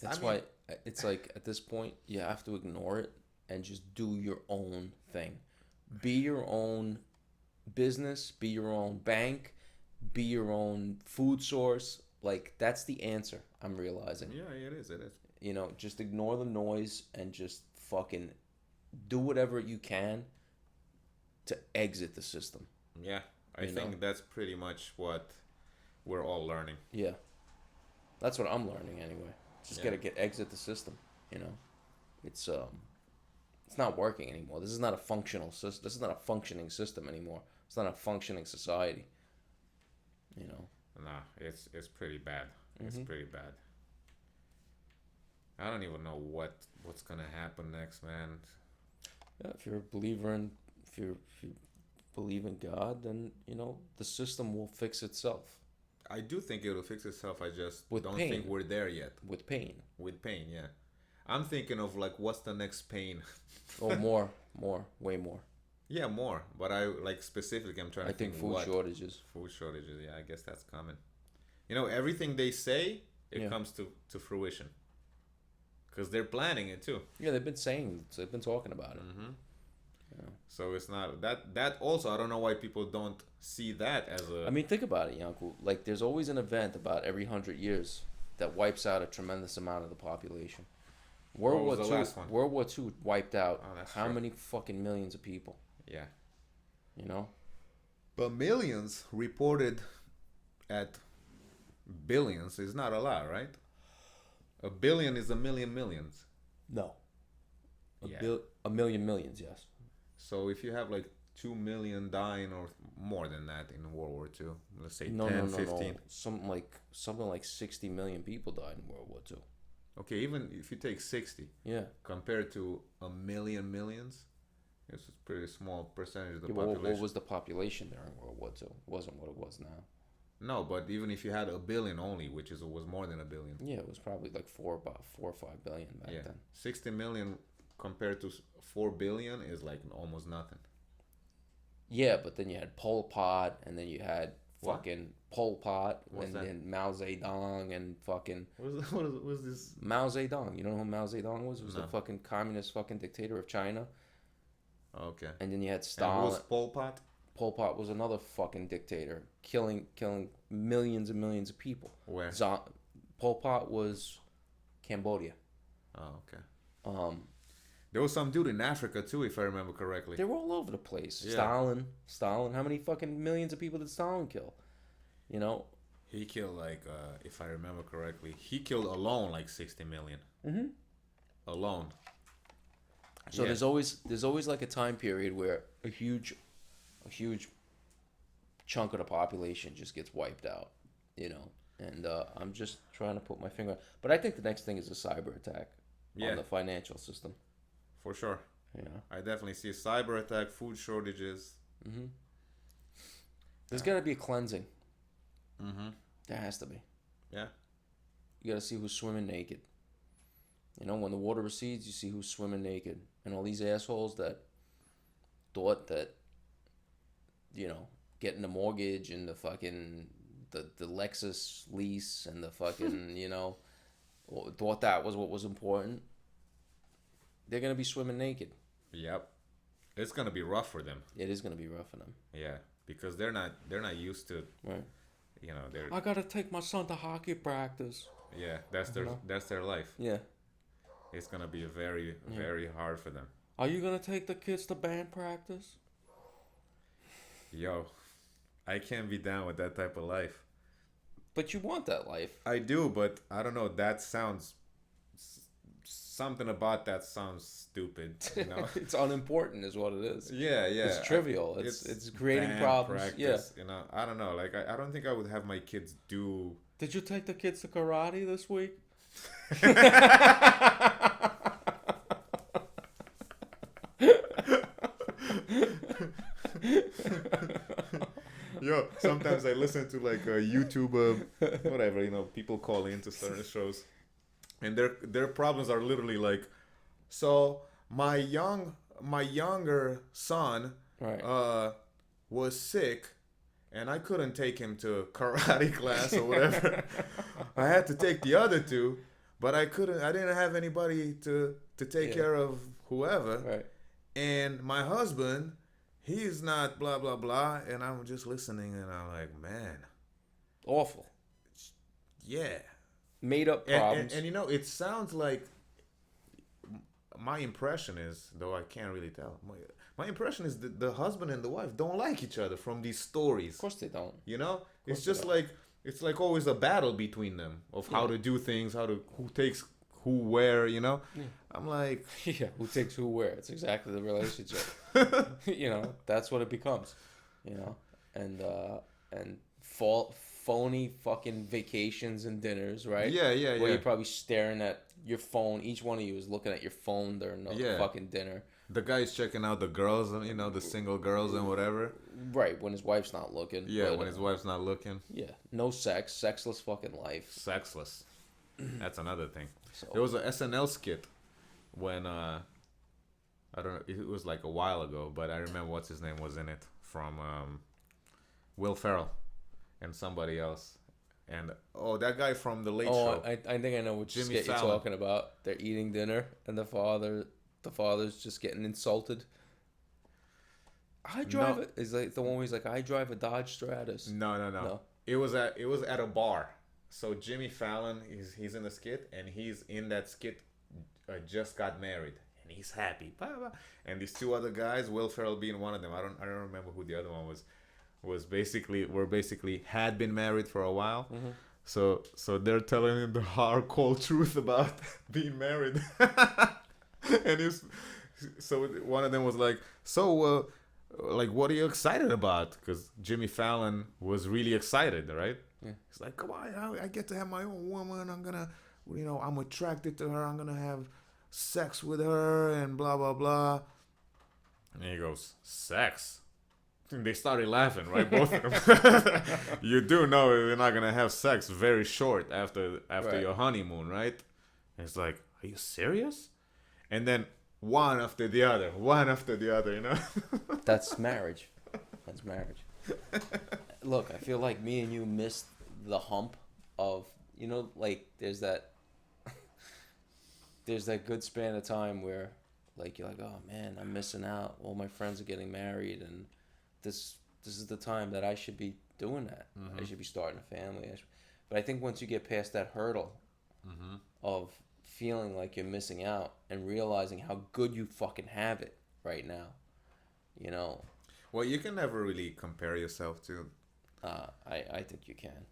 That's why it's like at this point you have to ignore it and just do your own thing. Be your own business, be your own bank, be your own food source. Like, that's the answer, I'm realizing. Yeah, it is. It is. You know, just ignore the noise and just fucking do whatever you can to exit the system. Yeah, I think that's pretty much what we're all learning. Yeah. That's what I'm learning anyway. Just gotta exit the system, you know. It's not working anymore. This is not a functional system. This is not a functioning system anymore. It's not a functioning society. You know. Nah, it's pretty bad. It's Mm-hmm. pretty bad. I don't even know what's gonna happen next, man. Yeah, if you're a believer in if you believe in God, then you know the system will fix itself. I do think it'll fix itself. I just With don't pain. think we're there yet. With pain. With pain, yeah. I'm thinking of like what's the next pain. Oh, more, way more. Yeah, more. But I like specifically. I'm trying I to think food what. shortages. Food shortages. Yeah, I guess that's common. You know, everything they say, it comes to fruition. Because they're planning it too. Yeah, they've been talking about it. Mm-hmm. Yeah. So it's not that also. I don't know why people don't see that as a. I mean, think about it, Yanku. Like, there's always an event about every 100 years that wipes out a tremendous amount of the population. World What was the War last II. one? World War II wiped out how true. many fucking millions of people? Yeah. You know. But millions reported at billions is not a lot, right? A billion is a million millions. No. Yeah. A million millions, yes. So if you have like 2 million dying or more than that in World War II, let's say No, 10, no, 15. no. Something like 60 million people died in World War II. Okay, even if you take 60 Yeah. compared to a million millions, It's a pretty small percentage of the Yeah, what population. was the population during World War II? It wasn't what it was now. No, but even if you had a billion only, which was more than a billion. Yeah, it was probably like about 4 or 5 billion back then. 60 million compared to 4 billion is like almost nothing. Yeah, but then you had Pol Pot, and then you had What? fucking Pol Pot, What's and that? then Mao Zedong, and fucking What was this? Mao Zedong. You know who Mao Zedong was? It was No. the fucking communist fucking dictator of China. Okay. And then you had And Stalin. who was Pol Pot? Pol Pot was another fucking dictator, killing millions and millions of people. Where? Pol Pot was Cambodia. Oh, okay. There There was some dude in Africa too, if I remember correctly. They were all over the place. Yeah. Stalin. How many fucking millions of people did Stalin kill? You know. He killed like, if I remember correctly, he killed alone like 60 million. Mm-hmm. Alone. So Yeah. there's always like a time period where a huge chunk of the population just gets wiped out. You know. And I'm just trying to put my finger on. But I think the next thing is a cyber attack on the financial system. For sure. Yeah. I definitely see cyber attack, food shortages. Mm-hmm. There's got to be a cleansing. Mm-hmm. There has to be. Yeah. You got to see who's swimming naked. You know, when the water recedes, you see who's swimming naked. And all these assholes that thought that, you know, getting the mortgage and the fucking, the Lexus lease and the fucking, you know, thought that was what was important. They're going to be swimming naked. Yep. It's gonna be rough for them. It is going to be rough for them. Yeah, because they're not used to. Right. You know, they're. I got to take my son to hockey practice. Yeah, that's their life. Yeah. It's gonna be very hard for them. Are you going to take the kids to band practice? Yo, I can't be down with that type of life. But you want that life. I do, but I don't know. That sounds. Something about that sounds stupid. You know. It's unimportant, is what it is. Yeah. It's trivial. It's creating band problems. Practice, You know, I don't know. Like I don't think I would have my kids do. Did you take the kids to karate this week? Yo, sometimes I listen to like a YouTube, whatever, you know, people call into certain shows, and their problems are literally like, so my younger son, Right. was sick, and I couldn't take him to karate class or whatever. I had to take the other two, but I didn't have anybody to take care of whoever. Right. And my husband, he's not blah blah blah, and I'm just listening, and I'm like, man, Awful. yeah, Made up problems. and you know, it sounds like my impression is, though I can't really tell. My impression is that the husband and the wife don't like each other from these stories. Of course they don't. You know, it's just like it's like always a battle between them of how to do things, who takes who where. You know, I'm like, Yeah, who takes who where? It's exactly the relationship. You know, that's what it becomes. You know, and phony fucking vacations and dinners, right? Yeah. Where you're probably staring at your phone. Each one of you is looking at your phone during the fucking dinner. The guy's checking out the girls, you know, the single girls and whatever. Right, when his wife's not looking. Yeah, but, when his wife's not looking. Yeah, no sex, sexless fucking life. Sexless. That's another thing. So, There was a SNL skit when I don't know, it was like a while ago, but I remember what's his name was in it from Will Ferrell and somebody else. And that guy from the Late Show. I think I know what Jimmy skit you're Fallon. talking about. They're eating dinner and the father's just getting insulted. I drive it. Is like the one where he's like, I drive a Dodge Stratus. No. It was at a bar. So Jimmy Fallon he's in the skit, and he's in that skit just got married, and he's happy. Blah, blah. And these two other guys, Will Ferrell being one of them. I don't remember who the other one was. Were basically had been married for a while. Mm-hmm. So they're telling him the hard cold truth about being married. And so one of them was like, so like, what are you excited about? Because Jimmy Fallon was really excited, right? Yeah. He's like, come on, I get to have my own woman. I'm gonna, I'm attracted to her. I'm gonna have sex with her and blah blah blah. And he goes, sex? And they started laughing, right? Both of them. You do know you're not going to have sex very short after Right. your honeymoon, right? And it's like, are you serious? And then one after the other, you know? That's marriage. That's marriage. Look, I feel like me and you missed the hump of, you know, like there's that good span of time where like you're like, oh man, I'm missing out. All my friends are getting married, and this is the time that I should be doing that. Mm-hmm. I should be starting a family. But I think once you get past that hurdle Mm-hmm. of feeling like you're missing out and realizing how good you fucking have it right now, you know. Well, you can never really compare yourself to. I think you can.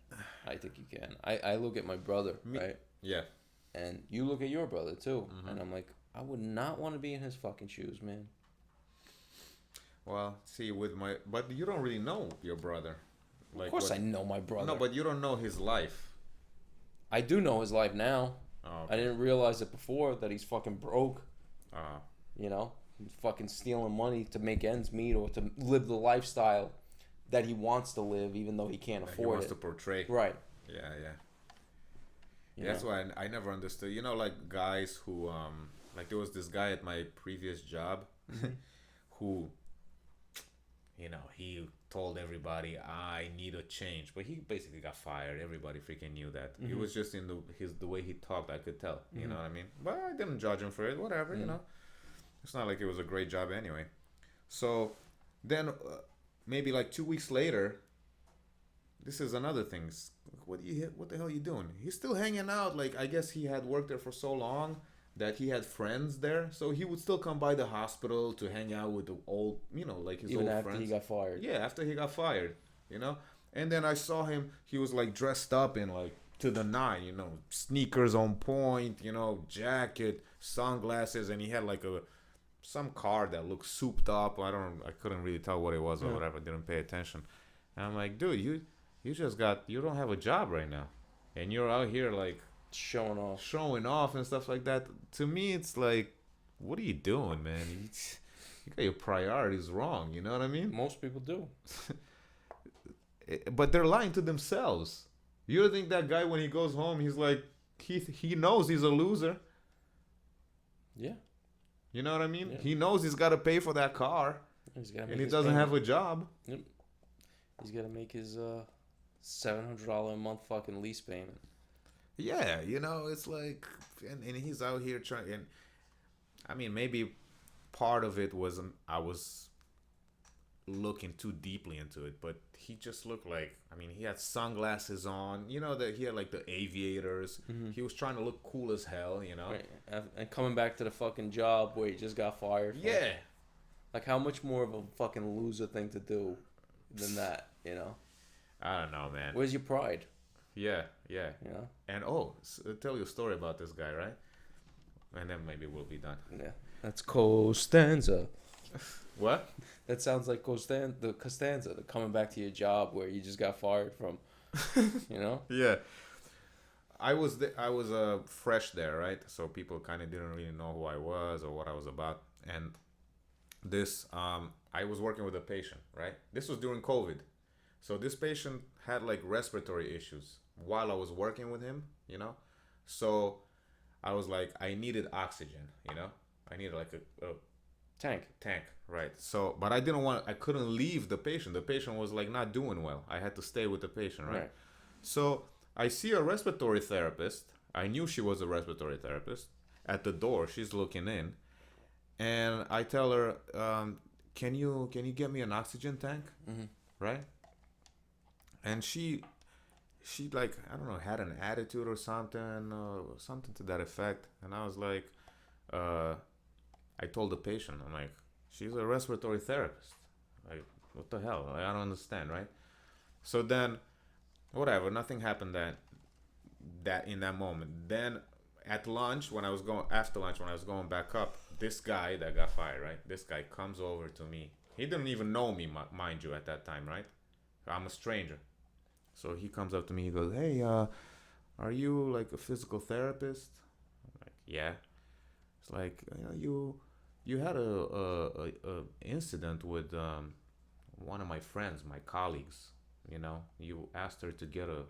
I think you can. I look at my brother, right? Yeah. And you look at your brother too, Mm-hmm. and I'm like, I would not want to be in his fucking shoes, man. Well, see, but you don't really know your brother. Like, Of course, I know my brother. No, but you don't know his life. I do know his life now. Oh, I didn't realize it before that he's fucking broke. uh, You know, he's fucking stealing money to make ends meet or to live the lifestyle that he wants to live, even though he can't he afford wants it. to portray. Right. Yeah, yeah. You That's know? why I never understood. You know, like guys who, like there was this guy at my previous job, who, you know, he told everybody I need a change, but he basically got fired. Everybody freaking knew that. He was just in the way he talked. I could tell. You know what I mean? But I didn't judge him for it. Whatever. You know, it's not like it was a great job anyway. So then, maybe like 2 weeks later. This is another thing. What the hell are you doing? He's still hanging out. Like, I guess he had worked there for so long that he had friends there. So he would still come by the hospital to hang out with the old, you know, like his Even old after friends. he got fired. Yeah, after he got fired, you know? And then I saw him, he was like dressed up in like to the nine, you know, sneakers on point, you know, jacket, sunglasses, and he had like some car that looked souped up. I couldn't really tell what it was or whatever. Didn't pay attention. And I'm like, dude, you don't have a job right now, and you're out here like Showing off. and stuff like that. To me, it's like, what are you doing, man? You got your priorities wrong. You know what I mean? Most people do. But they're lying to themselves. You don't think that guy, when he goes home, he's like, he knows he's a loser. Yeah. You know what I mean? Yeah. He knows he's got to pay for that car, and he doesn't have a job. Yep. He's got to make his $700 a month fucking lease payment. Yeah, you know, it's like, and he's out here trying, and I mean, maybe part of it was I was looking too deeply into it, but he just looked like, I mean, he had sunglasses on, you know, that he had like the aviators. He was trying to look cool as hell, you know. Right. And coming back to the fucking job where he just got fired. Yeah. Like, how much more of a fucking loser thing to do than that, you know? I don't know, man. Where's your pride? Yeah. You know? And tell you a story about this guy, right? And then maybe we'll be done. Yeah. That's Costanza. What? That sounds like Costanza, the coming back to your job where you just got fired from, you know? Yeah. I was fresh there, right? So people kind of didn't really know who I was or what I was about. And this, I was working with a patient, right? This was during COVID. So this patient had like respiratory issues while I was working with him, you know? So I was like, I needed oxygen, you know? I needed like a Tank. Right. So, but I couldn't leave the patient. The patient was like not doing well. I had to stay with the patient, right? So I see a respiratory therapist. I knew she was a respiratory therapist. At the door, she's looking in. And I tell her, can you get me an oxygen tank? Right? And she like, I don't know, had an attitude or something to that effect. And I was like, I told the patient, I'm like, she's a respiratory therapist. Like, what the hell? Like, I don't understand, right? So then, whatever, nothing happened that in that moment. Then after lunch, when I was going back up, this guy that got fired, right? This guy comes over to me. He didn't even know me, mind you, at that time, right? I'm a stranger. So he comes up to me. He goes, "Hey, are you like a physical therapist?" I'm like, "Yeah." It's like, you you had a incident with one of my friends, my colleagues. You know, you asked her to get a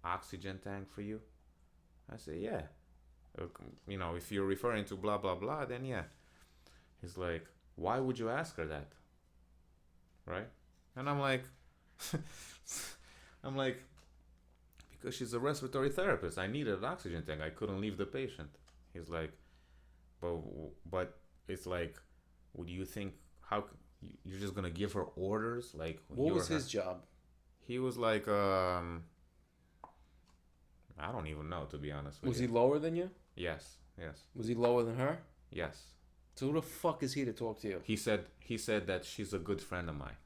oxygen tank for you. I said, yeah. You know, if you're referring to blah blah blah, then yeah. He's like, why would you ask her that? Right? And I'm like, I'm like, because she's a respiratory therapist. I needed an oxygen tank. I couldn't leave the patient. He's like, but it's like, would you think you're just gonna give her orders? Like, what was his job? He was like, I don't even know, to be honest with you. Was he lower than you? Yes, yes. Was he lower than her? Yes. So who the fuck is he to talk to you? He said that she's a good friend of mine.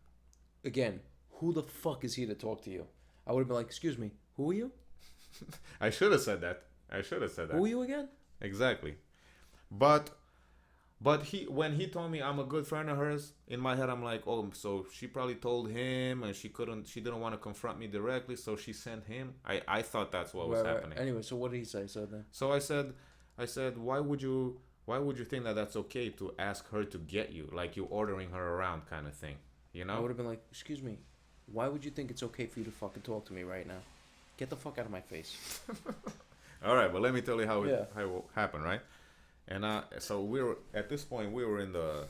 Again, who the fuck is he to talk to you? I would have been like, excuse me, who are you? I should have said that. Who are you again? Exactly. But when he told me I'm a good friend of hers, in my head I'm like, oh, so she probably told him and she didn't want to confront me directly, so she sent him. I thought that's what was happening. Anyway, so what did he say? So I said, why would you think that that's okay to ask her to get you, like you ordering her around kind of thing, you know? I would have been like, excuse me, why would you think it's okay for you to fucking talk to me right now? Get the fuck out of my face. All right, but let me tell you how it happened, right? And so we were in the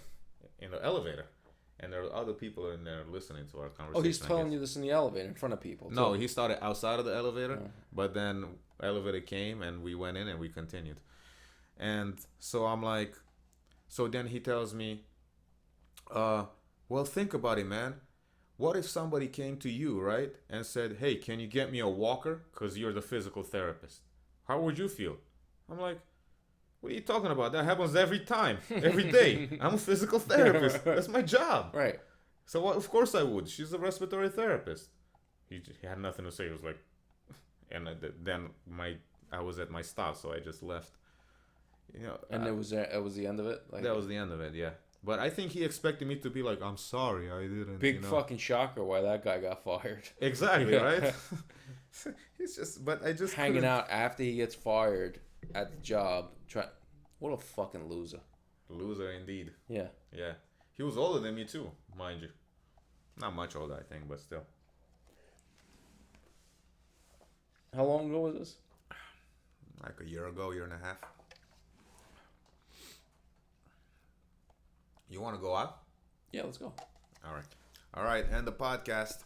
elevator, and there were other people in there listening to our conversation. Oh, he's telling you this in the elevator in front of people. No, he started outside of the elevator, but then elevator came and we went in and we continued. And so I'm like, so then he tells me, well, think about it, man. What if somebody came to you, right, and said, hey, can you get me a walker? Because you're the physical therapist. How would you feel? I'm like, what are you talking about? That happens every time, every day. I'm a physical therapist. That's my job. Right. So of course I would. She's a respiratory therapist. He had nothing to say. He was like, and then I was at my stop, so I just left. You know. And it was the end of it. Like, that was the end of it. Yeah. But I think he expected me to be like, I'm sorry, I didn't. Big fucking shocker why that guy got fired. Exactly, right? He's just, but I just hanging out after he gets fired at the job. What a fucking loser. Loser indeed. Yeah. Yeah. He was older than me too, mind you. Not much older, I think, but still. How long ago was this? Like a year ago, year and a half. You want to go out? Yeah, let's go. All right, end the podcast.